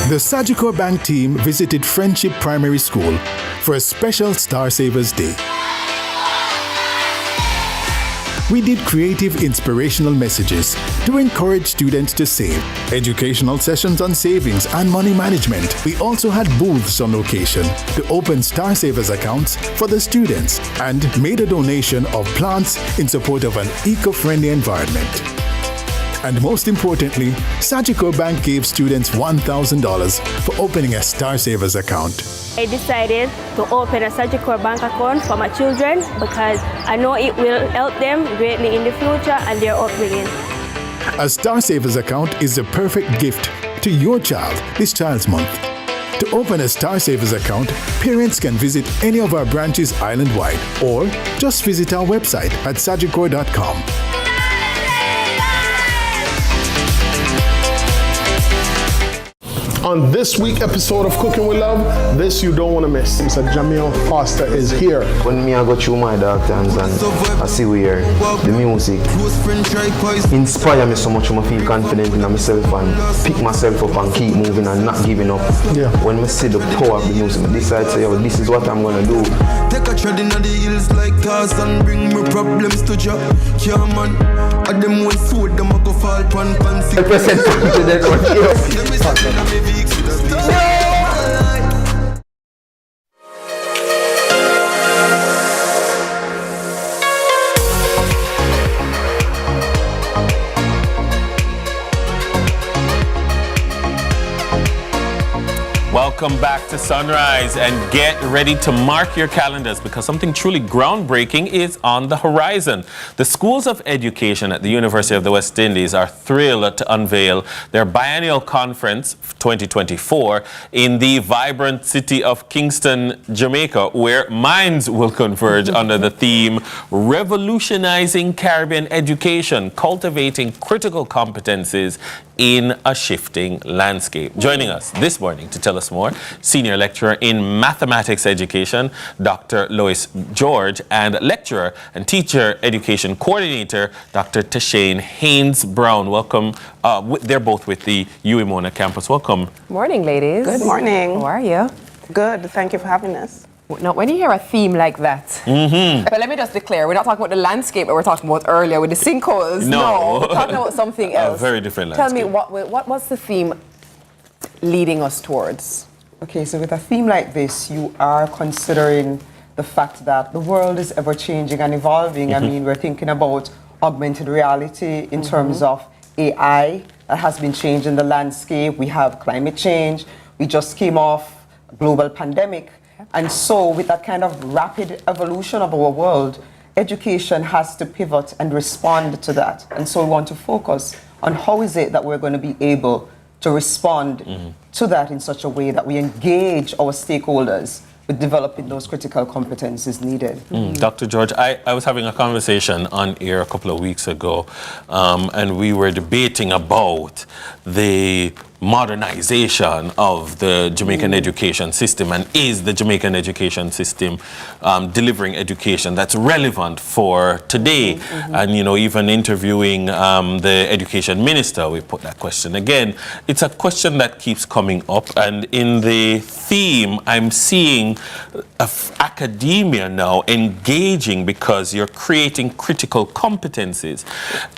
The Sagicor Bank team visited Friendship Primary School for a special Star Savers Day. We did creative, inspirational messages to encourage students to save, educational sessions on savings and money management. We also had booths on location to open Star Savers accounts for the students and made a donation of plants in support of an eco-friendly environment. And most importantly, Sagicor Bank gave students $1,000 for opening a Star Savers account. I decided to open a Sagicor Bank account for my children because I know it will help them greatly in the future and their upbringing. A Star Savers account is the perfect gift to your child this Child's Month. To open a Star Savers account, parents can visit any of our branches island-wide or just visit our website at sagicor.com. On this week's episode of Cooking with Love, this you don't want to miss. Mr. Jamil Foster is here. When me I go through my dark times and I see where the music inspire me so much, I feel confident in myself and pick myself up and keep moving and not giving up. Yeah. When I see the power of the music, I decide to say, yo, this is what I'm gonna do. Take a tread in the hills like Tarzan, bring me problems to Jah. Yeah, man. At them one sword, them a go fall pan pan. Welcome back to Sunrise, and get ready to mark your calendars because something truly groundbreaking is on the horizon. The schools of education at the University of the West Indies are thrilled to unveil their biennial conference 2024 in the vibrant city of Kingston, Jamaica, where minds will converge under the theme Revolutionizing Caribbean Education, Cultivating Critical Competencies in a Shifting Landscape. Joining us this morning to tell us more, Senior Lecturer in Mathematics Education, Dr. Lois George, and Lecturer and Teacher Education Coordinator, Dr. Tashane Haynes-Brown. Welcome. They're both with the UEMONA campus. Welcome. Morning, ladies. Good morning. How are you? Good. Thank you for having us. Now, when you hear a theme like that, but let me just declare, we're not talking about the landscape that we were talking about earlier with the sinkholes. No, we're talking about something else. A very different landscape. Tell me, what was the theme leading us towards? Okay, so with a theme like this, you are considering the fact that the world is ever changing and evolving. I mean, we're thinking about augmented reality in terms of AI that has been changing the landscape. We have climate change. We just came off global pandemic. And so with that kind of rapid evolution of our world, education has to pivot and respond to that. And so we want to focus on how is it that we're going to be able to respond to that in such a way that we engage our stakeholders with developing those critical competencies needed. Dr. George, I was having a conversation on air a couple of weeks ago, and we were debating about the modernization of the Jamaican education system, and is the Jamaican education system delivering education that's relevant for today? And even interviewing the education minister, we put that question again. It's a question that keeps coming up, and in the theme I'm seeing academia now engaging because you're creating critical competencies.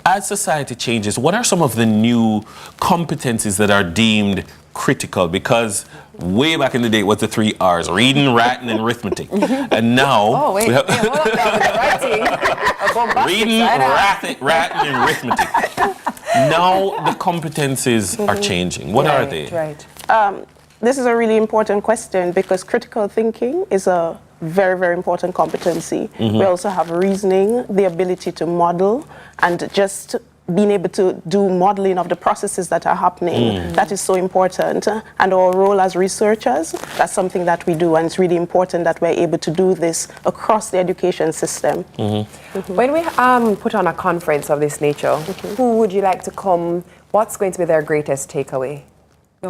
As society changes, what are some of the new competencies that are deemed critical? Because way back in the day it was the 3 R's: reading, writing, and arithmetic. And now we have reading, writing, and arithmetic. Now the competencies are changing. What are they? This is a really important question because critical thinking is a very, very important competency. We also have reasoning, the ability to model, and just being able to do modeling of the processes that are happening. That is so important. And our role as researchers, that's something that we do, and it's really important that we're able to do this across the education system. When we put on a conference of this nature, who would you like to come? What's going to be their greatest takeaway?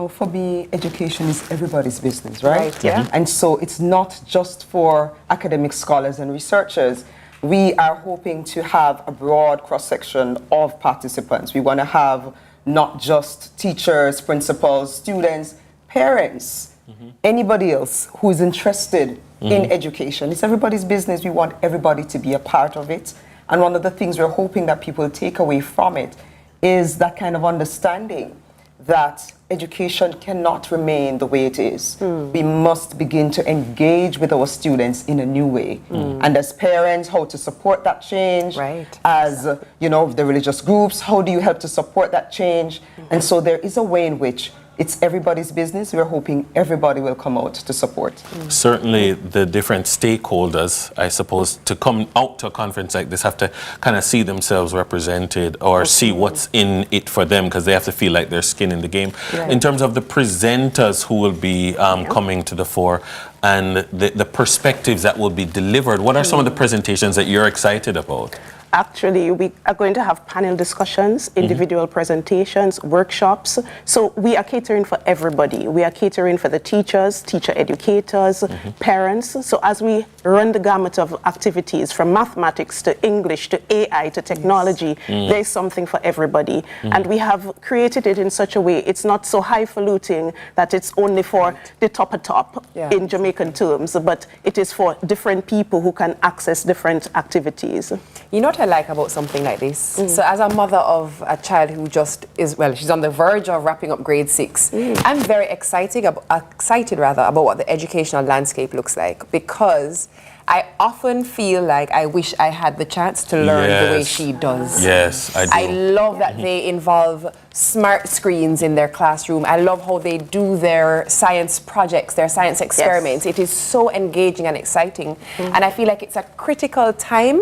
For me, education is everybody's business, right? And so it's not just for academic scholars and researchers. We are hoping to have a broad cross-section of participants. We want to have not just teachers, principals, students, parents, anybody else who is interested in education. It's everybody's business. We want everybody to be a part of it. And one of the things we're hoping that people take away from it is that kind of understanding that education cannot remain the way it is. We must begin to engage with our students in a new way. And as parents, how to support that change. As, the religious groups, how do you help to support that change? And so there is a way in which it's everybody's business. We're hoping everybody will come out to support. Certainly the different stakeholders, I suppose, to come out to a conference like this have to kind of see themselves represented or see what's in it for them, because they have to feel like there's skin in the game. In terms of the presenters who will be coming to the fore and the perspectives that will be delivered, what are some of the presentations that you're excited about? Actually, we are going to have panel discussions, individual presentations, workshops. So we are catering for everybody. We are catering for the teachers, teacher educators, parents. So as we run the gamut of activities from mathematics to English to AI to technology, there's something for everybody. And we have created it in such a way, it's not so highfalutin that it's only for the top in Jamaican terms, but it is for different people who can access different activities. You know what I like about something like this? So as a mother of a child who just is, she's on the verge of wrapping up grade 6, I'm very excited about what the educational landscape looks like, because I often feel like I wish I had the chance to learn the way she does. Yes, I do. I love that they involve smart screens in their classroom. I love how they do their science projects, their science experiments. It is so engaging and exciting. And I feel like it's a critical time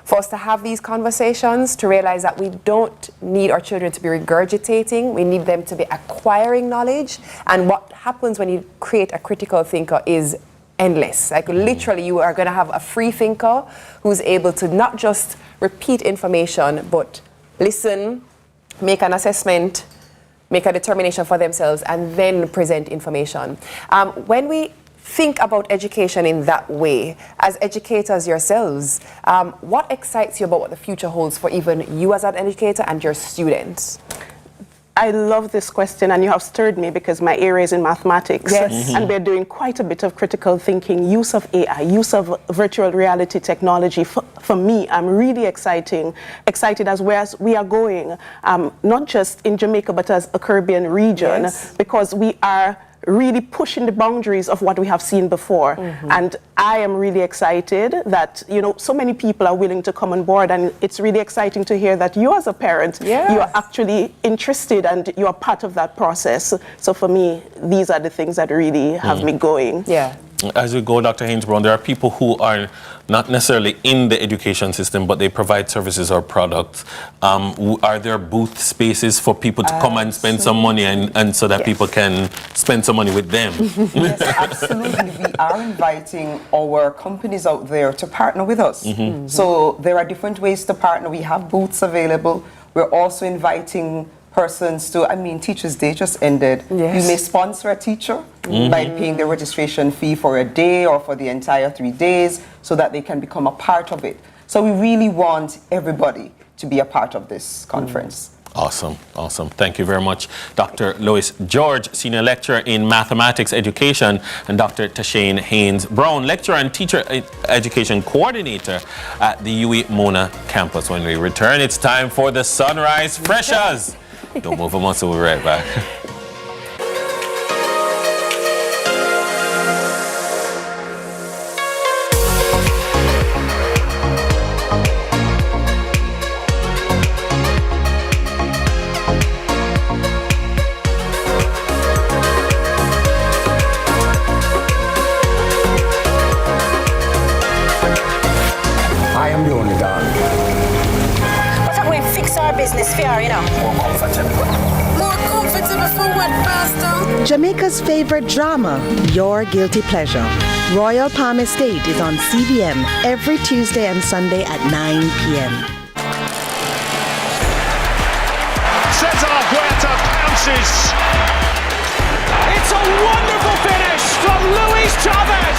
for us to have these conversations, to realize that we don't need our children to be regurgitating, we need them to be acquiring knowledge. And what happens when you create a critical thinker is endless. Like literally you are gonna have a free thinker who's able to not just repeat information, but listen, make an assessment, make a determination for themselves, and then present information. When we think about education in that way, as educators yourselves, what excites you about what the future holds for even you as an educator and your students? I love this question, and you have stirred me because my area is in mathematics. And we're doing quite a bit of critical thinking, use of AI, use of virtual reality technology. For me, I'm really excited as we are going, not just in Jamaica, but as a Caribbean region, because we are really pushing the boundaries of what we have seen before. And I am really excited that, you know, so many people are willing to come on board, and it's really exciting to hear that you as a parent, you are actually interested and you are part of that process. So for me, these are the things that really have me going. As we go, Dr. Haynes-Brown, there are people who are not necessarily in the education system, but they provide services or products. Are there booth spaces for people to come and spend some money and so that people can spend some money with them? Yes, absolutely. We are inviting our companies out there to partner with us. So there are different ways to partner. We have booths available. We're also inviting persons to, I mean, Teachers' Day just ended. You may sponsor a teacher by paying the registration fee for a day or for the entire 3 days so that they can become a part of it. So we really want everybody to be a part of this conference. Awesome, awesome. Thank you very much, Dr. Lois George, Senior Lecturer in Mathematics Education, and Dr. Tashane Haynes-Brown, Lecturer and Teacher Education Coordinator at the UWI Mona campus. When we return, it's time for the Sunrise Freshers. Don't move a muscle, we'll be right back. I am the only dog. What's up, we fix our business fair, you know? More comfortable. More comfortable for what, Pastor? Jamaica's favorite drama, Your Guilty Pleasure. Royal Palm Estate is on CVM every Tuesday and Sunday at 9 p.m. Cesar Huerta pounces. It's a wonderful finish from Luis Chavez.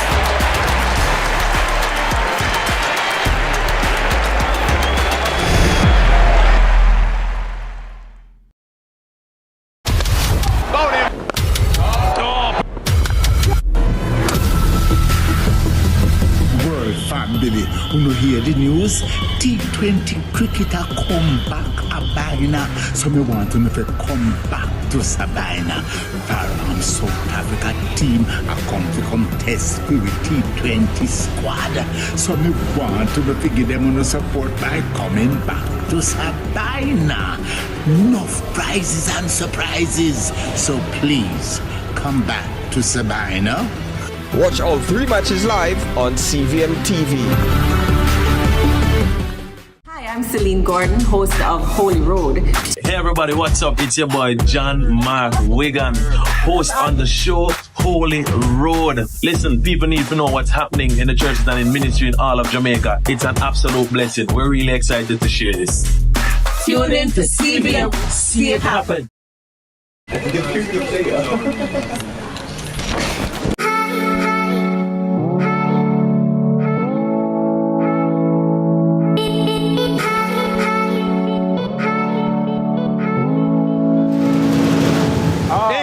Family, who know hear the news, T20 cricketer come back a Sabina, so me want to come back to Sabina. Our South Africa team are come to contest with T20 squad, so me want to give them on support by coming back to Sabina. Enough prizes and surprises, so please come back to Sabina. Watch all 3 matches live on CVMTV. Hi, I'm Celine Gordon, host of Holy Road. Hey everybody, what's up? It's your boy John Mark Wigan, host on the show Holy Road. Listen, people need to know what's happening in the churches and in ministry in all of Jamaica. It's an absolute blessing. We're really excited to share this. Tune in to CVM, see it happen.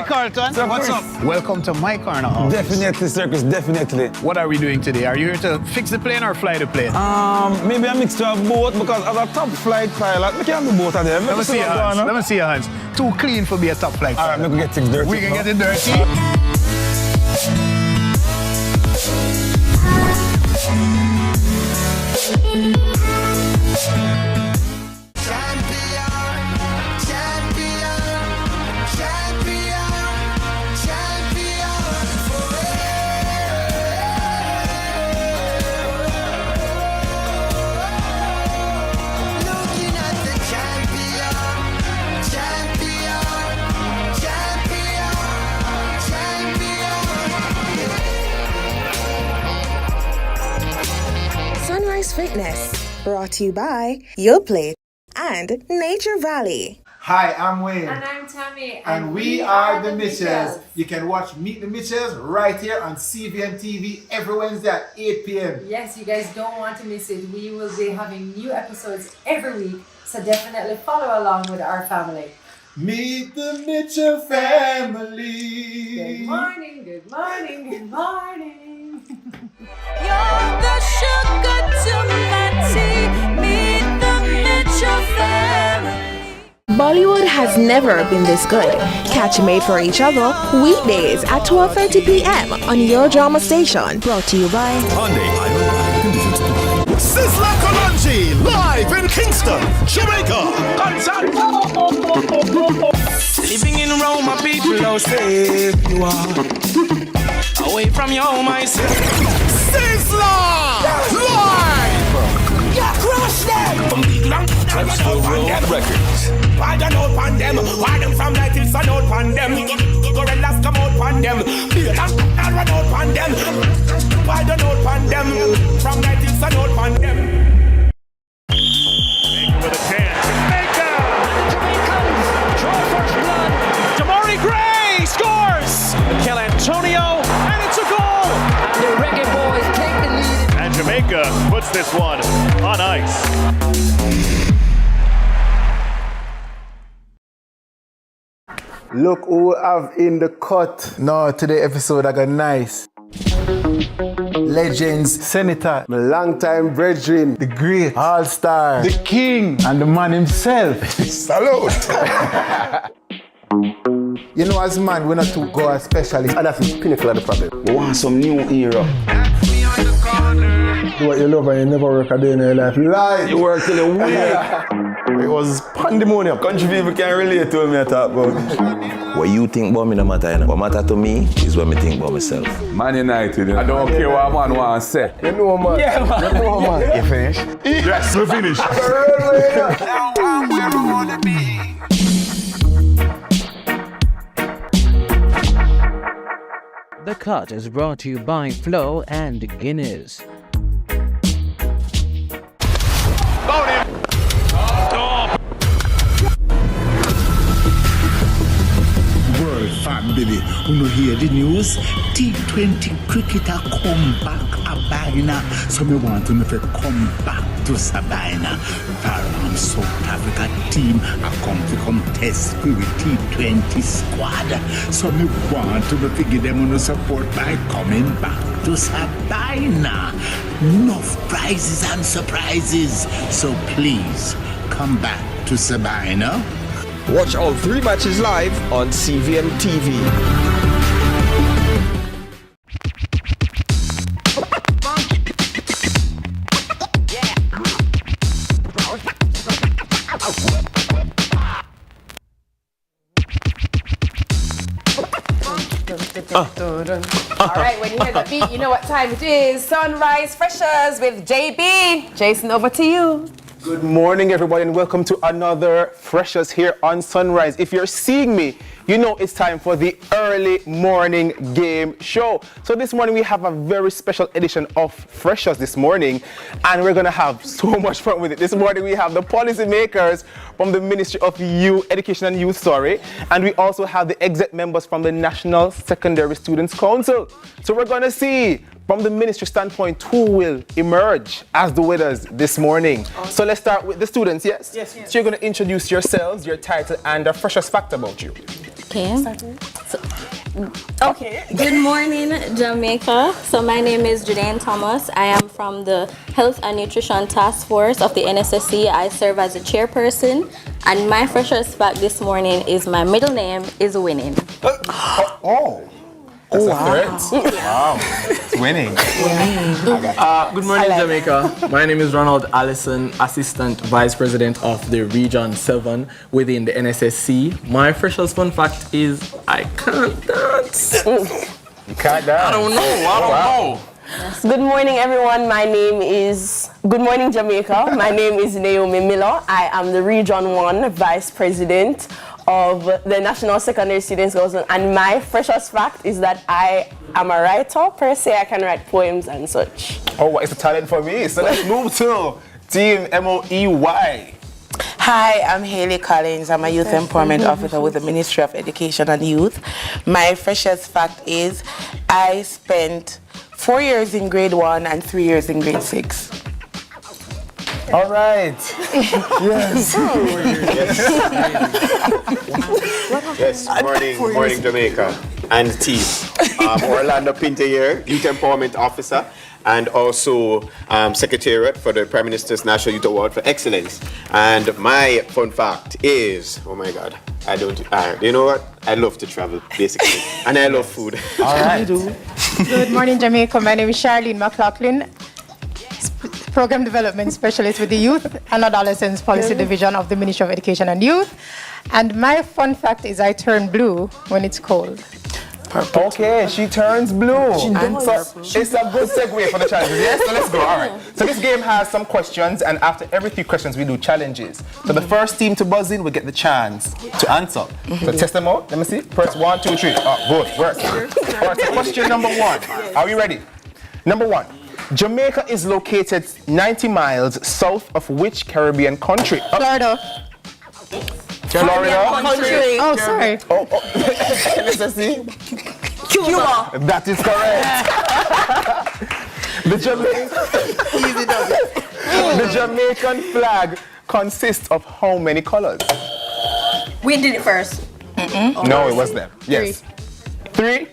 Carlton. Sir, what's up? Welcome to my corner office. Definitely, Circus, definitely. What are we doing today? Are you here to fix the plane or fly the plane? Maybe a mix of both, because as a top flight pilot, we can do both of them. Let me see your hands. Let me see your hands. Too clean for be a top flight pilot. All right, we can get things dirty. We can get it dirty. Fitness, brought to you by Your Plate and Nature Valley. Hi, I'm Wayne. And I'm Tami. And we are the Mitchells. You can watch Meet the Mitchells right here on CVMTV every Wednesday at 8 p.m. Yes, you guys don't want to miss it. We will be having new episodes every week, so definitely follow along with our family. Meet the Mitchell family. Good morning, good morning, good morning. You're the sugar to my tea. Meet the Mitchell family. Bollywood has never been this good. Catch Made for Each Other weekdays at 12:30 p.m. on your drama station. Brought to you by Sizzler Kalonji, live in Kingston, Jamaica. Living in Rome, my people, how safe you are. Away from your home, I say. Sizzler, live. Yeah, crush them. From the long records. Why don't out on them? Why them from like till sun out on them? Gorillas come out on them. Beer and run out on them. Why don't out on them? From like till sun out on them. With a chance. Jamaica! Jamaicans draw first blood. Damari Gray scores! Kel Antonio, and it's a goal! And the Reggae Boys take the lead. And Jamaica puts this one on ice. Look who we have in the cut. No, today episode I got nice. Legends, Senator, my longtime brethren, the great, all-star, the king, and the man himself. Salute! You know, as man, we're not to go as specialists, and that's the pinnacle of the problem. We want some new era. Do what you love and you never work a day in your life. You lie! You work till a week. It was pandemonium. Country people can relate to me, I talk about. What you think about me no matter, you know. What matter to me is what me think about myself. Man United, I don't care what man want to say. You know, man. Yeah, man. You know, man. You finished? Yes, we finished. The Cut is brought to you by Flo and Guinness. World family, you know hear the news? T20 cricketer come back a Sabina. So me want to come back to Sabina. For South Africa team I come to contest with T20 squad. So me want to give them no support by coming back to Sabina. Enough prizes and surprises. So please come back to Sabina. Watch all 3 matches live on CVMTV. All right, when you hear the beat, you know what time it is. Sunrise Freshers with JB. Jason, over to you. Good morning, everybody, and welcome to another Freshers here on Sunrise. If you're seeing me, you know it's time for the early morning game show. So this morning we have a very special edition of Freshers this morning, and we're gonna have so much fun with it. This morning we have the policymakers from the Ministry of Youth, Education and Youth, and we also have the exec members from the National Secondary Students Council. So we're gonna see from the ministry standpoint who will emerge as the winners this morning. So let's start with the students, yes? Yes. So you're gonna introduce yourselves, your title, and a freshers fact about you. Okay. Okay. Good morning, Jamaica. So my name is Khadine Thomas. I am from the Health and Nutrition Task Force of the NSSC. I serve as a chairperson, and my freshers fact this morning is my middle name is Winning. That's a threat. Wow. It's winning. Good morning, Jamaica. My name is Ronald Allison, Assistant Vice President of the Region 7 within the NSSC. My freshers fun fact is I can't dance. You can't dance? I don't know. Yes. Good morning, everyone. Good morning, Jamaica. My name is Naomi Miller. I am the Region 1 Vice President of the National Secondary Students Council, and my freshers fact is that I am a writer per se. I can write poems and such. Oh, what is the talent for me? So let's move to Team MOEY. Hi, I'm Haley Collins. I'm a Youth Empowerment Officer with the Ministry of Education and Youth. My freshers fact is I spent 4 years in grade 1 and 3 years in grade 6. All right. Yes. Yes. Morning, Jamaica. and team. Orlando Pinter here, Youth Empowerment Officer, and also Secretariat for the Prime Minister's National Youth Award for Excellence. And my fun fact is, oh my God, you know what? I love to travel, basically, and I love food. All right. Good morning, Jamaica. My name is Charlene McLaughlin, Program Development Specialist with the Youth and Adolescents Policy Division of the Ministry of Education and Youth. And my fun fact is I turn blue when it's cold. Okay, she turns blue. It's a good segue for the challenges. Yes, so let's go. All right. So this game has some questions, and after every 3 questions, we do challenges. So the first team to buzz in will get the chance to answer. So test them out. Let me see. Press 1, 2, 3. Oh, good. Work. All right. So question number 1. Are we ready? Number 1. Jamaica is located 90 miles south of which Caribbean country? Florida. Florida? Country. Oh, sorry. Let's see. Cuba. That is correct. The Jamaican flag consists of how many colors? We did it first. No, it was them. Yes. 3?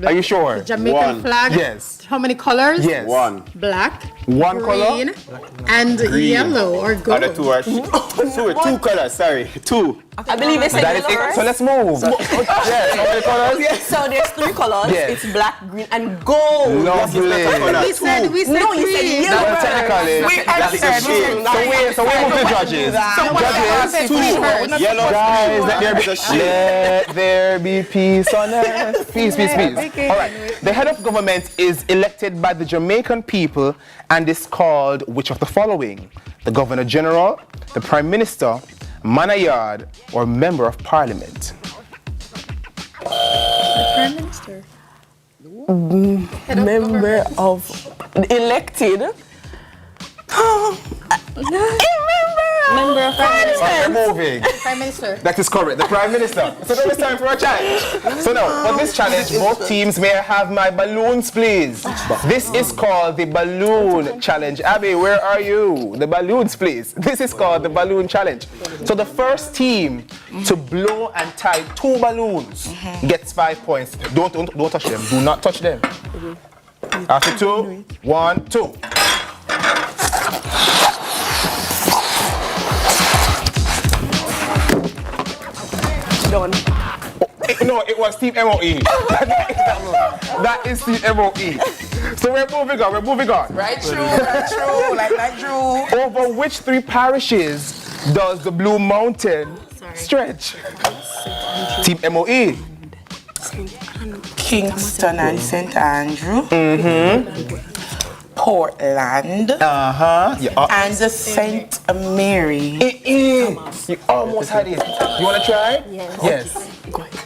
Are you sure? The Jamaican flag. Yes. How many colors? Yes. 1. Black. 1 green, color? and yellow or gold. Other 2 are 2 colors, sorry. 2. I believe it's That is it. So let's move. Yes, how many colors? Yes. So there's 3 colors. Yes. It's black, green, and gold. Lovely. We said No, you said green. yellow. Well, technically. So we move to judges. Judges. Yellow. Guys, let there be peace on earth. Peace, peace, peace. All right. The head of government is elected by the Jamaican people and is called which of the following? The Governor General, the Prime Minister, Man of Yard, or Member of Parliament? The Prime Minister. Member of elected. Member of We're moving. Prime Minister. That is correct, the Prime Minister. So now it's time for a challenge. So now, for this challenge, both teams may I have my balloons, please. This is called the Balloon Challenge. Abby, where are you? The balloons, please. This is called the Balloon Challenge. So the first team to blow and tie 2 balloons gets 5 points. Don't touch them. Do not touch them. After 2, 1, 2. Done. No, it was Team MOE. That is Team MOE. So we're moving on. Right through, like through. Over which 3 parishes does the Blue Mountain stretch? Team MOE. Kingston and St. Andrew. Portland. And the St. Mary. You almost had it. You want to try? Yes.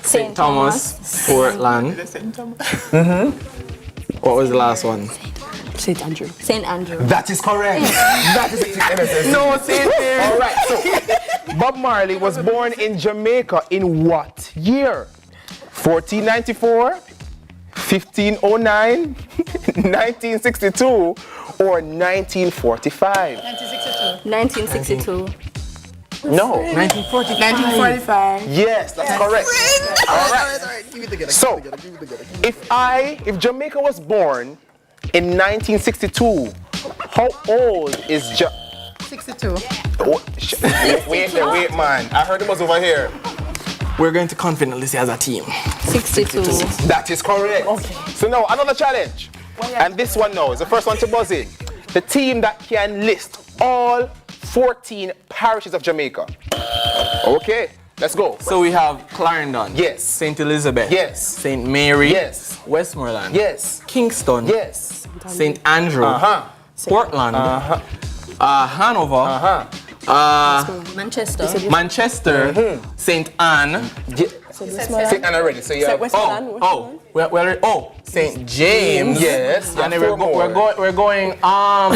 St. Thomas, Portland. What was the last one? St. Andrew. St. Andrew. That is correct. That is it. No, St. Mary. All right. So Bob Marley was born in Jamaica in what year? 1494, 1509, 1962, or 1945? 1962. No. 1945. Yes, that's correct. All right. So, if Jamaica was born in 1962, how old is 62. Wait, man. I heard it was over here. We're going to confidently say as a team. 62. That is correct. Okay. So now, another challenge. And this one now is the first one to buzz in. The team that can list all 14 parishes of Jamaica. Okay, let's go. So we have Clarendon. Yes. St. Elizabeth. Yes. St. Mary. Yes. Westmoreland. Yes. Kingston. Yes. St. Andrew. Portland. Hanover. Manchester. St. Anne. St. Anne already. So you have St. James. Yes. And then we're going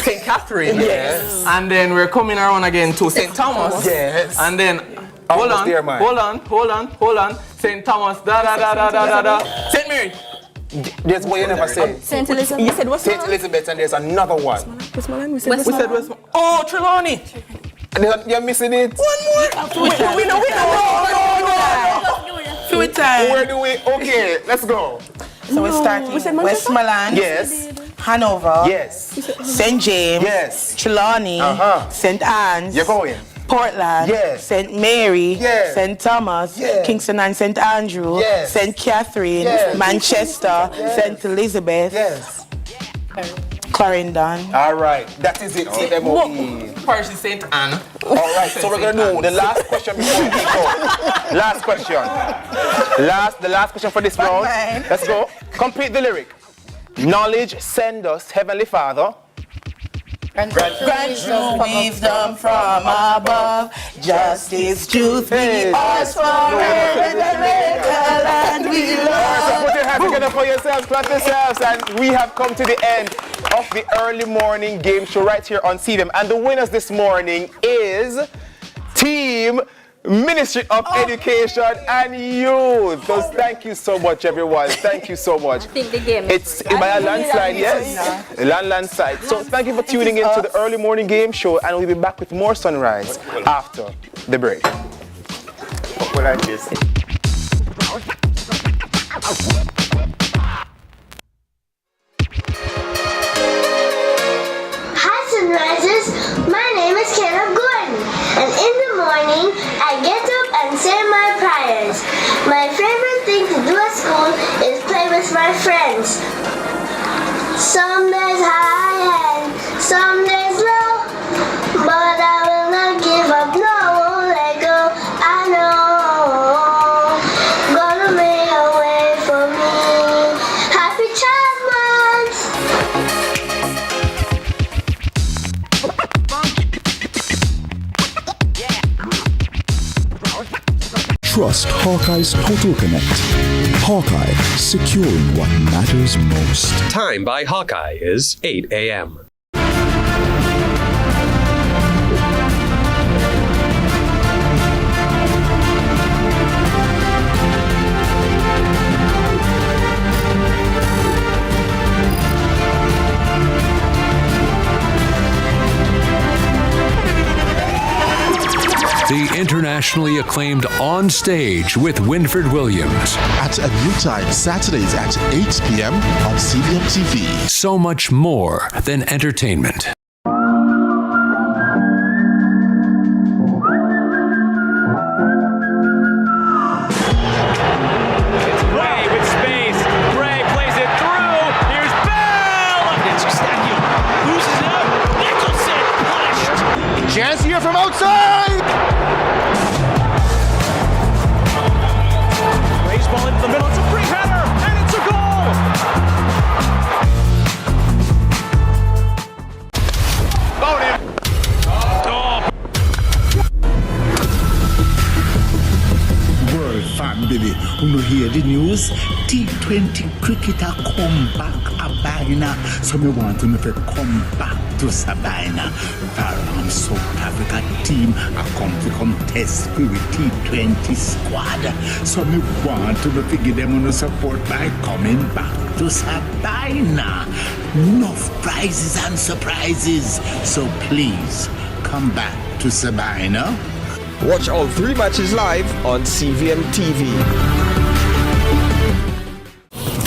St. Catherine. Yes. And then we're coming around again to St. Thomas. Yes. And then hold on. St. Thomas. St. Mary. There's one you never said. St. Elizabeth. You said St. Elizabeth, and there's another one. Westmoreland. We said Westmoreland. Oh, Trelawney. You're missing it. One more. We know. Every time. Where do we? Okay, let's go. So we're starting Westmoreland. Yes. Hanover. Yes. St. James. Yes. Trelawney. St. Anne's. You're going. Portland. Yes. St. Mary. Yes. St. Thomas. Yes. Kingston and St. Andrew. Yes. St. Catherine. Yes. Manchester. Yes. St. Elizabeth. Yes. Clarendon. All right. That is it. CMOE. Parish is St. Anne. All right. So we're gonna do the last question before we go. Last question. The last question for this round. Let's go. Complete the lyric. Knowledge send us, Heavenly Father. Grant true wisdom from above, justice, truth, be ours forever, and the land we love. So put your hands together for yourselves, clap yourselves, and we have come to the end of the early morning game show right here on CVM. And the winners this morning is Team Ministry of Education and Youth. So thank you so much, everyone. Thank you so much. I think the game It's by a landslide, yes. A landslide. So thank you for tuning in to the early morning game show, and we'll be back with more Sunrise after the break. Hi Sunrises, my name is Caleb Gordon, and in the morning I get up and say my prayers. My favorite thing to do at school is play with my friends. Some days high and some days low, but I will not give up, no, won't let go. I know gonna make a way for me. Happy Child Month! Trust Hawkeye's Total Connect. Hawkeye, securing what matters most. Time by Hawkeye is 8 a.m. The internationally acclaimed On Stage with Winford Williams. At a new time, Saturdays at 8 p.m. on CVMTV. So much more than entertainment. Chance here from outside! Raised ball into the middle, it's a free header, and it's a goal! Found him! World family, who no hear the news? T20 cricketer come back a Sabina. So me want to come back to Sabina. From South Africa team I come to contest with T20 squad. So me want to give them on support by coming back to Sabina. Enough prizes and surprises. So please come back to Sabina. Watch all 3 matches live on CVMTV.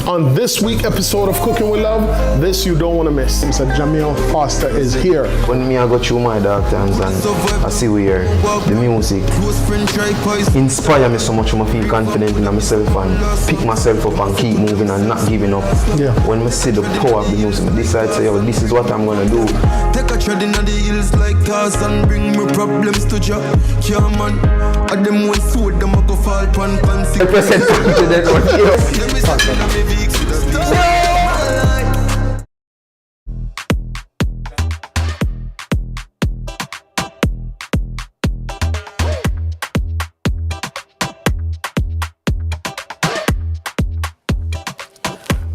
On this week's episode of Cooking with Love, this you don't want to miss. Mr. Jamil Foster is here. When me I go through my dark times and I see where the music inspire me so much, I feel confident in myself and pick myself up and keep moving and not giving up. Yeah. When I see the power of the music, I decide to say, yo, this is what I'm gonna do. Take a tread in the hills like cars and bring me problems to Jah. Yeah, man. At them one food, them a go fall pan fancy. Represent to that one.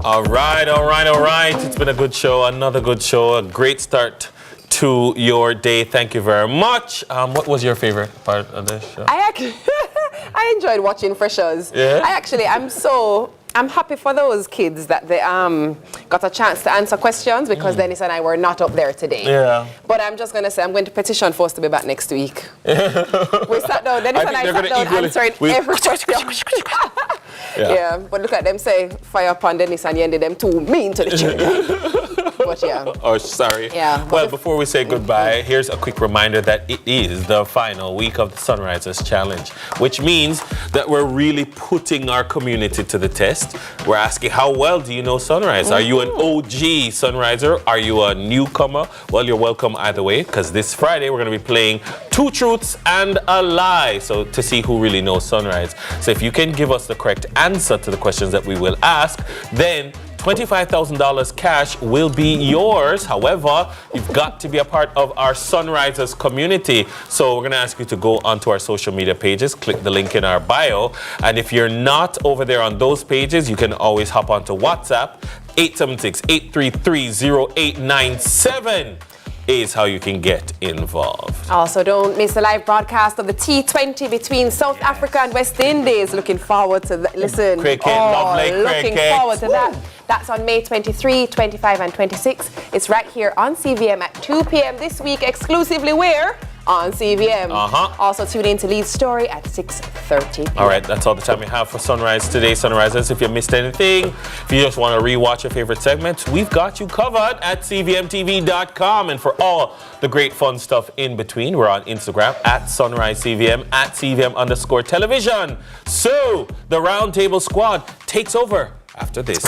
All right. It's been a good show, another good show, a great start to your day. Thank you very much. What was your favorite part of this show? I enjoyed watching Freshers. Yeah? I'm happy for those kids that they got a chance to answer questions because Dennis and I were not up there today. Yeah. But I'm just going to say I'm going to petition for us to be back next week. We sat down, Dennis and I sat down answering every question. Yeah, but look at them say, fire upon Dennis and Yendi, them too mean to the children. But yeah. Oh, sorry. Yeah. Well, before we say goodbye, here's a quick reminder that it is the final week of the Sunrisers Challenge, which means that we're really putting our community to the test. We're asking, how well do you know Sunrise? Are you an OG Sunriser? Are you a newcomer? Well, you're welcome either way, because this Friday we're going to be playing 2 truths and a lie, so to see who really knows Sunrise. So if you can give us the correct answer to the questions that we will ask, then $25,000 cash will be yours. However, you've got to be a part of our Sunrisers community. So we're going to ask you to go onto our social media pages, click the link in our bio. And if you're not over there on those pages, you can always hop onto WhatsApp. 876-833-0897 is how you can get involved. Also, don't miss the live broadcast of the T20 between South Africa and West Indies. Looking forward to that. Listen, cricket, lovely looking cricket. forward to that. That's on May 23, 25, and 26. It's right here on CVM at 2 p.m. this week, exclusively where? On CVM. Also, tune in to Lead's Story at 6:30 p.m. All right, that's all the time we have for Sunrise today, Sunrisers. If you missed anything, if you just want to rewatch your favorite segments, we've got you covered at CVMTV.com. And for all the great fun stuff in between, we're on Instagram at SunriseCVM, at CVM_television. So, the Roundtable Squad takes over after this.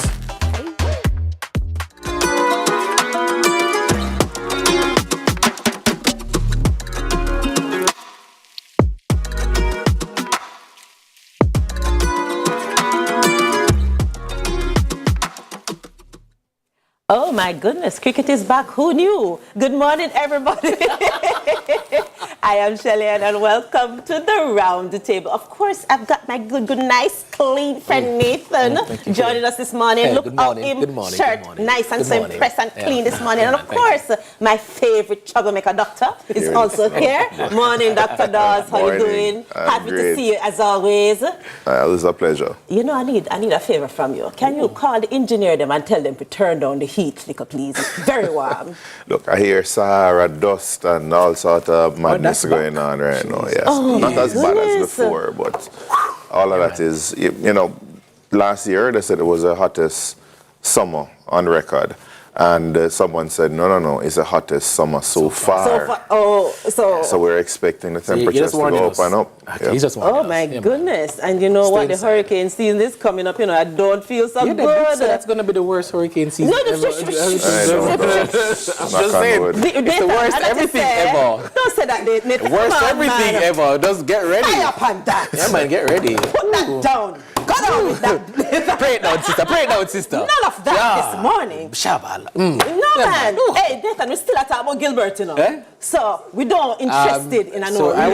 Oh my goodness, cricket is back. Who knew? Good morning, everybody. I am Shelley-Ann and welcome to the Round Table. Of course, I've got my good, nice, clean friend Nathan joining us this morning. Hey, Look good out morning, him, good morning, shirt, good morning. nice and Good so morning. impressed and clean this morning. And of Thank course, my favorite troublemaker doctor is also here. Morning, Dr. Dawes. How you doing? Happy to see you as always. It was a pleasure. You know, I need a favor from you. Can you call the engineer them and tell them to turn down the heat, please? It's very warm. Look, I hear Sahara dust and all sort of madness going on right now, yes. Oh, Not as bad as goodness. before, but all of that is, you know, last year they said it was the hottest summer on record. And someone said, no, it's the hottest summer so far. So we're expecting the temperatures to go up and up. Yeah. Oh my goodness. And you know what? The hurricane season is coming up. You know, I don't feel so good. That's going to be the worst hurricane season ever. I'm just saying. It's the worst everything ever. Don't say that, Nathan. Worst everything ever. Just get ready. Fire upon that. Yeah, man, get ready. Put that down. Go down with that. Pray it down, sister. Pray it down, sister. None of that this morning. Shabala. No, man. Hey, Nathan, we still at about Gilbert, you know. So we don't interested in So I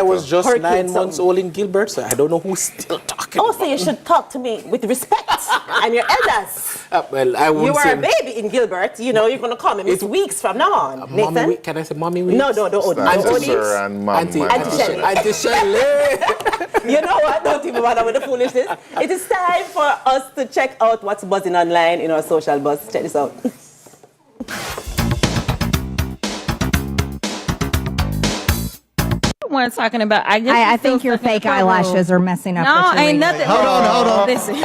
was just 9 months old in Gilbert, so I don't know who's still talking. Oh, so you should talk to me with respect and your elders. Well, I won't You were say a baby in Gilbert, you know, you're going to call me Miss Weeks from now on, Nathan. Mommy, can I say Mommy Weeks? No, don't. Auntie Sir and Mom. Auntie Shelley. You know what? Don't even bother with the foolishness. It is time for us to check out what's buzzing online in our social buzz. Check this out. We're talking about. I think your fake eyelashes are messing up. No, ain't nothing. Hold on. Listen.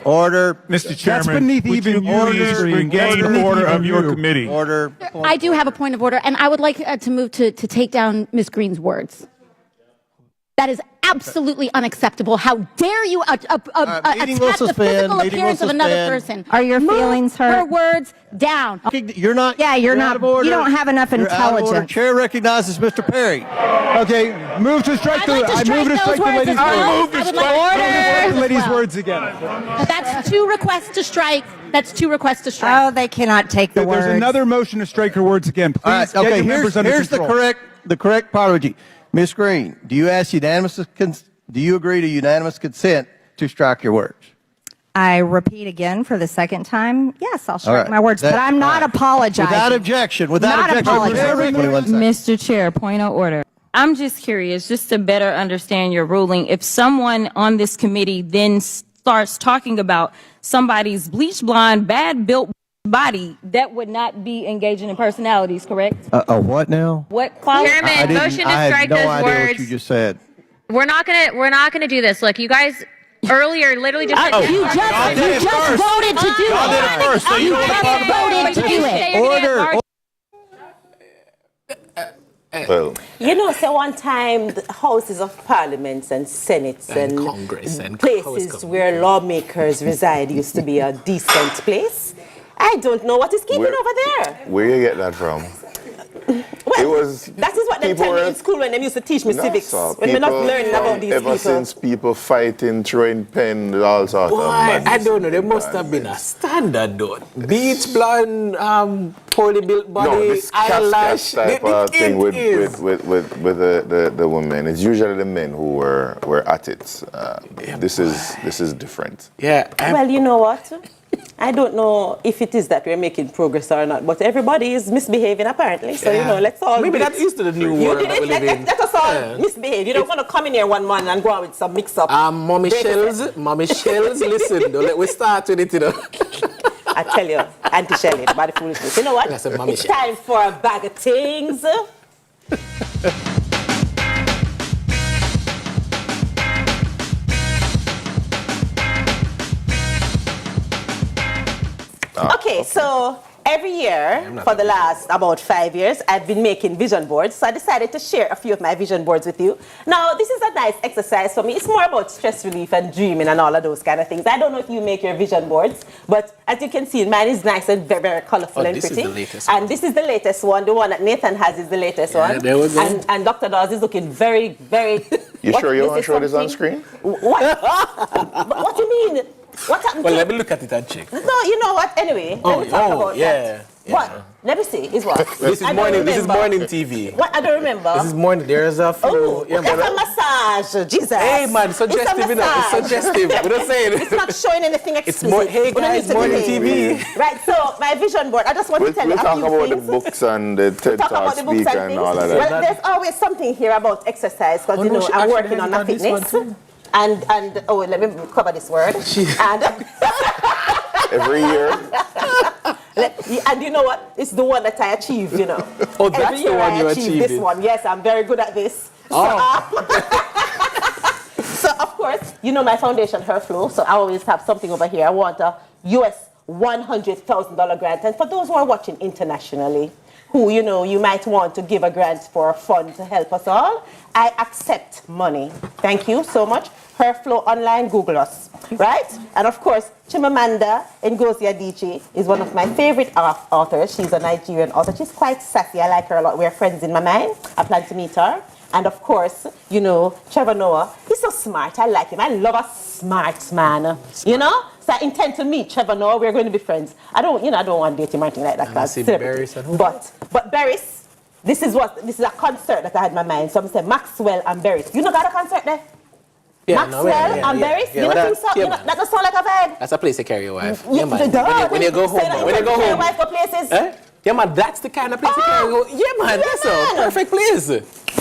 Order. Mr. Chairman, That's beneath even you to engage the order of your committee. Order. I do have a point of order, and I would like to move to take down Ms. Green's words. That is absolutely unacceptable. How dare you attack the physical appearance of another person? Are your feelings hurt? Her words down. You're not. Yeah, you're not. You don't have enough intelligence. Chair recognizes Mr. Perry. Okay, move to strike the. I move to strike the lady's words. Move to strike the lady's words again. That's 2 requests to strike. That's 2 requests to strike. Oh, they cannot take the words. There's another motion to strike her words again. Please All right, get okay, your members under here's control. the correct apology. Ms. Green, do you agree to unanimous consent to strike your words? I repeat again for the second time. Yes, I'll strike right. my words, but I'm not apologizing. Without objection. Mr. Chair, point of order. I'm just curious, just to better understand your ruling. If someone on this committee then starts talking about somebody's bleach blonde, bad built body, that would not be engaging in personalities, correct? What now? What quality? Chairman, motion to strike I those had no idea words. what you just said. We're not gonna do this. Look, you guys Earlier, literally just said You just voted to do Y'all did it it. first, so you You don't want to just talk about voted to do it. Order. Well, You know, so one time the houses of parliaments and senates and Congress and places where lawmakers reside used to be a decent place. I don't know what is keeping over there. where you get that from? It was. That is what they tell me in school when they used to teach me civics. So When we're not learning about these ever people. since people fighting, throwing pens, all sorts of Why? madness. I don't know. There must have been a standard, though. Beach blonde, poorly built body, No, this eyelash. type of thing with the women. It's usually the men who were at it. This is different. Yeah. Well, you know what? I don't know if it is that we're making progress or not, but everybody is misbehaving apparently. So, you know, let's all... Maybe that's used to the new world that we live in. Let us all misbehave. You don't want to come in here one morning and go out with some mix-up. Mommy Shells, listen, though, let we start with it, you know. I tell you, Auntie Shelley, about the foolishness. You know what? That's a Mommy It's Shell. time for a bag of things. Okay, so every year for the last about 5 years, I've been making vision boards. So I decided to share a few of my vision boards with you. Now, this is a nice exercise for me. It's more about stress relief and dreaming and all of those kind of things. I don't know if you make your vision boards, but as you can see, mine is nice and very, very colorful and this pretty. is the latest and this is the latest one. The one that Nathan has is the latest one. There we go. And Dr. Dawes is looking very, very... You sure you want to show this on screen? What? What do you mean? What happened Well, to... let me look at it and check. No, you know what? Anyway, let me talk about that. What? Let me see. Is what? This is morning TV. What? I don't remember. This is morning. There's a few. Oh, it's a massage. Jesus. Hey, man, suggestive, you know. It's suggestive. We don't say it. It's not showing anything explicit. Hey, guys, morning TV. Right, so my vision board, I just want to tell you a few things. We'll talk about the books and the TED Talk speaker and all of that. Well, there's always something here about exercise because, you know, I'm working on my fitness. And oh, let me cover this word. And every year. And you know what? It's the one that I achieve, you know. Oh, that's every year the one I you achieve achieved. this one. Yes, I'm very good at this. So of course, you know my foundation, Her Flow. So I always have something over here. I want a US $100,000 grant. And for those who are watching internationally, who, you know, you might want to give a grant for a fund to help us all, I accept money. Thank you so much. Her Flow Online, Google us, right? And of course, Chimamanda Ngozi Adichie is one of my favorite authors. She's a Nigerian author. She's quite sassy. I like her a lot. We're friends in my mind. I plan to meet her. And of course, you know, Trevor Noah, he's so smart. I like him. I love a smart man, you know? So I intend to meet Trevor Noah. We're going to be friends. I don't want to date him or anything like that. But Barris, this is a concert that I had in my mind. So I'm saying Maxwell and Barris. You know got a concert there? Yeah, Maxwell and Barris? You know think so? You know, that doesn't sound like a vibe? That's a place to carry your wife. Yeah, man. When you go home, man. When you go home. Wife for places? Eh? Yeah, man, that's the kind of place to carry your... Yeah, man, that's a perfect place.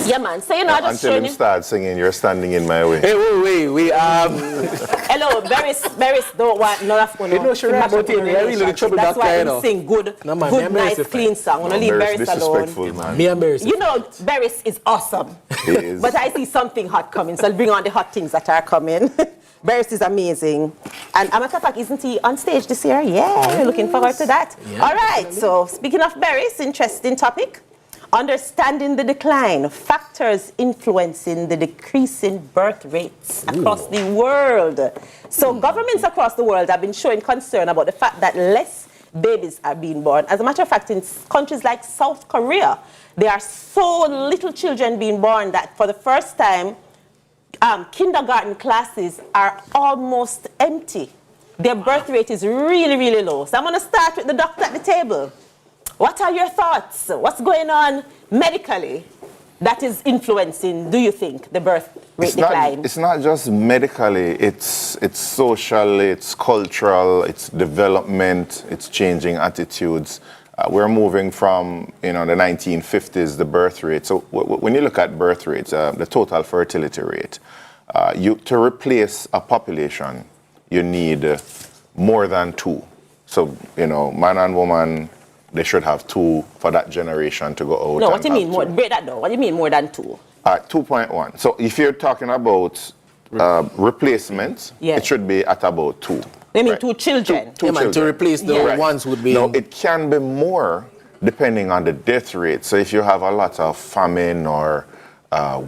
Yeah, man. So, you know, I just until him start singing, you're standing in my way. Hey, wait. Hello, Barris don't want none of you know, sure about it. I really the trouble that's why he sing good, nice, clean song. Wanna leave Barris alone. Man. Me and Barris. You know, Barris is awesome. He is. But I see something hot coming, so I'll bring on the hot things that are coming. Barris is amazing. And Amatafak, isn't he on stage this year? Yeah, we're looking forward to that. Yeah, all right, so speaking of Barris, interesting topic. Understanding the decline, factors influencing the decreasing birth rates across the world. So governments across the world have been showing concern about the fact that less babies are being born. As a matter of fact, in countries like South Korea, there are so little children being born that for the first time, kindergarten classes are almost empty. Their birth rate is really, really low. So I'm going to start with the doctor at the table. What are your thoughts? What's going on medically that is influencing, do you think, the birth rate decline? It's not just medically, it's social, it's cultural, it's development, it's changing attitudes. We're moving from, you know, the 1950s, the birth rate. So when you look at birth rates, the total fertility rate, to replace a population, you need more than 2. So, you know, man and woman, they should have 2 for that generation to go out. No, what do you mean more? Break that down. What do you mean more than 2? 2.1. So if you're talking about replacement, it should be at about 2. They mean 2 children. Two children. To replace the ones would be... No, it can be more depending on the death rate. So if you have a lot of famine or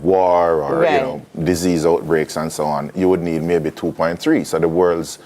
war or disease outbreaks and so on, you would need maybe 2.3. So the world's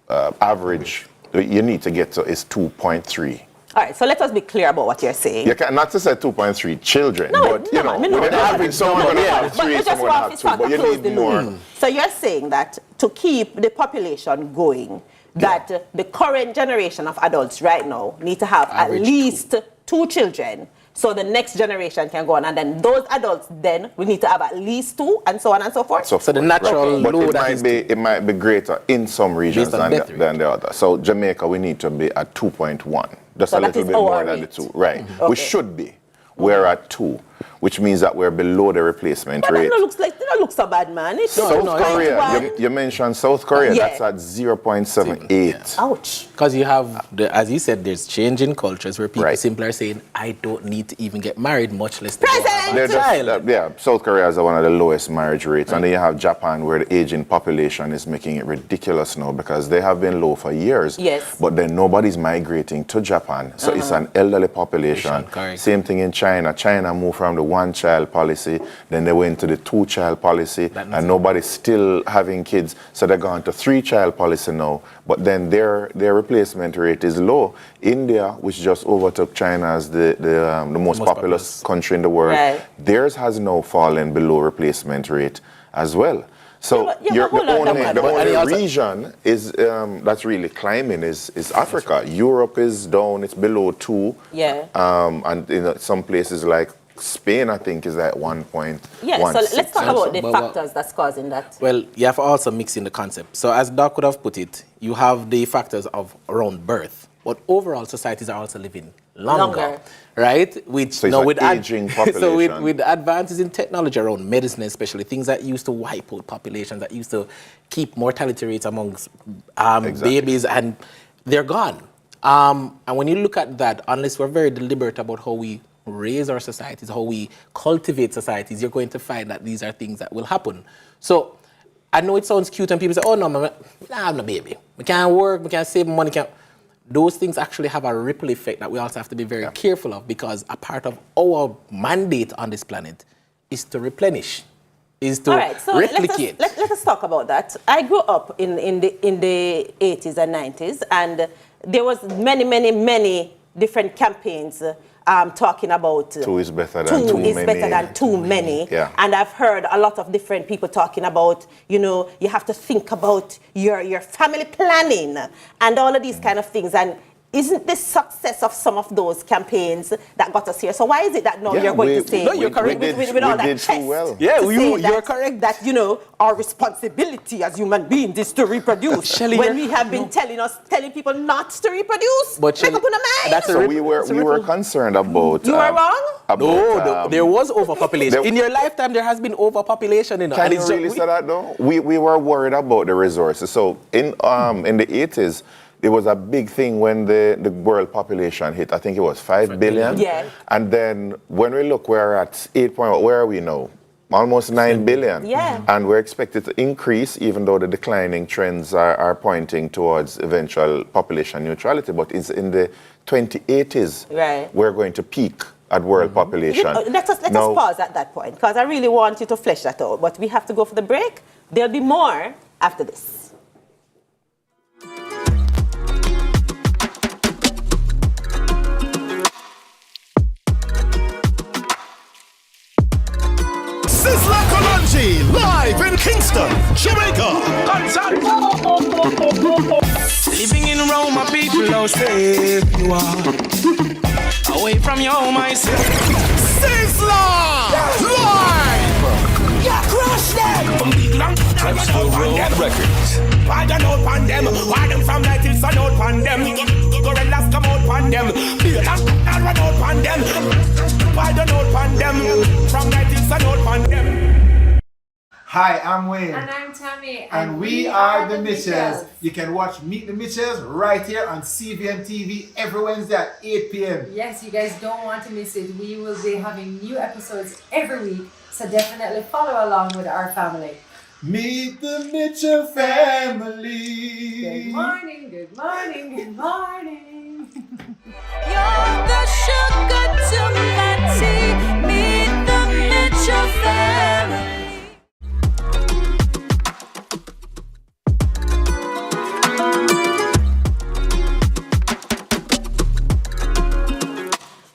average you need to get to is 2.3. All right, so let us be clear about what you're saying. You can not to say 2.3 children, but with the average, someone going to have 3, someone have 2, but you need more. So you're saying that to keep the population going, that the current generation of adults right now need to have average at least 2 children, so the next generation can go on, and then those adults then we need to have at least 2, and so on and so forth. So the natural load it might be greater in some regions than the other. So Jamaica, we need to be at 2.1, just a little bit more than the 2. Right. We should be. We're at 2, which means that we're below the replacement rate. That looks so bad, man. South Korea, you mentioned South Korea, that's at 0.78. Ouch. Because you have, as you said, there's changing cultures where people simply are saying, I don't need to even get married, much less to have a child. South Korea is one of the lowest marriage rates. And then you have Japan, where the aging population is making it ridiculous now because they have been low for years. Yes. But then nobody's migrating to Japan. So it's an elderly population. Same thing in China. China moved from the 1-child policy, then they went to the 2-child policy, and nobody's still having kids. So they're going to 3-child policy now. But then their replacement rate is low. India, which just overtook China as the most populous country in the world, theirs has now fallen below replacement rate as well. So the only region is that's really climbing is Africa. Europe is down; it's below 2. Yeah. And in some places like Spain, I think, is at 1.1. Yeah. So let's talk about the factors that's causing that. Well, you have to also mix in the concept. So as Doc would have put it, you have the factors of around birth, but overall societies are also living longer. Right? Which so with aging population. So with advances in technology around medicine, especially things that used to wipe out populations, that used to keep mortality rates amongst babies, and they're gone. And when you look at that, unless we're very deliberate about how we raise our societies, how we cultivate societies, you're going to find that these are things that will happen. So I know it sounds cute and people say, oh no, man, I have no baby. We can't work, we can't save money, those things actually have a ripple effect that we also have to be very careful of, because a part of our mandate on this planet is to replenish, is to replicate. Let us talk about that. I grew up in the 80s and 90s, and there was many different campaigns talking about 2 is better than too many. 2 is better than too many. Yeah. And I've heard a lot of different people talking about, you have to think about your family planning and all of these kind of things. And isn't the success of some of those campaigns that got us here? So why is it that you're going to say, you're correct. With all that chest, you're correct. That, our responsibility as human beings is to reproduce. Shelly, when we have been telling people not to reproduce. But Shelly, we were concerned about... You were wrong? There was overpopulation. In your lifetime, there has been overpopulation. Can you really say that, though? We were worried about the resources. So in the 80s, it was a big thing when the world population hit. I think it was 5 billion. Yeah. And then when we look, we're at 8 point. Where are we now? Almost 9 billion. Yeah. And we're expected to increase, even though the declining trends are pointing towards eventual population neutrality. But it's in the 2080s we're going to peak at world population. Let us pause at that point, because I really want you to flesh that out. But we have to go for the break. There'll be more after this. Live in Kingston, Jamaica. Living in Rome, my people are safe. You are away from your home, I say. Sizzla! Live! Yeah, crush them. From big long, Records. why don't know pan them? Why them from night till sun out pan them? Gorillas come out pan them. Feel that run out pan them. Why don't know pan them? From night till sun out pan them. Hi, I'm Wayne. And I'm Tami. And we are the Mitchells. You can watch Meet the Mitchells right here on CVMTV every Wednesday at 8 p.m. Yes, you guys don't want to miss it. We will be having new episodes every week, so definitely follow along with our family. Meet the Mitchell family. Good morning, good morning, good morning. You're the sugar to my tea. Meet the Mitchell family.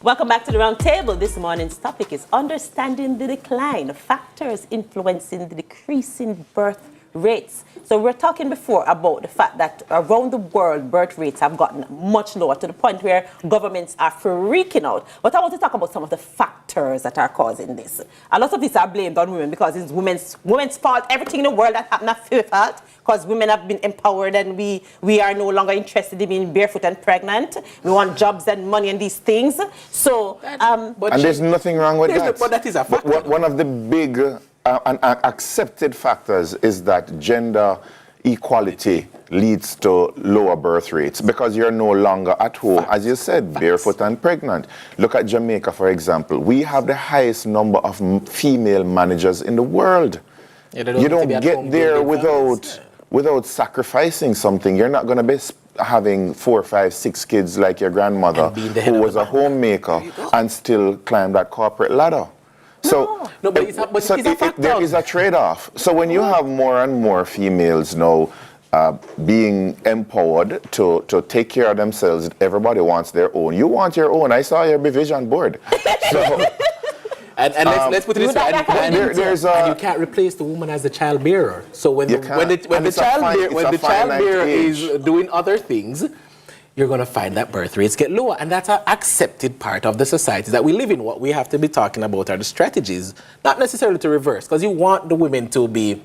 Welcome back to the round table. This morning's topic is understanding the decline, factors influencing the decreasing birth rates. So we're talking before about the fact that around the world, birth rates have gotten much lower to the point where governments are freaking out. But I want to talk about some of the factors that are causing this. A lot of these are blamed on women because it's women's fault. Everything in the world that happened is their fault because women have been empowered and we are no longer interested in being barefoot and pregnant. We want jobs and money and these things. So, and there's nothing wrong with that. But that is a factor. One of the big accepted factors is that gender equality leads to lower birth rates because you're no longer at home, as you said, barefoot and pregnant. Look at Jamaica, for example. We have the highest number of female managers in the world. Yeah, you don't get there without sacrificing something. You're not going to be having 4, 5, 6 kids like your grandmother who was a homemaker and still climb that corporate ladder. So, but it's a factor. There is a trade-off. So when you have more and more females now being empowered to take care of themselves, everybody wants their own. You want your own. I saw your vision board. So, and let's put it this way. And you can't replace the woman as the child bearer. So when the child bearer is doing other things, you're going to find that birth rates get lower. And that's an accepted part of the society that we live in. What we have to be talking about are the strategies, not necessarily to reverse, because you want the women to be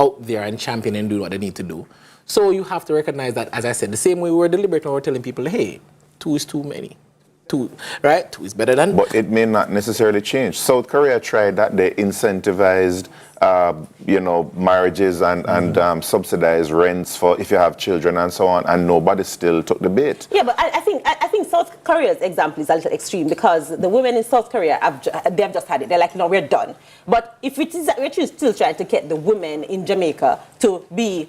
out there and champion and do what they need to do. So you have to recognize that, as I said, the same way we were deliberate when we were telling people, hey, 2 is too many. 2, right? 2 is better than... But it may not necessarily change. South Korea tried that. They incentivized, marriages and subsidized rents for if you have children and so on, and nobody still took the bait. Yeah, but I think South Korea's example is a little extreme because the women in South Korea, they have just had it. They're like, no, we're done. But if we're still trying to get the women in Jamaica to be...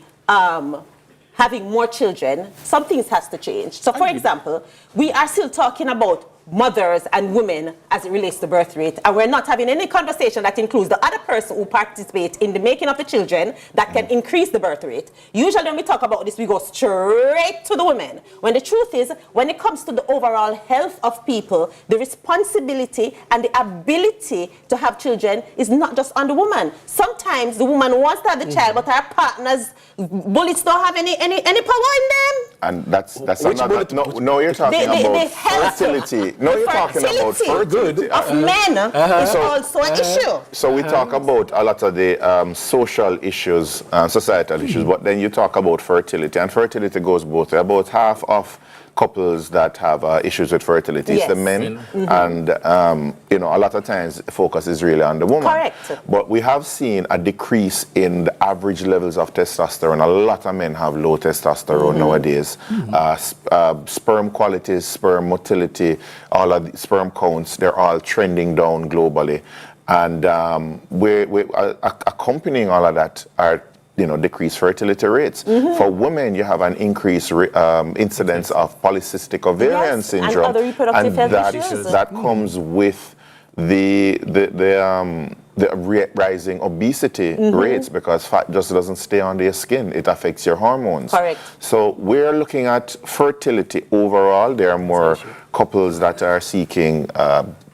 having more children, some things has to change. So, for example, we are still talking about mothers and women as it relates to birth rate, and we're not having any conversation that includes the other person who participates in the making of the children that can increase the birth rate. Usually when we talk about this, we go straight to the women. When the truth is, when it comes to the overall health of people, the responsibility and the ability to have children is not just on the woman. Sometimes the woman wants to have the child, but her partner's bullets don't have any power in them. And that's another... No, you're talking about fertility. No, you're talking about fertility. Of men is also an issue. So we talk about a lot of the social issues, societal issues, but then you talk about fertility, and fertility goes both way. About half of couples that have issues with fertility is the men, and a lot of times focus is really on the woman. Correct. But we have seen a decrease in the average levels of testosterone. A lot of men have low testosterone nowadays. Sperm qualities, sperm motility, all of the sperm counts, they're all trending down globally. And we're accompanying all of that are decreased fertility rates. For women, you have an increased incidence of polycystic ovarian syndrome, and other reproductive health issues. That comes with the rising obesity rates because fat just doesn't stay under your skin. It affects your hormones. Correct. So we're looking at fertility overall. There are more couples that are seeking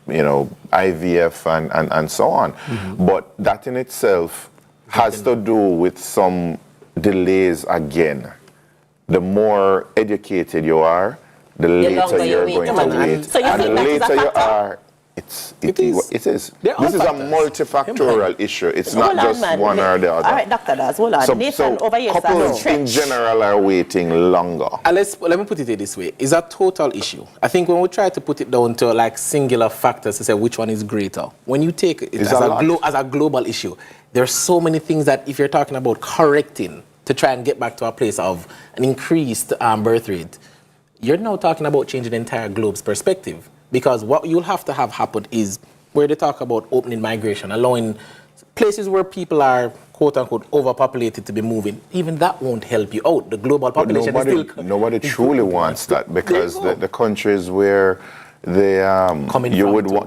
IVF and so on. But that in itself has to do with some delays again. The more educated you are, the later you're going to wait. So you and the think that is a later you factor? are, it is. This is a multifactorial issue. It's not just one or the other. All right, Dr. Daz, hold on. So Nathan over here couples in general are waiting longer. Let me put it this way. It's a total issue. I think when we try to put it down to like singular factors to say which one is greater, when you take it as a global issue, there's so many things that if you're talking about correcting to try and get back to a place of an increased birth rate, you're now talking about changing the entire globe's perspective. Because what you'll have to have happen is where they talk about opening migration, allowing places where people are quote-unquote overpopulated to be moving, even that won't help you out. The global population But is still... nobody truly wants that, because the countries where they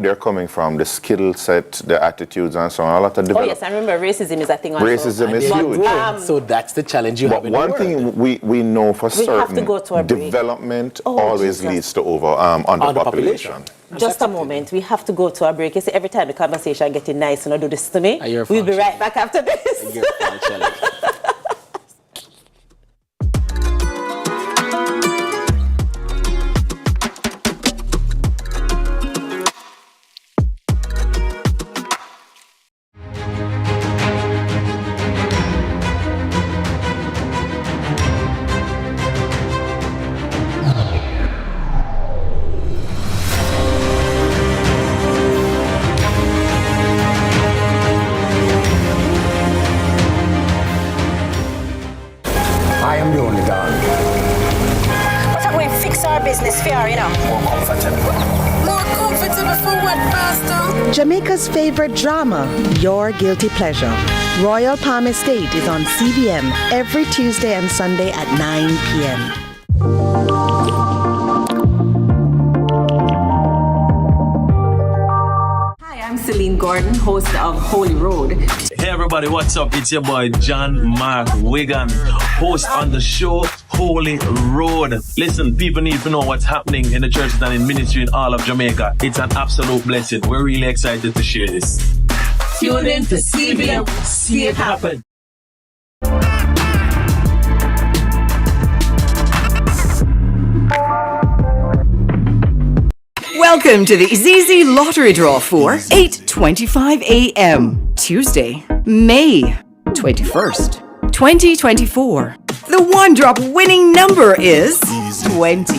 they're coming from, the skill set, the attitudes and so on, a lot of Oh yes, I remember racism is a thing also. Racism is huge. So that's the challenge you have in the world. One thing we know for certain, have to go to a break. Development always leads to underpopulation. Just a moment, we have to go to a break. You see, every time the conversation getting nice, do this to me. We'll be right back after this. I am the only dog. But I'm going to fix our business fair, you know. More comfortable. More comfortable for what, Pastor? Jamaica's favorite drama, Your Guilty Pleasure. Royal Palm Estate is on CVM every Tuesday and Sunday at 9 p.m. I'm Celine Gordon, host of Holy Road. Hey everybody, what's up? It's your boy John Mark Wigan, host on the show Holy Road. Listen, people need to know what's happening in the churches and in ministry in all of Jamaica. It's an absolute blessing. We're really excited to share this. Tune in to CVM. See it happen. Welcome to the ZZ Lottery Draw for 8:25 a.m. Tuesday, May 21st, 2024. The one-drop winning number is 20.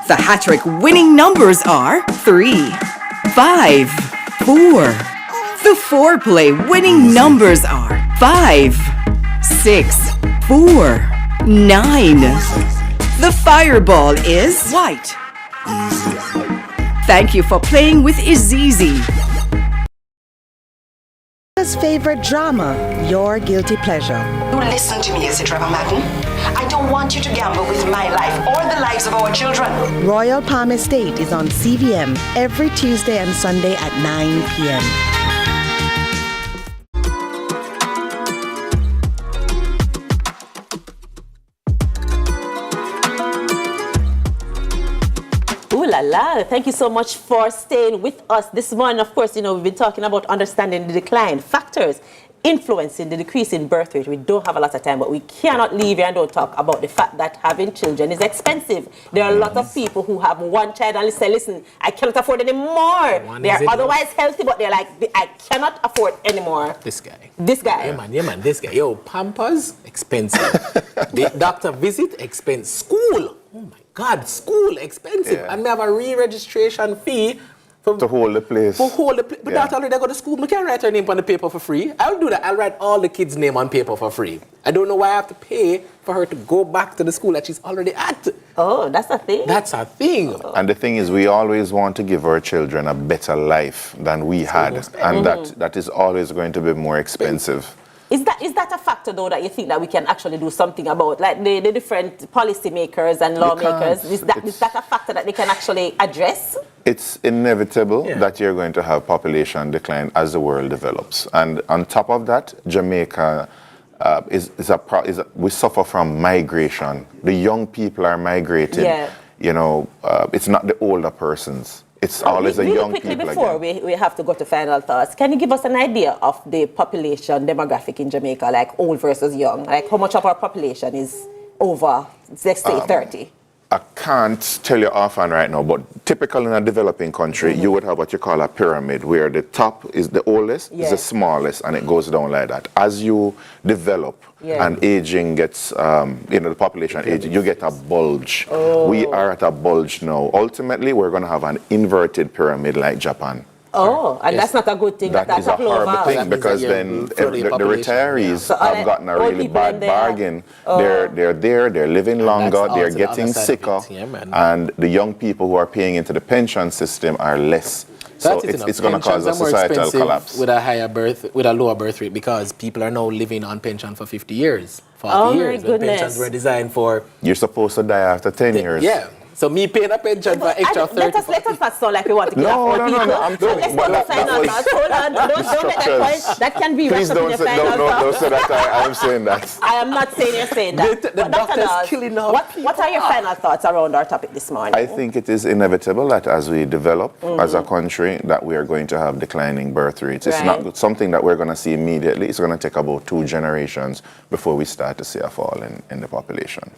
The hat-trick winning numbers are 3, 5, 4. The four-play winning numbers are 5, 6, 4, 9. The fireball is white. Thank you for playing with Izizi. Jamaica's favorite drama, Your Guilty Pleasure. Listen to me, Izzy Trevor Madden. I don't want you to gamble with my life or the lives of our children. Royal Palm Estate is on CVM every Tuesday and Sunday at 9 p.m. Ooh la la, thank you so much for staying with us this morning. Of course, we've been talking about understanding the decline, factors influencing the decrease in birth rate. We don't have a lot of time, but we cannot leave here and don't talk about the fact that having children is expensive. There are a lot of people who have one child and say, listen, I cannot afford anymore. They are otherwise healthy, but they're like, I cannot afford anymore. This guy. Yeah, man, this guy. Yo, Pampers, expensive. The doctor visit, expense. School. Oh my God, school, expensive. Yeah. And we have a re-registration fee. To hold the place. But that already go to school. I can't write her name on the paper for free. I'll do that. I'll write all the kids' name on paper for free. I don't know why I have to pay for her to go back to the school that she's already at. Oh, that's a thing. That's a thing. And the thing is, we always want to give our children a better life than we had. And that is always going to be more expensive. Is that a factor, though, that you think that we can actually do something about? Like the different policymakers and lawmakers, is that a factor that they can actually address? It's inevitable that you're going to have population decline as the world develops. And on top of that, Jamaica we suffer from migration. The young people are migrating. Yeah. It's not the older persons. It's always the young people. Really quickly, before we have to go to final thoughts, can you give us an idea of the population demographic in Jamaica, like old versus young? Like how much of our population is over, let's say, 30? I can't tell you offhand right now, but typically in a developing country, you would have what you call a pyramid, where the top is the oldest, is the smallest, and it goes down like that. As you develop and aging gets, the population aging, you get a bulge. Oh. We are at a bulge now. Ultimately, we're going to have an inverted pyramid like Japan. Oh, and that's not a good thing. That is a horrible thing, because then the retirees have gotten a really bad bargain. They're there, they're living longer, they're getting sicker, and the young people who are paying into the pension system are less. So it's going to cause a societal collapse. With a lower birth rate because people are now living on pension for 50 years, 40 years. When pensions were designed for... You're supposed to die after 10 years. Yeah. So me paying a pension for extra 30. Let us not sound like we want to kill old people. I'm telling you. Let's go to final thoughts. Hold on. Don't make that point. That can be Please don't say that I am saying that. I am not saying you're saying that. The doctor's killing off. What are your final thoughts around our topic this morning? I think it is inevitable that as we develop as a country that we are going to have declining birth rates. It's not something that we're going to see immediately. It's going to take about 2 generations before we start to see a fall in the population.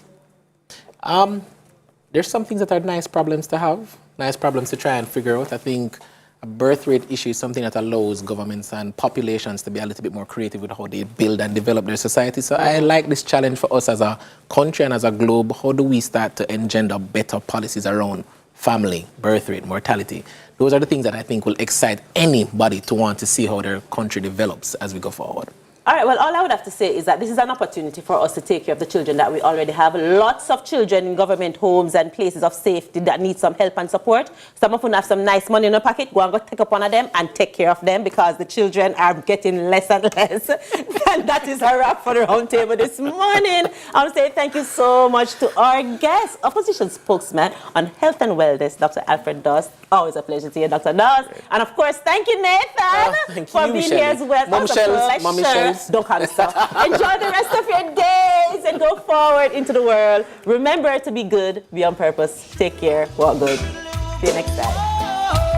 There's some things that are nice problems to have, nice problems to try and figure out. I think a birth rate issue is something that allows governments and populations to be a little bit more creative with how they build and develop their society. So I like this challenge for us as a country and as a globe. How do we start to engender better policies around family, birth rate, mortality? Those are the things that I think will excite anybody to want to see how their country develops as we go forward. All right, well, all I would have to say is that this is an opportunity for us to take care of the children that we already have. Lots of children in government homes and places of safety that need some help and support. Some of them have some nice money in their pocket. Go and go take up one of them and take care of them because the children are getting less and less. And that is a wrap for the round table this morning. I want to say thank you so much to our guest, opposition spokesman on health and wellness, Dr. Alfred Doss. Always a pleasure to you, Dr. Doss. And of course, thank you, Nathan, for being here as well. Mommy Shells. Don't call me so. Enjoy the rest of your days and go forward into the world. Remember to be good, be on purpose, take care, walk good. See you next time.